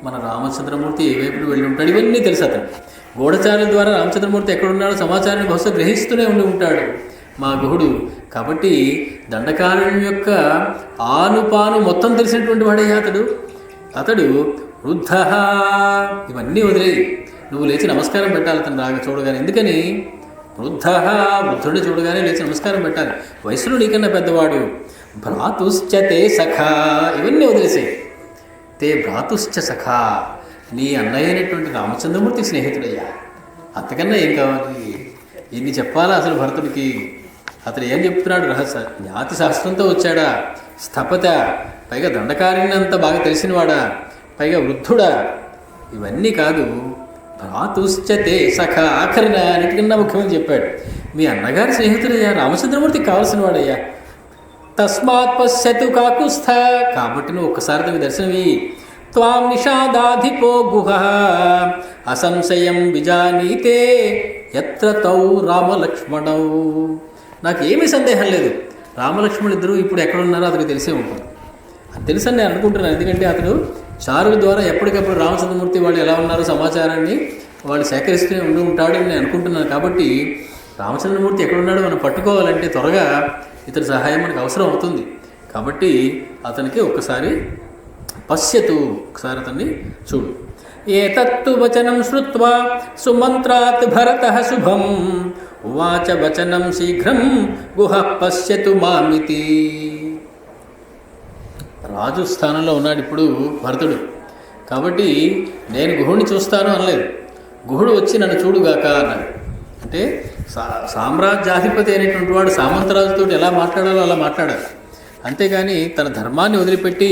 మన రామచంద్రమూర్తి ఏ వైపుకు వెళ్ళి ఉంటాడు, ఇవన్నీ తెలుసు అతను. గూఢచారుల ద్వారా రామచంద్రమూర్తి ఎక్కడున్నాడో సమాచారాన్ని బహుశా గ్రహిస్తూనే ఉంటాడు మా గుహుడు. కాబట్టి దండకారణ్యం యొక్క ఆనుపాను మొత్తం తెలిసినటువంటి వాడయ్యా అతడు వృద్ధ. ఇవన్నీ వదిలేయి, నువ్వు లేచి నమస్కారం పెట్టాలి అతను రాగా చూడగానే. ఎందుకని? వృద్ధుడిని చూడగానే లేచి నమస్కారం పెట్టాలి. వయసులో నీకన్నా పెద్దవాడు. భ్రాతుశ్చ తే సఖా. ఇవన్నీ వదిలేసాయి. తే భ్రాతుశ్చ సఖా. నీ అన్నయ్య అయినటువంటి రామచంద్రమూర్తి స్నేహితుడయ్యా, అంతకన్నా ఏం కావాలి? ఇన్ని చెప్పాలా అసలు భరతుడికి? అతడు ఏం చెప్తున్నాడు రహస్య? జ్ఞాతి శాస్త్రంతో వచ్చాడా, స్థపత, పైగా దండకారిణి అంతా బాగా తెలిసినవాడా, పైగా వృద్ధుడా. ఇవన్నీ కాదు, భ్రాతుశ్చ తే సఖ. ఆఖరిన అన్నిటికన్నా ముఖ్యమని చెప్పాడు. మీ అన్నగారి స్నేహితుడయ్యా, రామచంద్రమూర్తికి కావాల్సిన వాడయ్యా. తస్మాత్ పశ్యతు కాకుస్థ. కాబట్టి నువ్వు ఒక్కసారి తనకి దర్శనమి. త్వాం నిషాదాధిపో గుహ అసంశయం విజానీతే యత్ర తౌ రామలక్ష్మణౌ. నాకేమీ సందేహం లేదు, రామలక్ష్మణులు ఇద్దరు ఇప్పుడు ఎక్కడున్నారో అతనికి తెలిసే ఉంటుంది. అది తెలుసని నేను అనుకుంటున్నాను. ఎందుకంటే అతడు చారుల ద్వారా ఎప్పటికప్పుడు రామచంద్రమూర్తి వాళ్ళు ఎలా ఉన్నారో సమాచారాన్ని వాళ్ళు సేకరిస్తూనే ఉంటాడని నేను అనుకుంటున్నాను. కాబట్టి రామచంద్రమూర్తి ఎక్కడున్నాడో మనం పట్టుకోవాలంటే త్వరగా ఇతని సహాయం మనకు అవసరం అవుతుంది. కాబట్టి అతనికి ఒక్కసారి పశ్యతు, ఒకసారి అతన్ని చూడు. ఏతత్తు వచనం శ్రుత్వా సుమంత్రాత్ భరతః శుభం ఉవాచ వచనం శీఘ్రం గుహః పశ్యతు మామితి. రాజు స్థానంలో ఉన్నాడు ఇప్పుడు భరతుడు. కాబట్టి నేను గుహుడిని చూస్తాను అనలేదు, గుహుడు వచ్చి నన్ను చూడుగాక అన్నాడు. అంటే సామ్రాజ్యాధిపతి అయినటువంటి వాడు సామంతరాజుతో ఎలా మాట్లాడాలో అలా మాట్లాడాలి. అంతేగాని తన ధర్మాన్ని వదిలిపెట్టి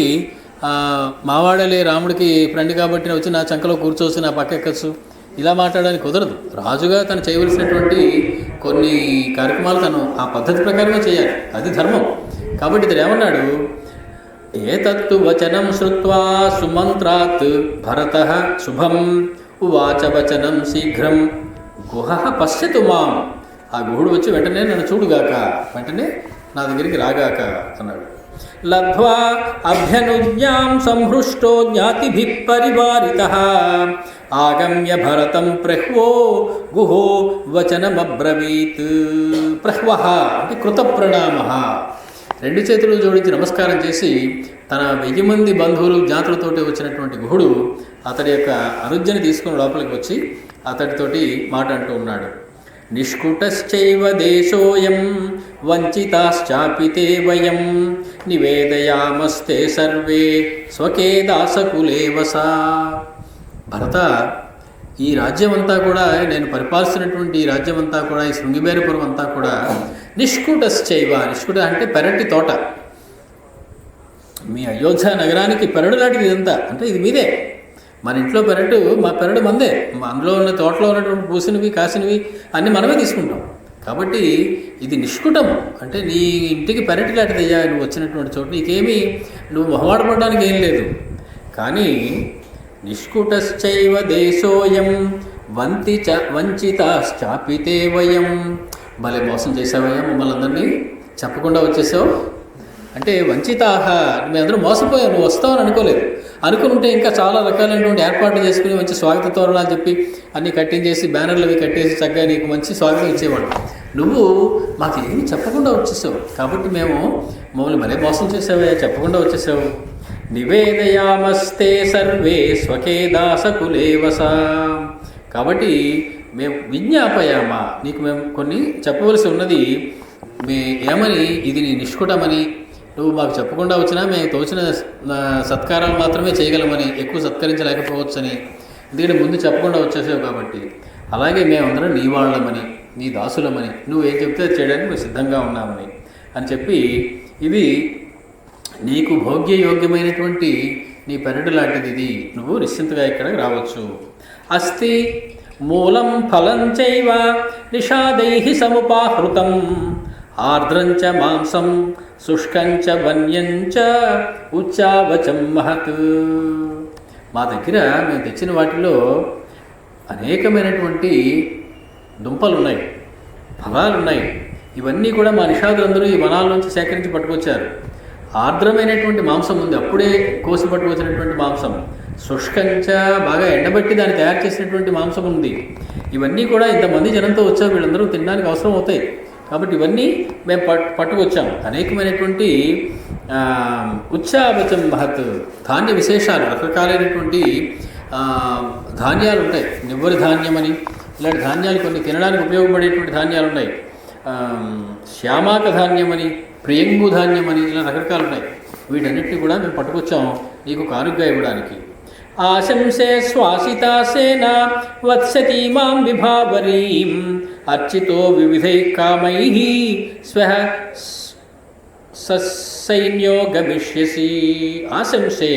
మావాడలే రాముడికి ఫ్రెండ్ కాబట్టి వచ్చి నా చంకలో కూర్చోవచ్చు, నా పక్క ఎక్కచ్చు, ఇలా మాట్లాడడానికి కుదరదు. రాజుగా తను చేయవలసినటువంటి కొన్ని కార్యక్రమాలు తను ఆ పద్ధతి ప్రకారమే చేయాలి, అది ధర్మం. కాబట్టి ఇతడు ఏమన్నాడు, ఏతత్తు వచనం శ్రుత్వా సుమంత్రాత్ భరతః శుభం ఉవాచ వచనం శీఘ్రం గుహః పశ్యతు మాం. ఆ గుహుడు వచ్చి వెంటనే నన్ను చూడుగాక, వెంటనే నా దగ్గరికి రాగాక అన్నాడు. లబ్ధ్వా అభ్యనుజ్ఞాం సంహృష్టో జ్ఞాతిభిః పరివారితః ఆగమ్య భరతం ప్రహ్వో గుహో వచనమబ్రవీత్. ప్రహ్వః అంటే కృతప్రణామః, రెండు చేతులు జోడించి నమస్కారం చేసి తన 1000 మంది బంధువులు జ్ఞాతులతోటి వచ్చినటువంటి గుహుడు అతడి యొక్క అనుజ్ఞని తీసుకుని లోపలికి వచ్చి అతడితోటి మాట అంటూ ఉన్నాడు. నిష్కుటశ్చైవ దేశోయం వంచితాశ్చాపితే వయం నివేదయామస్తే సర్వే స్వకే దాసకులే వసా. భరత, ఈ రాజ్యమంతా కూడా, నేను పరిపాలిస్తున్నటువంటి ఈ రాజ్యమంతా కూడా, ఈ శృంగిబేరపురం అంతా కూడా నిష్కుటశ్చైవ, నిష్కుట అంటే పెరటి తోట. మీ అయోధ్య నగరానికి పెరడు లాంటిది ఇదంతా, అంటే ఇది మీదే. మన ఇంట్లో పెరడు, మా పెరడు మందే. అందులో ఉన్న తోటలో ఉన్నటువంటి పూసినవి కాసినవి అన్నీ మనమే తీసుకుంటాం. కాబట్టి ఇది నిష్కుటము, అంటే నీ ఇంటికి పెరటి లాంటిదయ్యా నువ్వు వచ్చినటువంటి చోటు, నీకేమీ నువ్వు మొహమాటపడడానికి ఏం లేదు. కానీ నిష్కుటశ్చైవ దేశోయం వంచితాశ్చాపితే వయం. భలే మోసం చేసావయ్యా మమ్మల్ని అందరినీ, చెప్పకుండా వచ్చేసావు. అంటే వంచితాహ, మీ అందరూ మోసపోయావు, నువ్వు వస్తావని అనుకోలేదు. అనుకుంటే ఇంకా చాలా రకాలైనటువంటి ఏర్పాట్లు చేసుకుని మంచి స్వాగత తోరణాలు చెప్పి అన్నీ కట్టించేసి బ్యానర్లు అవి కట్టేసి చక్కగా నీకు మంచి స్వాగతం ఇచ్చేవాడు. నువ్వు మాకు ఏమి చెప్పకుండా వచ్చేసావు. కాబట్టి మమ్మల్ని భలే మోసం చేసావయ్యా, చెప్పకుండా వచ్చేసావు. నివేదయామస్తే సర్వే స్వకే దాసకులే వసా. కాబట్టి మేము విజ్ఞాపయామా, నీకు మేము కొన్ని చెప్పవలసి ఉన్నది. ఏమని, ఇది నీ నిష్కుటమని, నువ్వు మాకు చెప్పకుండా వచ్చినా మేము తోచిన సత్కారాలు మాత్రమే చేయగలమని, ఎక్కువ సత్కరించలేకపోవచ్చని, ఎందుకంటే ముందు చెప్పకుండా వచ్చేసావు కాబట్టి. అలాగే మేమందరం నీ వాళ్ళమని, నీ దాసులమని, నువ్వు ఏం చెప్తే చేయడానికి మేము సిద్ధంగా ఉన్నామని అని చెప్పి, ఇది నీకు భోగ్యయోగ్యమైనటువంటి నీ పెరడు లాంటిది, ఇది నువ్వు నిశ్చింతగా ఇక్కడికి రావచ్చు. అస్తి మూలం ఫలం చైవ నిషాదైః సముపాహృతం ఆర్ద్రంచ మాంసం శుష్కంచ వన్యంచ ఉచ్చావచం మహత్. మా దగ్గర మేము తెచ్చిన వాటిలో అనేకమైనటువంటి దుంపలు ఉన్నాయి, ఫలాలు ఉన్నాయి. ఇవన్నీ కూడా మా నిషాదులందరూ ఈ వనాల నుంచి సేకరించి పట్టుకొచ్చారు. ఆర్ద్రమైనటువంటి మాంసం ఉంది, అప్పుడే కోసి పట్టుకొచ్చినటువంటి మాంసం. శుష్కంచ, బాగా ఎండబెట్టి దాన్ని తయారు చేసినటువంటి మాంసం ఉంది. ఇవన్నీ కూడా ఇంతమంది జనంతో వచ్చారు, వీళ్ళందరూ తినడానికి అవసరం అవుతాయి. కాబట్టి ఇవన్నీ మేము పట్టుకొచ్చాము. అనేకమైనటువంటి ఉచ్చావచం మహత్, ధాన్య విశేషాలు, రకరకాలైనటువంటి ధాన్యాలు ఉంటాయి. నివ్వరి ధాన్యం అని, ఇలాంటి ధాన్యాలు కొన్ని తినడానికి ఉపయోగపడేటువంటి ధాన్యాలు ఉన్నాయి. శ్యామాక ధాన్యం అని, ప్రియంగు ధాన్యం అని, ఇలా రకరకాలు ఉన్నాయి. వీటన్నిటిని కూడా మేము పట్టుకొచ్చాము నీకు కానుగ్గా ఇవ్వడానికి. ఆశంసే శ్వాసితాసేన వత్సతి మాం విభావరీం అర్చితో వివిధై కామైః స్వః ససైన్యో గమిష్యసి. ఆశంసే,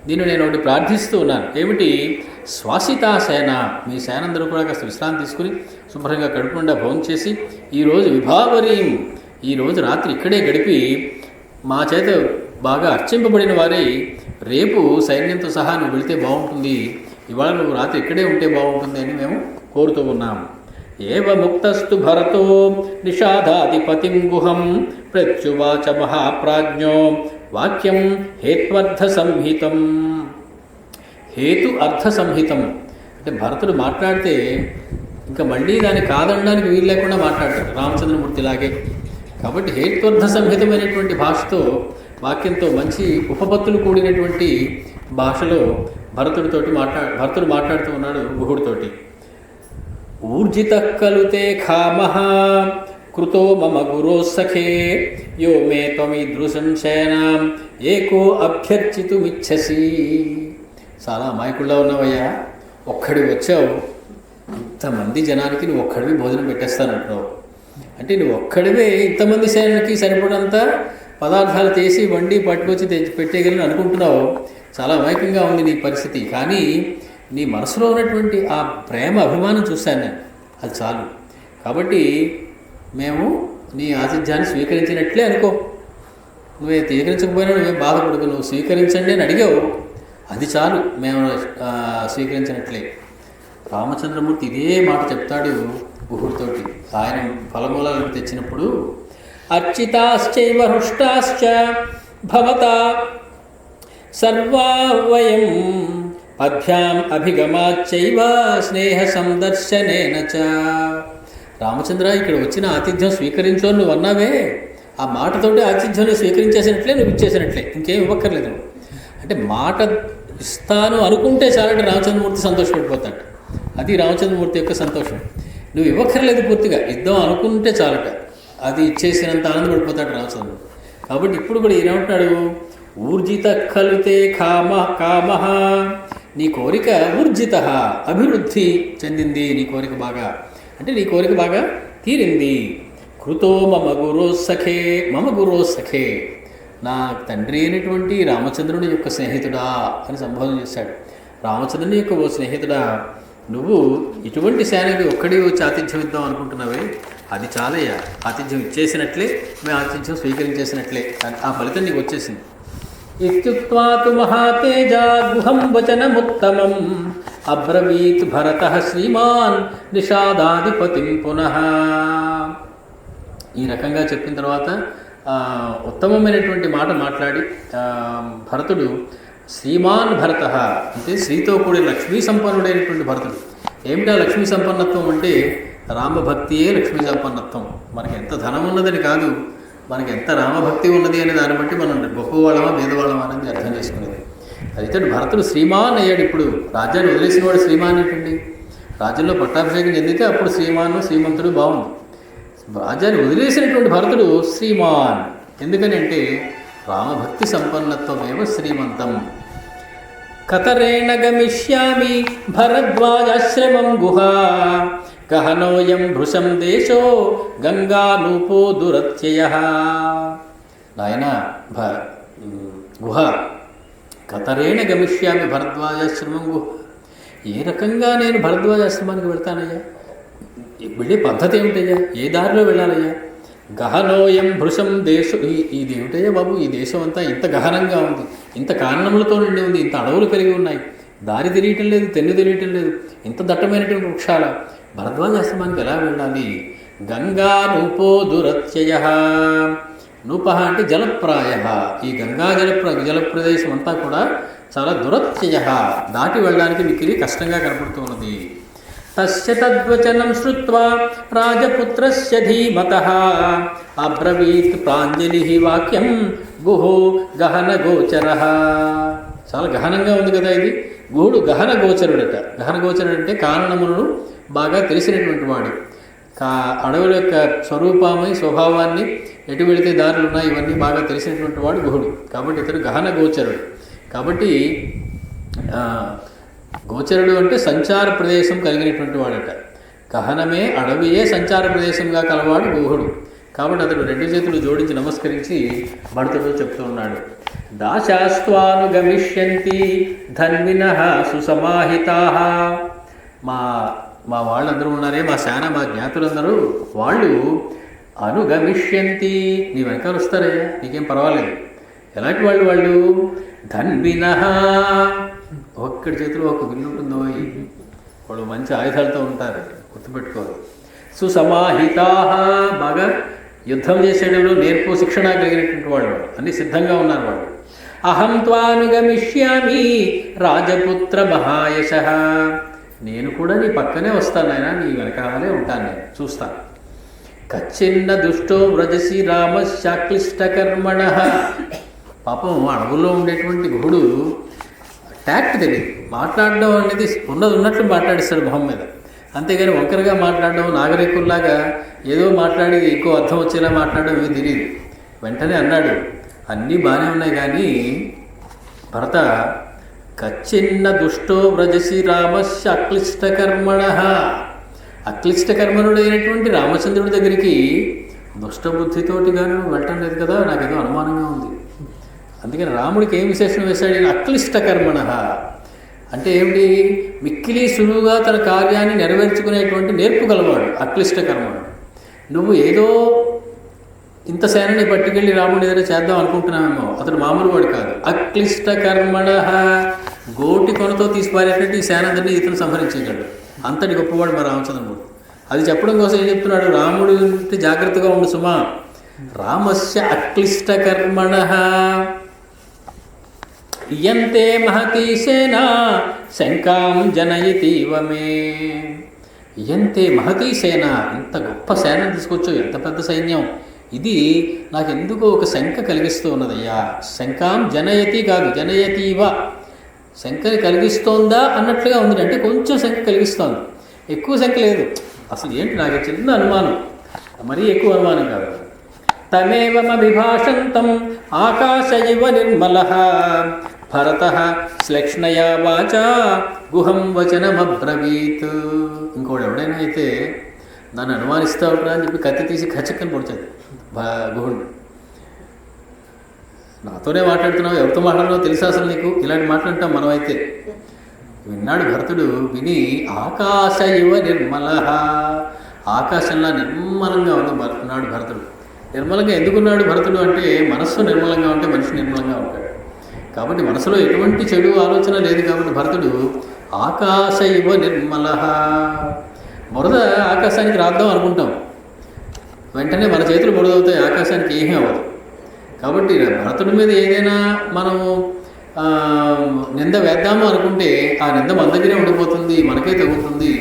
దీన్ని నేను ఒకటి ప్రార్థిస్తూ ఉన్నాను. ఏమిటి? శ్వాసితాసేన, మీ సేనందరూ కూడా కాస్త విశ్రాంతి తీసుకుని శుభ్రంగా కడుపుకుండా భోజనం చేసి ఈరోజు విభావరీం, ఈరోజు రాత్రి ఇక్కడే గడిపి మా చేత బాగా అర్చింపబడిన వారి రేపు సైన్యంతో సహా నువ్వు వెళితే బాగుంటుంది, ఇవాళ నువ్వు రాత్రి ఇక్కడే ఉంటే బాగుంటుంది అని మేము కోరుతూ ఉన్నాం. ఏవ ముక్తస్తు భరతో నిషాదాధిపతిం గుహం ప్రత్యువాచ మహాప్రాజ్ఞో వాక్యం హేత్వర్థ సంహితం. హేతు అర్థ సంహితం అంటే భరతుడు మాట్లాడితే ఇంకా మళ్ళీ దాన్ని కాదనడానికి వీలు లేకుండా మాట్లాడతాడు రామచంద్రమూర్తి లాగే. కాబట్టి హేత్వర్థ సంహితమైనటువంటి భాషతో, వాక్యంతో, మంచి ఉపపత్తులు కూడినటువంటి భాషలో భరతుడు మాట్లాడుతూ ఉన్నాడు గుహుడితోటి. ఊర్జిత కలుతే ఖామః కృతో మమ గురో సఖే యో మే త్వమీదృశం శయనాం ఏకో అభ్యర్చితుమిచ్చసి. చాలా అమాయకుల్లా ఉన్నావయ్యా, ఒక్కడి వచ్చావు, ఇంతమంది జనానికి నువ్వు ఒక్కడివి భోజనం పెట్టేస్తానంటున్నావు. అంటే నువ్వు ఒక్కడివే ఇంతమంది సేనకి సరిపడంత పదార్థాలు చేసి వండి పట్టుకొచ్చి పెట్టేయగలను అనుకుంటున్నావు. చాలా అమాయకంగా ఉంది నీ పరిస్థితి. కానీ నీ మనసులో ఉన్నటువంటి ఆ ప్రేమ అభిమానం చూశాను నేను, అది చాలు. కాబట్టి మేము నీ ఆతిథ్యాన్ని స్వీకరించినట్లే అనుకో. నువ్వే స్వీకరించకపోయినా నువ్వేం బాధపడకు, నువ్వు స్వీకరించండి అని అడిగావు, అది చాలు, మేము స్వీకరించినట్లే. రామచంద్రమూర్తి ఇదే మాట చెప్తాడు గుహుడితోటి. ఆయన ఫలమూలాలను తెచ్చినప్పుడు అర్చితాశ్చైవ హృష్టాశ్చ భవతా సర్వా వయం పద్భ్యాం అభిగమాచ్చైవ స్నేహ సందర్శనేన చ. రామచంద్ర, ఇక్కడ వచ్చిన ఆతిథ్యం స్వీకరించో నువ్వు అన్నావే, ఆ మాటతోటి ఆతిథ్యం స్వీకరించేసినట్లే, నువ్వు ఇచ్చేసినట్లే, ఇంకేం ఇవ్వక్కర్లేదు. అంటే మాట ఇస్తాను అనుకుంటే చాలంటే రామచంద్రమూర్తి సంతోషపడిపోతాడు. అది రామచంద్రమూర్తి యొక్క సంతోషం. నువ్వు ఇవ్వక్కర్లేదు, పూర్తిగా ఇద్దాం అనుకుంటే చాలట, అది ఇచ్చేసినంత ఆనందపడిపోతాడు రామచంద్రుడు. కాబట్టి ఇప్పుడు కూడా ఏమంటాడు, ఊర్జిత కలుతే కామః, నీ కోరిక ఊర్జిత, అభివృద్ధి చెందింది, నీ కోరిక బాగా, అంటే నీ కోరిక బాగా తీరింది. కృతో మమ గురో సఖే, మమ గురో సఖే, నా తండ్రి అయినటువంటి రామచంద్రుని యొక్క స్నేహితుడా అని సంబోధన చేశాడు. రామచంద్రుని యొక్క ఓ స్నేహితుడా, నువ్వు ఇటువంటి సేనకి ఒక్కడి వచ్చి ఆతిథ్యం ఇద్దాం అనుకుంటున్నావే, అది చాలయ్యా, ఆతిథ్యం ఇచ్చేసినట్లే, మేము ఆతిథ్యం స్వీకరించేసినట్లే, ఆ ఫలితం నీకు వచ్చేసింది. ఇత్యుక్త్వా తు మహాతేజ గుహం వచనముత్తమం అబ్రవీత్ భరతః శ్రీమాన్ నిషాదాధిపతిం పునః. ఈ రకంగా చెప్పిన తర్వాత ఉత్తమమైనటువంటి మాట మాట్లాడి భరతుడు శ్రీమాన్ భరత అంటే శ్రీతో కూడి లక్ష్మీ సంపన్నుడైనటువంటి భరతుడు. ఏమిటా లక్ష్మీ సంపన్నత్వం అంటే రామభక్తియే లక్ష్మీ సంపన్నత్వం. మనకి ఎంత ధనం ఉన్నదని కాదు, మనకి ఎంత రామభక్తి ఉన్నది అనే దాన్ని బట్టి మనం గొప్పవాళ్ళమా పేదవాళ్ళమా అనేది అర్థం చేసుకునేది. అయితే భరతుడు శ్రీమాన్ అయ్యాడు. ఇప్పుడు రాజ్యాన్ని వదిలేసిన వాడు శ్రీమాన్ ఏంటండి, రాజ్యంలో పట్టాభిషేకం చెందితే అప్పుడు శ్రీమాను శ్రీమంతుడు బాగుంది. రాజ్యాన్ని వదిలేసినటువంటి భరతుడు శ్రీమాన్. ఎందుకని అంటే రామభక్తి సంపన్నత్వమేవ శ్రీమంతం. కతరేణ గమిష్యామి భరద్వాజాశ్రమం గుహా గహనోయం భృశం దేశో గంగానూపో దురత్యయః. నాయన గుహ కతరేణ గమిష్యామి భరద్వాజాశ్రమం గుహ, ఏ రకంగా నేను భరద్వాజాశ్రమానికి వెళ్తానయ్యా, వెళ్ళే పద్ధతి ఏమిటయ్యా, ఏ దారిలో వెళ్ళాలయ్యా. గహనోయం భృశం దేశం, ఇది ఏమిటయ్యా బాబు, ఈ దేశం అంతా ఇంత గహనంగా ఉంది, ఇంత కారణములతో నిండి ఉంది, ఇంత అడవులు కలిగి ఉన్నాయి, దారి తెలియటం లేదు, తెన్ను తెలియటం లేదు, ఇంత దట్టమైనటువంటి వృక్షాల, భరద్వాజాశ్రమానికి ఎలా వెళ్ళాలి. గంగా నూపో దురత్యయః, నూప అంటే జలప్రాయ, ఈ గంగా జలప్రదేశం అంతా కూడా చాలా దురత్యయః, దాటి వెళ్ళడానికి మిక్కిలి కష్టంగా కనపడుతూ ఉన్నది. తస్య తద్వచనం శ్రుత్వా రాజపుత్రస్య ధీమతః అబ్రవీత్ ప్రాంజలిః వాక్యం గుహో గహన గోచరః. చాలా గహనంగా ఉంది కదా ఇది. గుహుడు గహన గోచరుడట. గహన గోచరుడు అంటే కారణములను బాగా తెలిసినటువంటి వాడు, అడవుల యొక్క స్వరూపాన్ని స్వభావాన్ని, ఎటు వెళితే దారులు ఉన్నాయి, ఇవన్నీ బాగా తెలిసినటువంటి వాడు గుహుడు. కాబట్టి ఇతడు గహన గోచరుడు. కాబట్టి గోచరుడు అంటే సంచార ప్రదేశం కలిగినటువంటి వాడట. గహనమే అడవియే సంచార ప్రదేశంగా కలవాడు గుహుడు. కాబట్టి అతడు రెండు చేతులు జోడించి నమస్కరించి భరతుడు చెప్తూ ఉన్నాడు. దాశాస్త్వానుగమిష్యంతి ధన్వినః సుసమాహితాః. మా వాళ్ళందరూ ఉన్నారే, మా సేన, మా జ్ఞాతులందరూ, వాళ్ళు అనుగమిష్యంతి, నీ వెనకాల వస్తారయ్యా, నీకేం పర్వాలేదు. ఎలాంటి వాళ్ళు ధన్వినః, ఒక్కడి చేతిలో ఒక విల్లు ఉంటుందో, వాళ్ళు మంచి ఆయుధాలతో ఉంటారు, గుర్తుపెట్టుకోవాలి. సుసమాహితాః, బాగా యుద్ధం చేసేటప్పుడు నేర్పు శిక్షణ కలిగినటువంటి వాళ్ళు, అన్ని సిద్ధంగా ఉన్నారు వాళ్ళు. అహం త్వానుగమిష్యామి రాజపుత్ర మహాయశః, నేను కూడా నీ పక్కనే వస్తాను నాయన, నీ వెనకాలే ఉంటాను, నేను చూస్తాను. కచ్చిన్న దుష్టో వ్రజసి రామశాక్లిష్టకర్మణ. పాపం అడవుల్లో ఉండేటువంటి గుహుడు ట్యాక్ట్ తెలియదు, మాట్లాడడం అనేది ఉన్నట్లు మాట్లాడిస్తాడు మొహం మీద, అంతేగాని వంకరగా మాట్లాడడం, నాగరికుల్లాగా ఏదో మాట్లాడి ఎక్కువ అర్థం వచ్చేలా మాట్లాడడం ఏమీ తెలియదు. వెంటనే అన్నాడు, అన్నీ బాగానే ఉన్నాయి కానీ భరత, కచ్చిన్న దుష్టో వ్రజసి రామస్య అక్లిష్టకర్మణ. అక్లిష్టకర్మణుడైనటువంటి రామచంద్రుడి దగ్గరికి దుష్టబుద్ధితోటి కానీ నువ్వు వెళ్ళటం లేదు కదా, నాకేదో అనుమానంగా ఉంది. అందుకని రాముడికి ఏం విశేషణం వేశాడు? అక్లిష్టకర్మణ అంటే ఏమిటి? మిక్కిలి సులువుగా తన కార్యాన్ని నెరవేర్చుకునేటువంటి నేర్పు గలవాడు అక్లిష్టకర్మణుడు. నువ్వు ఏదో ఇంత సేనని పట్టుకెళ్ళి రాముడి దగ్గర చేద్దాం అనుకుంటున్నామేమో, అతడు మామూలు వాడు కాదు. అక్లిష్టకర్మణ, గోటి కొనతో తీసిపారేటట్టు ఈ సేనందరినీ ఇతను సంహరించగలడు, అంతటి గొప్పవాడు మా రామచంద్రమూర్తి. అది చెప్పడం కోసం ఏం చెప్తున్నాడు? రాముడు జాగ్రత్తగా ఉండు సుమా. రామస్య అక్లిష్టకర్మణ ఇయంతే మహతీ సేన శంకాం జనయతీవ మే. ఇయంతే మహతీ సేన, ఇంత గొప్ప సేన తీసుకొచ్చు, ఎంత పెద్ద సైన్యం ఇది, నాకెందుకో ఒక శంక కలిగిస్తూ ఉన్నదయ్యా. శంకాం జనయతి కాదు, జనయతీవ, శంకని కలిగిస్తోందా అన్నట్లుగా ఉంది. అంటే కొంచెం శంక కలిగిస్తోంది, ఎక్కువ శంక లేదు. అసలు ఏంటి, నాకు చిన్న అనుమానం, మరీ ఎక్కువ అనుమానం కాదు. తమేవమభిభాషంతం ఆకాశ ఇవ నిర్మలః భరతః శ్లక్ష్ణయా వాచా గుహం వచనమబ్రవీత్. ఇంకోటి ఎవడైనా అయితే నన్ను అనుమానిస్తావురా అని చెప్పి కత్తి తీసి ఖచ్చితంగా పొడిచాడు గుహుడు. నాతోనే మాట్లాడుతున్నావు, ఎవరితో మాట్లాడుతున్నావు తెలుసా అసలు నీకు? ఇలాంటి మాట్లాడటం మనం అయితే. విన్నాడు భరతుడు, విని ఆకాశ ఇవ నిర్మలః, ఆకాశంలా నిర్మలంగా ఉన్నాడు భరతుడు. నిర్మలంగా ఎందుకున్నాడు భరతుడు అంటే, మనస్సు నిర్మలంగా ఉంటే మనిషి నిర్మలంగా ఉంటాడు. కాబట్టి మనసులో ఎటువంటి చెడు ఆలోచన లేదు కాబట్టి భరతుడు ఆకాశ ఇవ నిర్మలః. బురద ఆకాశానికి రాద్దాం అనుకుంటాం, వెంటనే మన చేతులు బురదవుతాయి, ఆకాశానికి ఏమీ అవ్వదు. కాబట్టి భరతుడి మీద ఏదైనా మనం నింద వేద్దాము అనుకుంటే ఆ నింద మన దగ్గరే ఉండిపోతుంది, మనకే తగ్గుతుంది,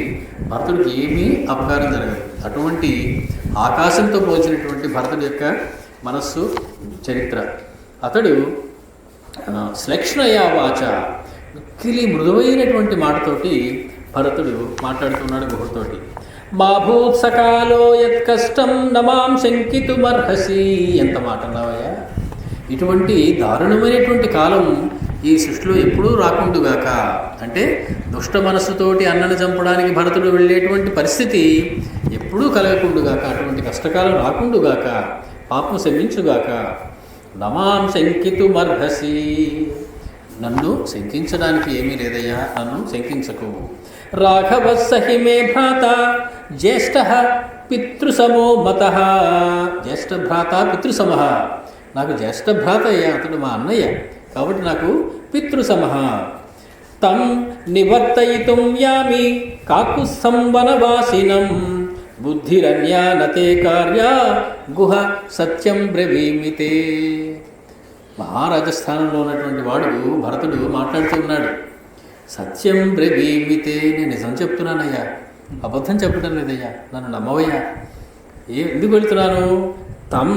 భరతుడికి ఏమీ అపకారం జరగదు. అటువంటి ఆకాశంతో పోల్చినటువంటి భరతుడి యొక్క మనస్సు చరిత్ర. అతడు శ్లక్ష్ణయా వాచ, మిక్కిలి మృదువైనటువంటి మాటతోటి భరతుడు మాట్లాడుతున్నాడు గుహుడితోటి. మా భూత్ సకాలో యత్ కష్టం నమాం శంకితుమర్హసి. ఎంత మాట అన్నావయ్యా, ఇటువంటి దారుణమైనటువంటి కాలం ఈ సృష్టిలో ఎప్పుడూ రాకుండుగాక. అంటే దుష్ట మనస్సుతోటి అన్నను చంపడానికి భరతుడు వెళ్ళేటువంటి పరిస్థితి ఎప్పుడూ కలగకుండుగాక, అటువంటి కష్టకాలం రాకుండుగాక, పాపం శమించుగాక. నమాం శంకితుమర్హసి, నన్ను శంకించడానికి ఏమీ లేదయ్యా, నన్ను శంకించకు. రాఘవ సహి మే భ్రాత జ్యేష్ఠ పితృసమో మతః. జ్యేష్ఠ భ్రాత పితృసమః, నాకు జ్యేష్ఠ భ్రాత అయ్యా, అతడు మా అన్నయ్య కాబట్టి నాకు పితృసమః. తం నివర్తయితుం యామి కాకుత్స్థం వనవాసినం బుద్ధిరన్యానతే కార్య గుహ సత్యం బ్రవీమితే. మహారాజస్థానంలో ఉన్నటువంటి వాడు భరతుడు మాట్లాడుతూ ఉన్నాడు. సత్యం బ్రవీమితే, నేను నిజం చెప్తున్నానయ్యా, అబద్ధం చెప్పడం లేదయ్యా, నన్ను నమ్మవయ్యా. ఎందుకు వెళుతున్నాను? తం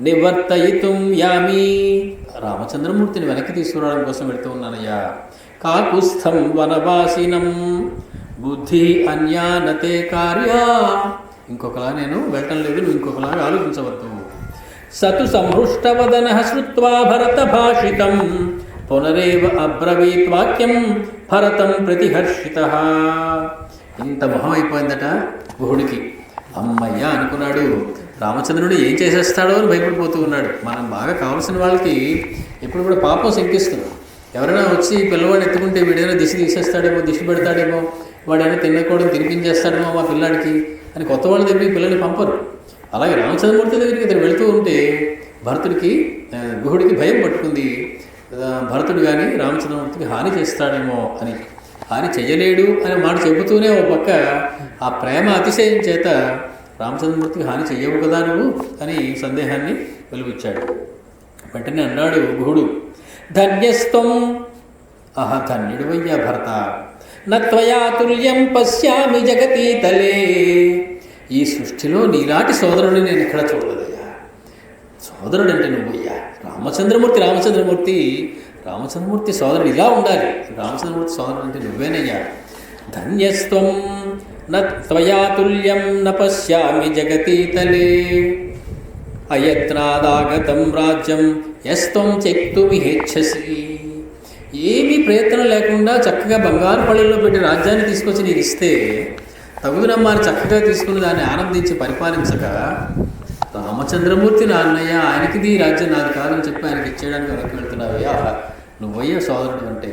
నివర్తయితుం యామి, రామచంద్రమూర్తిని వెనక్కి తీసుకురావడం కోసం వెళుతూ ఉన్నానయ్యా. కాకుస్థం వనవాసినం బుద్ధి అన్యానతే కార్య, ఇంకొకలా నేను వెళ్ళటం లేదు, నువ్వు ఇంకొకలాగా ఆలోచించవద్దు. సతు సంహృష్టవదన శ్రుత్వా భరత భాషితం పునరేవ అబ్రవీత్ వాక్యం భరతం ప్రతిహర్షితః. ఇంత మొహం అయిపోయిందట గుహుడికి. అమ్మయ్య అనుకున్నాడు, రామచంద్రుడు ఏం చేసేస్తాడో అని భయపడిపోతూ ఉన్నాడు. మనం బాగా కావాల్సిన వాళ్ళకి ఎప్పుడు కూడా పాపం శంకిస్తున్నాం. ఎవరైనా వచ్చి పిల్లవాడిని ఎత్తుకుంటే వీడైనా దిశ తీసేస్తాడేమో, దిశ పెడతాడేమో, వాడైనా తినకూడదు తినిపించేస్తాడేమో మా పిల్లాడికి అని కొత్త వాళ్ళ దగ్గరికి పిల్లల్ని పంపరు. అలాగే రామచంద్రమూర్తి దగ్గరికి ఇతను వెళుతూ ఉంటే భరతుడికి గుహుడికి భయం పట్టుకుంది. భరతుడు కానీ రామచంద్రమూర్తికి హాని చేస్తాడేమో అని. హాని చెయ్యలేడు అనే మాట చెబుతూనే ఓ పక్క ఆ ప్రేమ అతిశయం చేత రామచంద్రమూర్తికి హాని చెయ్యవు కదా నువ్వు అని సందేహాన్ని వెలువచ్చాడు. వెంటనే అన్నాడు గుహుడు, ధన్యస్తం, ధన్యుడివయ్యా భరత, నత్వయా తుల్యం పశ్యామి జగతీతలే. ఈ సృష్టిలో నీలాంటి సోదరుడిని నేను ఎక్కడ చూడలేదయ్యా. సోదరుడు అంటే నువ్వయ్యా. రామచంద్రమూర్తి సోదరుడు ఇలా ఉండాలి. రామచంద్రమూర్తి సోదరుడు అంటే నువ్వేనయ్యా. ధన్యస్త్వం నత్వయా తుల్యం న పశ్యామి జగతీతలే. అయత్నాదాగతం రాజ్యం యస్త్వం త్యక్తుమిహేచ్ఛసి. ఏమీ ప్రయత్నం లేకుండా చక్కగా బంగారు పళ్ళెల్లో పెట్టి రాజ్యాన్ని తీసుకొచ్చి నీకు ఇస్తే తగుదనమ్మా అని చక్కగా తీసుకుని దాన్ని ఆనందించి పరిపాలించక, రామచంద్రమూర్తి నా అన్నయ్య, ఆయనకిది రాజ్యం నాది కాదని చెప్పి ఆయనకి ఇచ్చేయడానికి వెనక్కి వెళ్తున్నావయ్యా. నువ్వయ్యా సోదరుడు అంటే.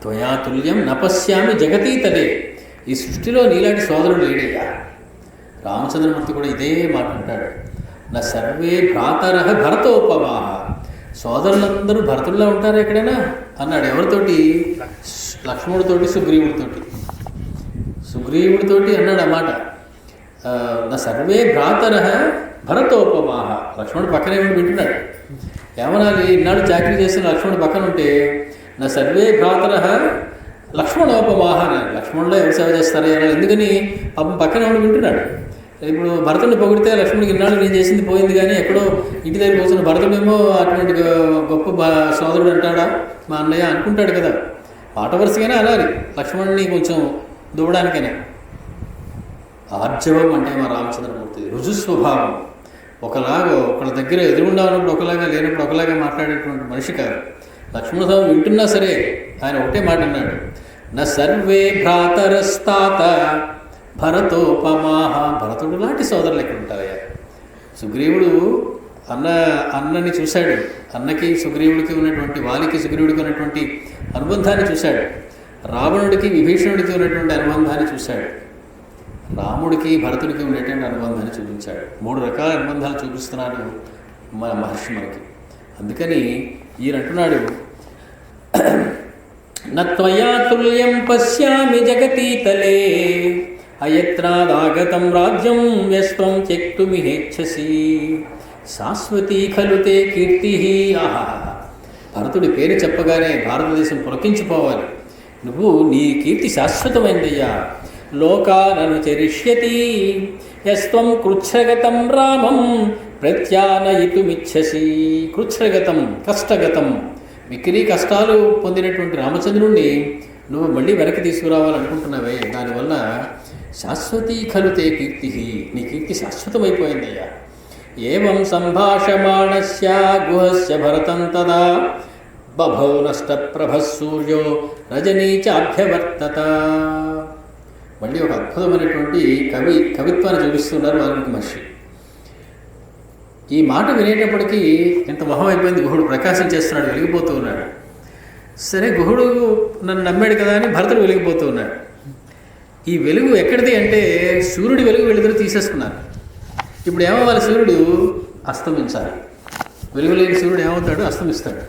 త్వయా తుల్యం నపశ్యామి జగతీతలే. ఈ సృష్టిలో నీలాంటి సోదరుడు లేడయ్యా. రామచంద్రమూర్తి కూడా ఇదే మాట అంటాడు. నా సర్వే భ్రాతరః భరతోపమాః. సోదరులందరూ భరతుల్లా ఉంటారా ఎక్కడైనా అన్నాడు. ఎవరితోటి? లక్ష్మణుడితోటి, సుగ్రీవుడితోటి అన్నాడు అన్నమాట. నా సర్వే భ్రాతరః భరతోపమాః. లక్ష్మణుడు పక్కనే వింటున్నాడు. ఏమనాలి? ఇన్నాడు చాకరీ చేసిన లక్ష్మణుడు పక్కన ఉంటే నా సర్వే భ్రాతరః లక్ష్మణోపమాః అన్నాడు. లక్ష్మణులో ఎవరు సేవ చేస్తారా? ఎందుకని? పాపం పక్కనే ఉండి వింటున్నాడు. ఇప్పుడు భరతుడిని పొగిడితే లక్ష్మణుడికి ఇన్నాళ్ళు నేను చేసింది పోయింది, కానీ ఎక్కడో ఇంటి దగ్గర కూర్చున్న భరతుడేమో అటువంటి గొప్ప సోదరుడు అంటాడా మా అన్నయ్య అనుకుంటాడు కదా. పాట వరుసగానే అనాలి లక్ష్మణుడిని కొంచెం దువ్వడానికైనా. ఆర్జవం అంటే మా రామచంద్రమూర్తి రుజు స్వభావం. ఒకళ్ళ దగ్గర ఎదురుగుండా ఉన్నప్పుడు ఒకలాగా, లేనప్పుడు ఒకలాగా మాట్లాడేటువంటి మనిషి కాదు. లక్ష్మణ స్వామి వింటున్నా సరే ఆయన ఒకటే మాట అన్నాడు. నా సర్వే భ్రాతరస్తాత భరతోపమాః. భరతుడు లాంటి సోదరులు ఎక్కడ ఉంటారయ్యా. సుగ్రీవుడు అన్నని చూశాడు. అన్నకి సుగ్రీవుడికి ఉన్నటువంటి, వాలికి సుగ్రీవుడికి ఉన్నటువంటి అనుబంధాన్ని చూశాడు. రావణుడికి విభీషణుడికి ఉన్నటువంటి అనుబంధాన్ని చూశాడు. రాముడికి భరతుడికి ఉండేటువంటి అనుబంధాన్ని చూపించాడు. 3 రకాల అనుబంధాలు చూపిస్తున్నాడు మన మహర్షి మనకి. అందుకని ఈయన అంటున్నాడు, నత్వయా తుల్యం పశ్యామి జగతీతలే అయత్నాదాగతం రాజ్యం యస్త్వం త్యక్తుమిహేచ్ఛసి. శాశ్వతీ ఖలు తే కీర్తి. ఆహా, భరతుడి పేరు చెప్పగానే భారతదేశం పులకించిపోవాలి. నీ కీర్తి శాశ్వతమైందయ్యా. లోకానను చరిష్యతి యస్త్వం కృచ్ఛ్రగతం రామం ప్రత్యానయితుమిచ్ఛసి. కృచ్ఛ్రగతం, కష్టగతం, మిక్కిలి కష్టాలు పొందినటువంటి రామచంద్రుణ్ణి నువ్వు మళ్ళీ వెనక్కి తీసుకురావాలనుకుంటున్నావే, దానివల్ల శాశ్వతీ ఖలు తే కీర్తి. నీ కీర్తి శాశ్వతమైపోయిందయ్యా. ఏవం సంభాషమాణస్య గుహస్య భరతం తదా బభౌ నష్టప్రభః సూర్యో రజనీచాభ్యవర్తత. మళ్ళీ ఒక అద్భుతమైనటువంటి కవిత్వాన్ని చూపిస్తున్నారు వాల్మీకి మహర్షి. ఈ మాట వినేటప్పటికీ ఎంత మొహం అయిపోయింది. గుహుడు ప్రకాశం చేస్తున్నాడు, వెలిగిపోతూ ఉన్నాడు. సరే, గుహుడు నన్ను నమ్మాడు కదా అని భరతుడు వెలిగిపోతూ ఉన్నాడు. ఈ వెలుగు ఎక్కడిది అంటే సూర్యుడి వెలుగు వెలుగులు తీసేసుకున్నారు. ఇప్పుడు ఏమవ్వాలి? సూర్యుడు అస్తమించాలి. వెలుగులేని సూర్యుడు ఏమవుతాడు? అస్తమిస్తాడు.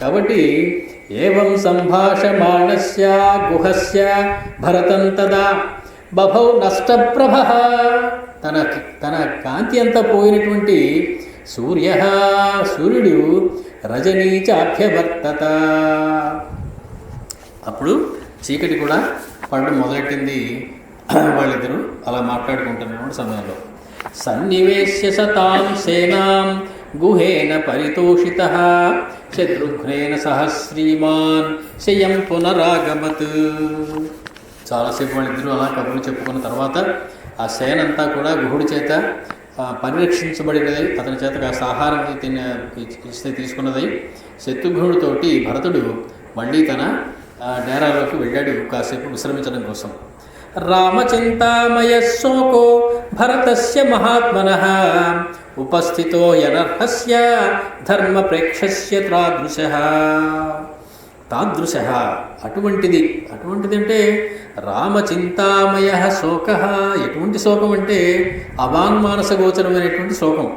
కాబట్టి ఏవం సంభాషమాణస్య గుహస్య భరతం తదా బభౌ నష్టప్రభః. తన కాంతి అంతా పోయినటువంటి సూర్యుడు రజనీచాభ్యవర్తత. అప్పుడు చీకటి కూడా పడడం మొదలెట్టింది. వాళ్ళిద్దరూ అలా మాట్లాడుకుంటున్న సమయంలో సన్నివేశ్య సతాం సేనాం గుహేన పరితోషితః శత్రుఘ్నేన సహ శ్రీమాన్ శయం పునరాగమత్. చాలాసేపు వాళ్ళిద్దరూ అలా కబుర్లు చెప్పుకున్న తర్వాత ఆ సేన అంతా కూడా గుహుడి చేత పరిరక్షించబడినది. అతని చేత కాస్త ఆహారం ఇస్తే తీసుకున్నది. శత్రుఘ్నుడితోటి భరతుడు మళ్ళీ తన డేరాలోకి వెళ్ళాడు కాసేపు విశ్రమించడం కోసం. రామచింతామయ శోకో భరతస్య మహాత్మనః ఉపస్థితో యనర్హస్య ధర్మ ప్రేక్షస్య తాదృశః. అటువంటిది అంటే రామచింతామయ శోక. ఎటువంటి శోకం అంటే అవాంగ్మానస గోచరమైనటువంటి శోకం,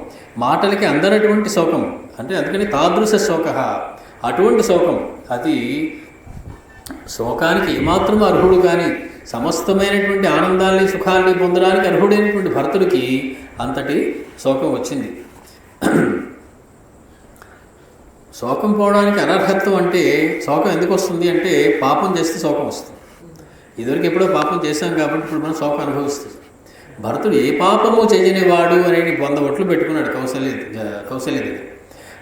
మాటలకి అందనటువంటి శోకం. అంటే అందుకని తాదృశ శోక, అటువంటి శోకం. అది శోకానికి ఏమాత్రం అర్హుడు కానీ సమస్తమైనటువంటి ఆనందాన్ని సుఖాన్ని పొందడానికి అర్హుడైనటువంటి భరతుడికి అంతటి శోకం వచ్చింది. శోకం పోవడానికి అనర్హత్వం అంటే శోకం ఎందుకు వస్తుంది అంటే పాపం చేస్తే శోకం వస్తుంది. ఇదివరకు ఎప్పుడో పాపం చేశాం కాబట్టి ఇప్పుడు మనం శోకం అనుభవిస్తుంది. భరతుడు ఏ పాపము చేయనివాడు అనేది 100 ఒట్లు పెట్టుకున్నాడు కౌశల్య దగ్గర.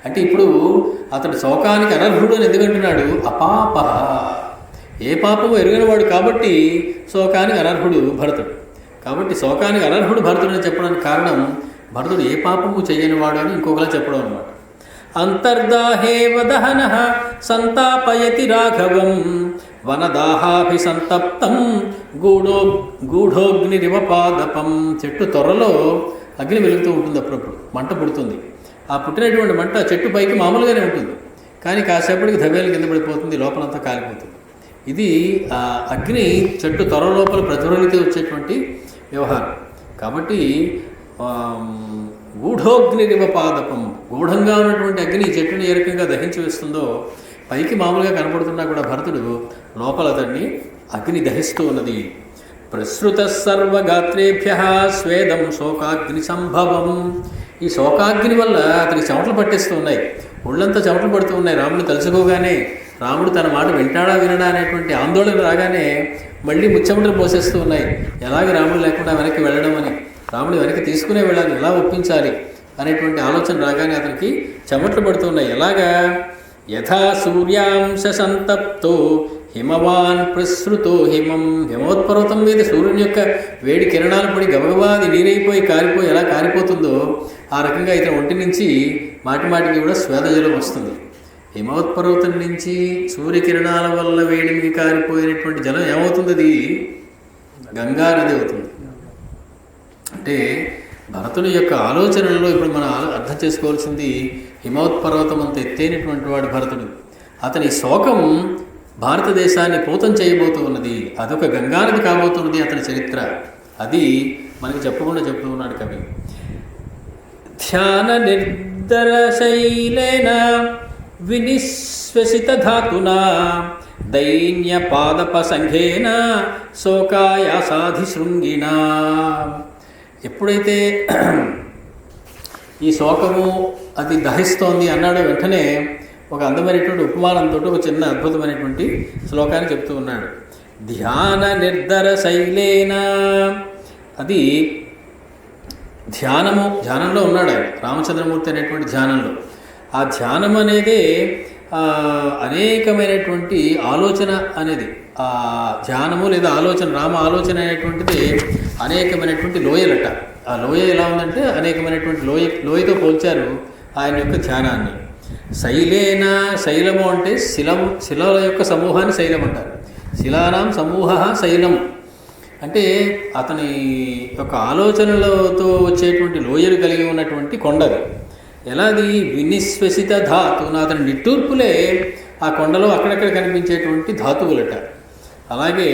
అంటే ఇప్పుడు అతడు శోకానికి అనర్హుడు అని ఎందుకంటున్నాడు? అపాప, ఏ పాపము ఎరుగనివాడు కాబట్టి శోకానికి అనర్హుడు భరతుడు. కాబట్టి శోకానికి అనర్హుడు భరతుడు అని చెప్పడానికి కారణం భరతుడు ఏ పాపము చేయనివాడు అని ఇంకొకలా చెప్పడం అనమాట. అంతర్దాహేవ దహనః సంతాపయతి రాఘవం వనదాహాభిసంతప్తం గూఢోగ్నిరివ పాదపం. చెట్టు త్వరలో అగ్ని వెలుగుతూ ఉంటుంది, అప్పుడప్పుడు మంట పుడుతుంది. ఆ పుట్టినటువంటి మంట చెట్టు పైకి మామూలుగానే ఉంటుంది, కానీ కాసేపటికి ధవ్యాలు కింద పడిపోతుంది, లోపలంతా కాలిపోతుంది. ఇది ఆ అగ్ని చెట్టు త్వర లోపల ప్రజ్వలితే వచ్చేటువంటి వ్యవహారం. కాబట్టి గూఢోగ్నిరివ పాదపం, గూఢంగా ఉన్నటువంటి అగ్ని చెట్టుని ఏ రకంగా దహించి వేస్తుందో పైకి మామూలుగా కనపడుతున్నా కూడా భరతుడు లోపల అతన్ని అగ్ని దహిస్తూ ఉన్నది. ప్రసృత సర్వగాత్రేభ్య స్వేదం శోకాగ్ని సంభవం. ఈ శోకాగ్ని వల్ల అతనికి చెమటలు పట్టేస్తూ ఉన్నాయి, ఒళ్ళంతా చెమటలు పడుతూ ఉన్నాయి. రాముడు తలుచుకోగానే, రాముడు తన మాట వింటాడా వినడా అనేటువంటి ఆందోళన రాగానే మళ్ళీ ముచ్చెమటలు పోసేస్తూ ఉన్నాయి. ఎలాగ రాముడు లేకుండా వెనక్కి వెళ్ళడం అని, రాముడు వెనక్కి తీసుకునే వెళ్ళాలి, ఎలా ఒప్పించాలి అనేటువంటి ఆలోచన రాగానే అతనికి చెమటలు పడుతున్నాయి. ఎలాగా? యథా సూర్యాంశ సంతప్తో హిమవాన్ ప్రసృతో హిమం. హిమవత్పర్వతం మీద సూర్యుని యొక్క వేడి కిరణాలు పడి గబగబా అది నీరైపోయి కారిపోయి ఎలా కారిపోతుందో ఆ రకంగా ఇతని ఒంటి నుంచి మాటిమాటికి కూడా స్వేదజలం వస్తుంది. హిమవత్పర్వతం నుంచి సూర్యకిరణాల వల్ల వేడికి కారిపోయినటువంటి జలం ఏమవుతుంది? అది గంగా నది అవుతుంది. అంటే భరతుని యొక్క ఆలోచనల్లో ఇప్పుడు మనం అర్థం చేసుకోవాల్సింది, హిమవత్పర్వతం అంత ఎత్తైనటువంటి వాడు భరతుడు. అతని శోకం భారతదేశాన్ని పూతం చేయబోతూ ఉన్నది, అదొక గంగానది కాబోతున్నది అతని చరిత్ర. అది మనకి చెప్పకుండా చెప్తూ ఉన్నాడు కవి. ధ్యాన నిర్దర శైలేన వినిశ్వసిత ధాతునా దైన్య పాదప సంఘేన శోకాయాసాధి శృంగినా. ఎప్పుడైతే ఈ శోకము అది దహిస్తోంది అన్నాడు, వెంటనే ఒక అందమైనటువంటి ఉపమానంతో ఒక చిన్న అద్భుతమైనటువంటి శ్లోకాన్ని చెప్తూ ఉన్నాడు. ధ్యాన నిర్దర శైలేన. అది ధ్యానంలో ఉన్నాడు ఆయన, రామచంద్రమూర్తి అనేటువంటి ధ్యానంలో. ఆ ధ్యానం అనేదే అనేకమైనటువంటి ఆలోచన అనేది, ఆ ధ్యానము లేదా ఆలోచన, రామ ఆలోచన అనేటువంటిది అనేకమైనటువంటి లోయలట. ఆ లోయ ఎలా ఉందంటే అనేకమైనటువంటి లోయతో పోల్చారు ఆయన యొక్క ధ్యానాన్ని. శైలేన, శైలము అంటే శిలల యొక్క సమూహాన్ని శైలం అంటారు. శిలానాం సమూహ శైలం అంటే అతని యొక్క ఆలోచనలతో వచ్చేటువంటి లోయలు కలిగి ఉన్నటువంటి కొండది. ఎలాది? వినిశ్వసిత ధాతున, అతని నిట్టూర్పులే ఆ కొండలో అక్కడక్కడ కనిపించేటువంటి ధాతువులట. అలాగే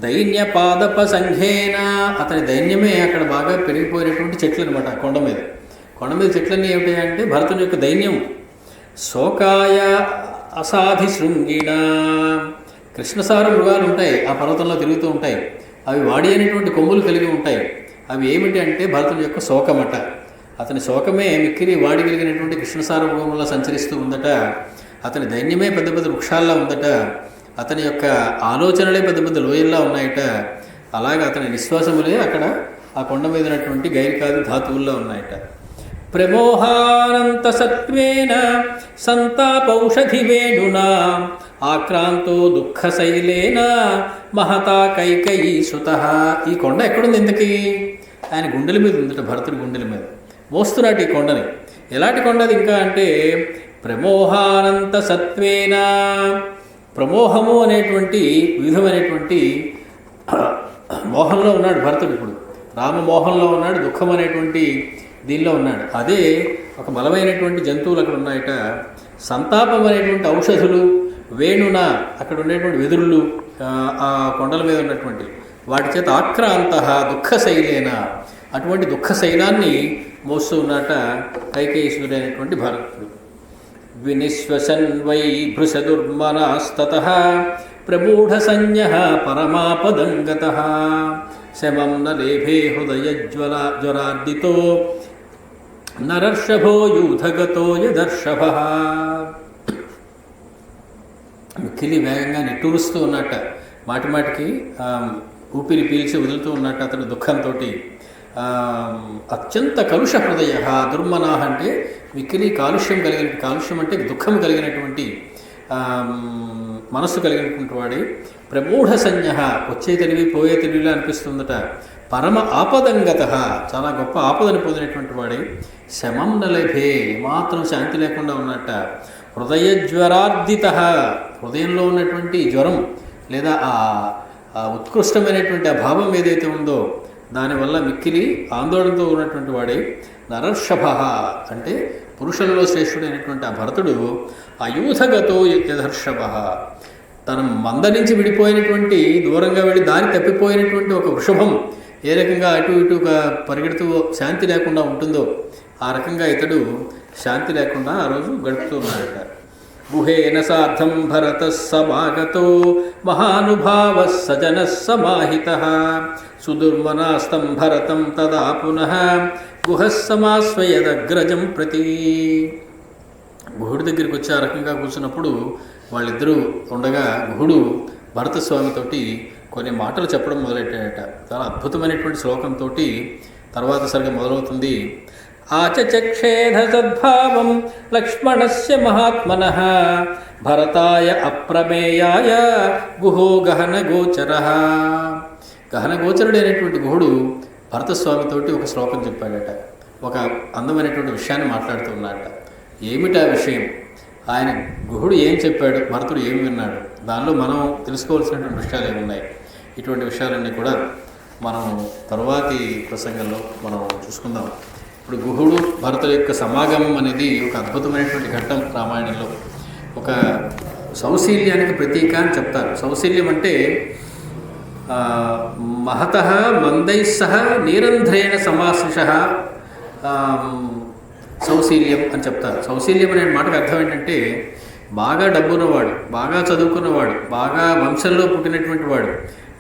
దైన్య పాదప సంఘేన, అతని దైన్యమే అక్కడ బాగా పెరిగిపోయినటువంటి చెట్లు అనమాట. కొండ మీద చెట్లన్నీ ఏమిటాయంటే భరతుని యొక్క దైన్యం. శోకాయ అసాధి శృంగిణ. కృష్ణసార మృగాలు ఉంటాయి, ఆ పర్వతంలో తిరుగుతూ ఉంటాయి. అవి వాడి అనేటువంటి కొమ్ములు కలిగి ఉంటాయి. అవి ఏమిటి అంటే భరతుని యొక్క శోకమట. అతని శోకమే మిక్కిరి వాడి కలిగినటువంటి కృష్ణసార మృగంలో సంచరిస్తూ ఉందట. అతని దైన్యమే పెద్ద పెద్ద వృక్షాల్లో ఉందట. అతని యొక్క ఆలోచనలే పెద్ద పెద్ద లోయల్లా ఉన్నాయట. అలాగే అతని నిశ్వాసములే అక్కడ ఆ కొండ మీద ఉన్నటువంటి గైరికాది ధాతువుల్లో ఉన్నాయట. ప్రమోహానంత సత్వేన సంతాపౌషధి వేణునా ఆక్రాంతో దుఃఖశైలేన మహతా కైకయీ సుతః. ఈ కొండ ఎక్కడుంది ఇంతకీ? ఆయన గుండెల మీద ఉందట, భరతుడి గుండెల మీద మోస్తున్నాడు ఈ కొండని. ఎలాంటి కొండ అది ఇంకా అంటే ప్రమోహానంత సత్వేన. ప్రమోహము అనేటువంటి విధమైనటువంటి మోహంలో ఉన్నాడు భరతుడు. ఇప్పుడు రామమోహంలో ఉన్నాడు, దుఃఖం అనేటువంటి దీనిలో ఉన్నాడు. అదే ఒక బలమైనటువంటి జంతువులు అక్కడ ఉన్నాయట. సంతాపం అనేటువంటి ఔషధులు, వేణున అక్కడ ఉండేటువంటి వెదురులు, ఆ కొండల మీద ఉన్నటువంటి వాటి చేత ఆక్రాంత దుఃఖశైలేన, అటువంటి దుఃఖశైలాన్ని మోస్తూ ఉన్నట కైకేయీసుడు అనేటువంటి భరతుడు. వినిశ్వసన్ వై భృశదుర్మనాస్తతః ప్రమూఢ సంజ్ఞః పరమాపదం గతః శమం న లేభే హృదయజ్వరార్దితో నరర్షభో యూథగతో యదర్షభః. మిక్కిలి వేగంగా నిట్టూరుస్తూ ఉన్నట్ట, మాటిమాటికి ఊపిరి పీల్చి వదులుతూ ఉన్నట్టు అతడు దుఃఖంతో. అత్యంత కలుష హృదయ దుర్మనాహ అంటే మిక్కిలి కాలుష్యం అంటే దుఃఖం కలిగినటువంటి మనస్సు కలిగినటువంటి వాడి. ప్రమూఢ సంజ్ఞ వచ్చే తెలివి పోయే తెలివిలా అనిపిస్తుందట. పరమ ఆపదంగత చాలా గొప్ప ఆపదని పొందినటువంటి వాడి. శమం నలభే మాత్రం శాంతి లేకుండా ఉన్నట్ట. హృదయ జ్వరార్దిత హృదయంలో ఉన్నటువంటి జ్వరం లేదా ఆ ఉత్కృష్టమైనటువంటి ఆ భావం ఏదైతే ఉందో దానివల్ల మిక్కిలి ఆందోళనతో ఉన్నటువంటి వాడే. నరర్షభ అంటే పురుషులలో శ్రేష్ఠుడైనటువంటి ఆ భరతుడు అయూథగతో యథర్షభ తన మంద నుంచి విడిపోయినటువంటి దూరంగా వెళ్ళి దారి తప్పిపోయినటువంటి ఒక వృషభం ఏ రకంగా అటు ఇటుగా పరిగెడుతూ శాంతి లేకుండా ఉంటుందో ఆ రకంగా ఇతడు శాంతి లేకుండా ఆ రోజు గడుపుతూ ఉన్నాడట. గుహేన సార్థం భరత సమాగతో మహానుభావ సజన సమాహిత సుదుర్మనాస్తం భరతం తదా పునః గుహస్సమాశ్వయదగ్రజం ప్రతి. గుహుడి దగ్గరికి వచ్చి ఆ రకంగా కూర్చున్నప్పుడు వాళ్ళిద్దరూ ఉండగా గుహుడు భరతస్వామితోటి కొన్ని మాటలు చెప్పడం మొదలెట్టాడట. చాలా అద్భుతమైనటువంటి శ్లోకంతో తర్వాత సరిగా మొదలవుతుంది. ఆచచక్షేధ సద్భావం లక్ష్మణస్య మహాత్మనః భరతాయ అప్రమేయాయ గుహో గహనగోచరః. గహనగోచరుడైనటువంటి గుహుడు భరతస్వామితోటి ఒక శ్లోకం చెప్పాడట. ఒక అందమైనటువంటి విషయాన్ని మాట్లాడుతూ ఉన్నాడట. ఏమిటా విషయం? ఆయన గుహుడు ఏం చెప్పాడు, భరతుడు ఏమి విన్నాడు, దానిలో మనం తెలుసుకోవాల్సినటువంటి విషయాలు ఏమున్నాయి, ఇటువంటి విషయాలన్నీ కూడా మనం తరువాతి ప్రసంగంలో మనం చూసుకుందాం. ఇప్పుడు గుహుడు భరతుల యొక్క సమాగమం అనేది ఒక అద్భుతమైనటువంటి ఘట్టం రామాయణంలో. ఒక సౌశీల్యానికి ప్రతీక అని చెప్తారు. సౌశీల్యం అంటే మహతః మందైః సహ నిరంధ్రేణ సమాశ్రిష సౌశీల్యం అని చెప్తారు. సౌశీల్యం అనే మాటకు అర్థం ఏంటంటే బాగా డబ్బున్నవాడు, బాగా చదువుకున్నవాడు, బాగా వంశంలో పుట్టినటువంటి వాడు,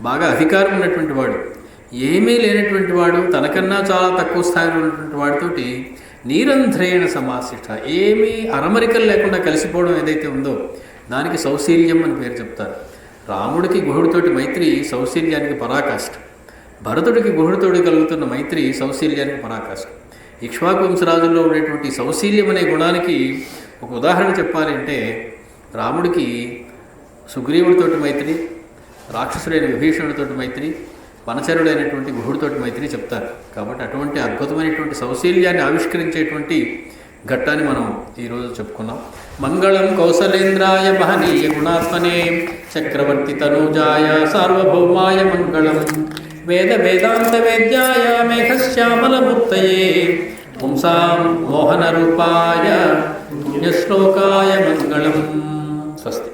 బాగా అధికారం ఉన్నటువంటి వాడు, ఏమీ లేనటువంటి వాడు, తనకన్నా చాలా తక్కువ స్థాయిలో ఉన్నటువంటి వాడితోటి నిరంధ్రేణ సమాశ్రిష్ట ఏమీ అరమరికలు లేకుండా కలిసిపోవడం ఏదైతే ఉందో దానికి సౌశీల్యం అని పేరు చెప్తారు. రాముడికి గుహుడితోటి మైత్రి సౌశీల్యానికి పరాకాష్ఠ. భరతుడికి గుహుడితోటి కలుగుతున్న మైత్రి సౌశీల్యానికి పరాకాష్ఠ. ఇక్ష్వాకు వంశరాజుల్లో ఉండేటువంటి సౌశీల్యం అనే గుణానికి ఒక ఉదాహరణ చెప్పాలి అంటే రాముడికి సుగ్రీవుడితోటి మైత్రి, రాక్షసుడైన విభీషణుడితోటి మైత్రి, వనచరుడైనటువంటి గుహుడితోటి మైత్రి చెప్తారు. కాబట్టి అటువంటి అద్భుతమైనటువంటి సౌశీల్యాన్ని ఆవిష్కరించేటువంటి ఘట్టాన్ని మనం ఈరోజు చెప్పుకున్నాం. మంగళం కౌసలేంద్రాయ మహనీయ గుణాత్మనే చక్రవర్తి తనూజాయ సార్వభౌమాయ మంగళం. వేద వేదాంత వేద్యాయ మేఘశ్యామలమూర్తయే పుంసాం మోహన రూపాయ పుణ్యశ్లోకాయ మంగళం. స్వస్తి.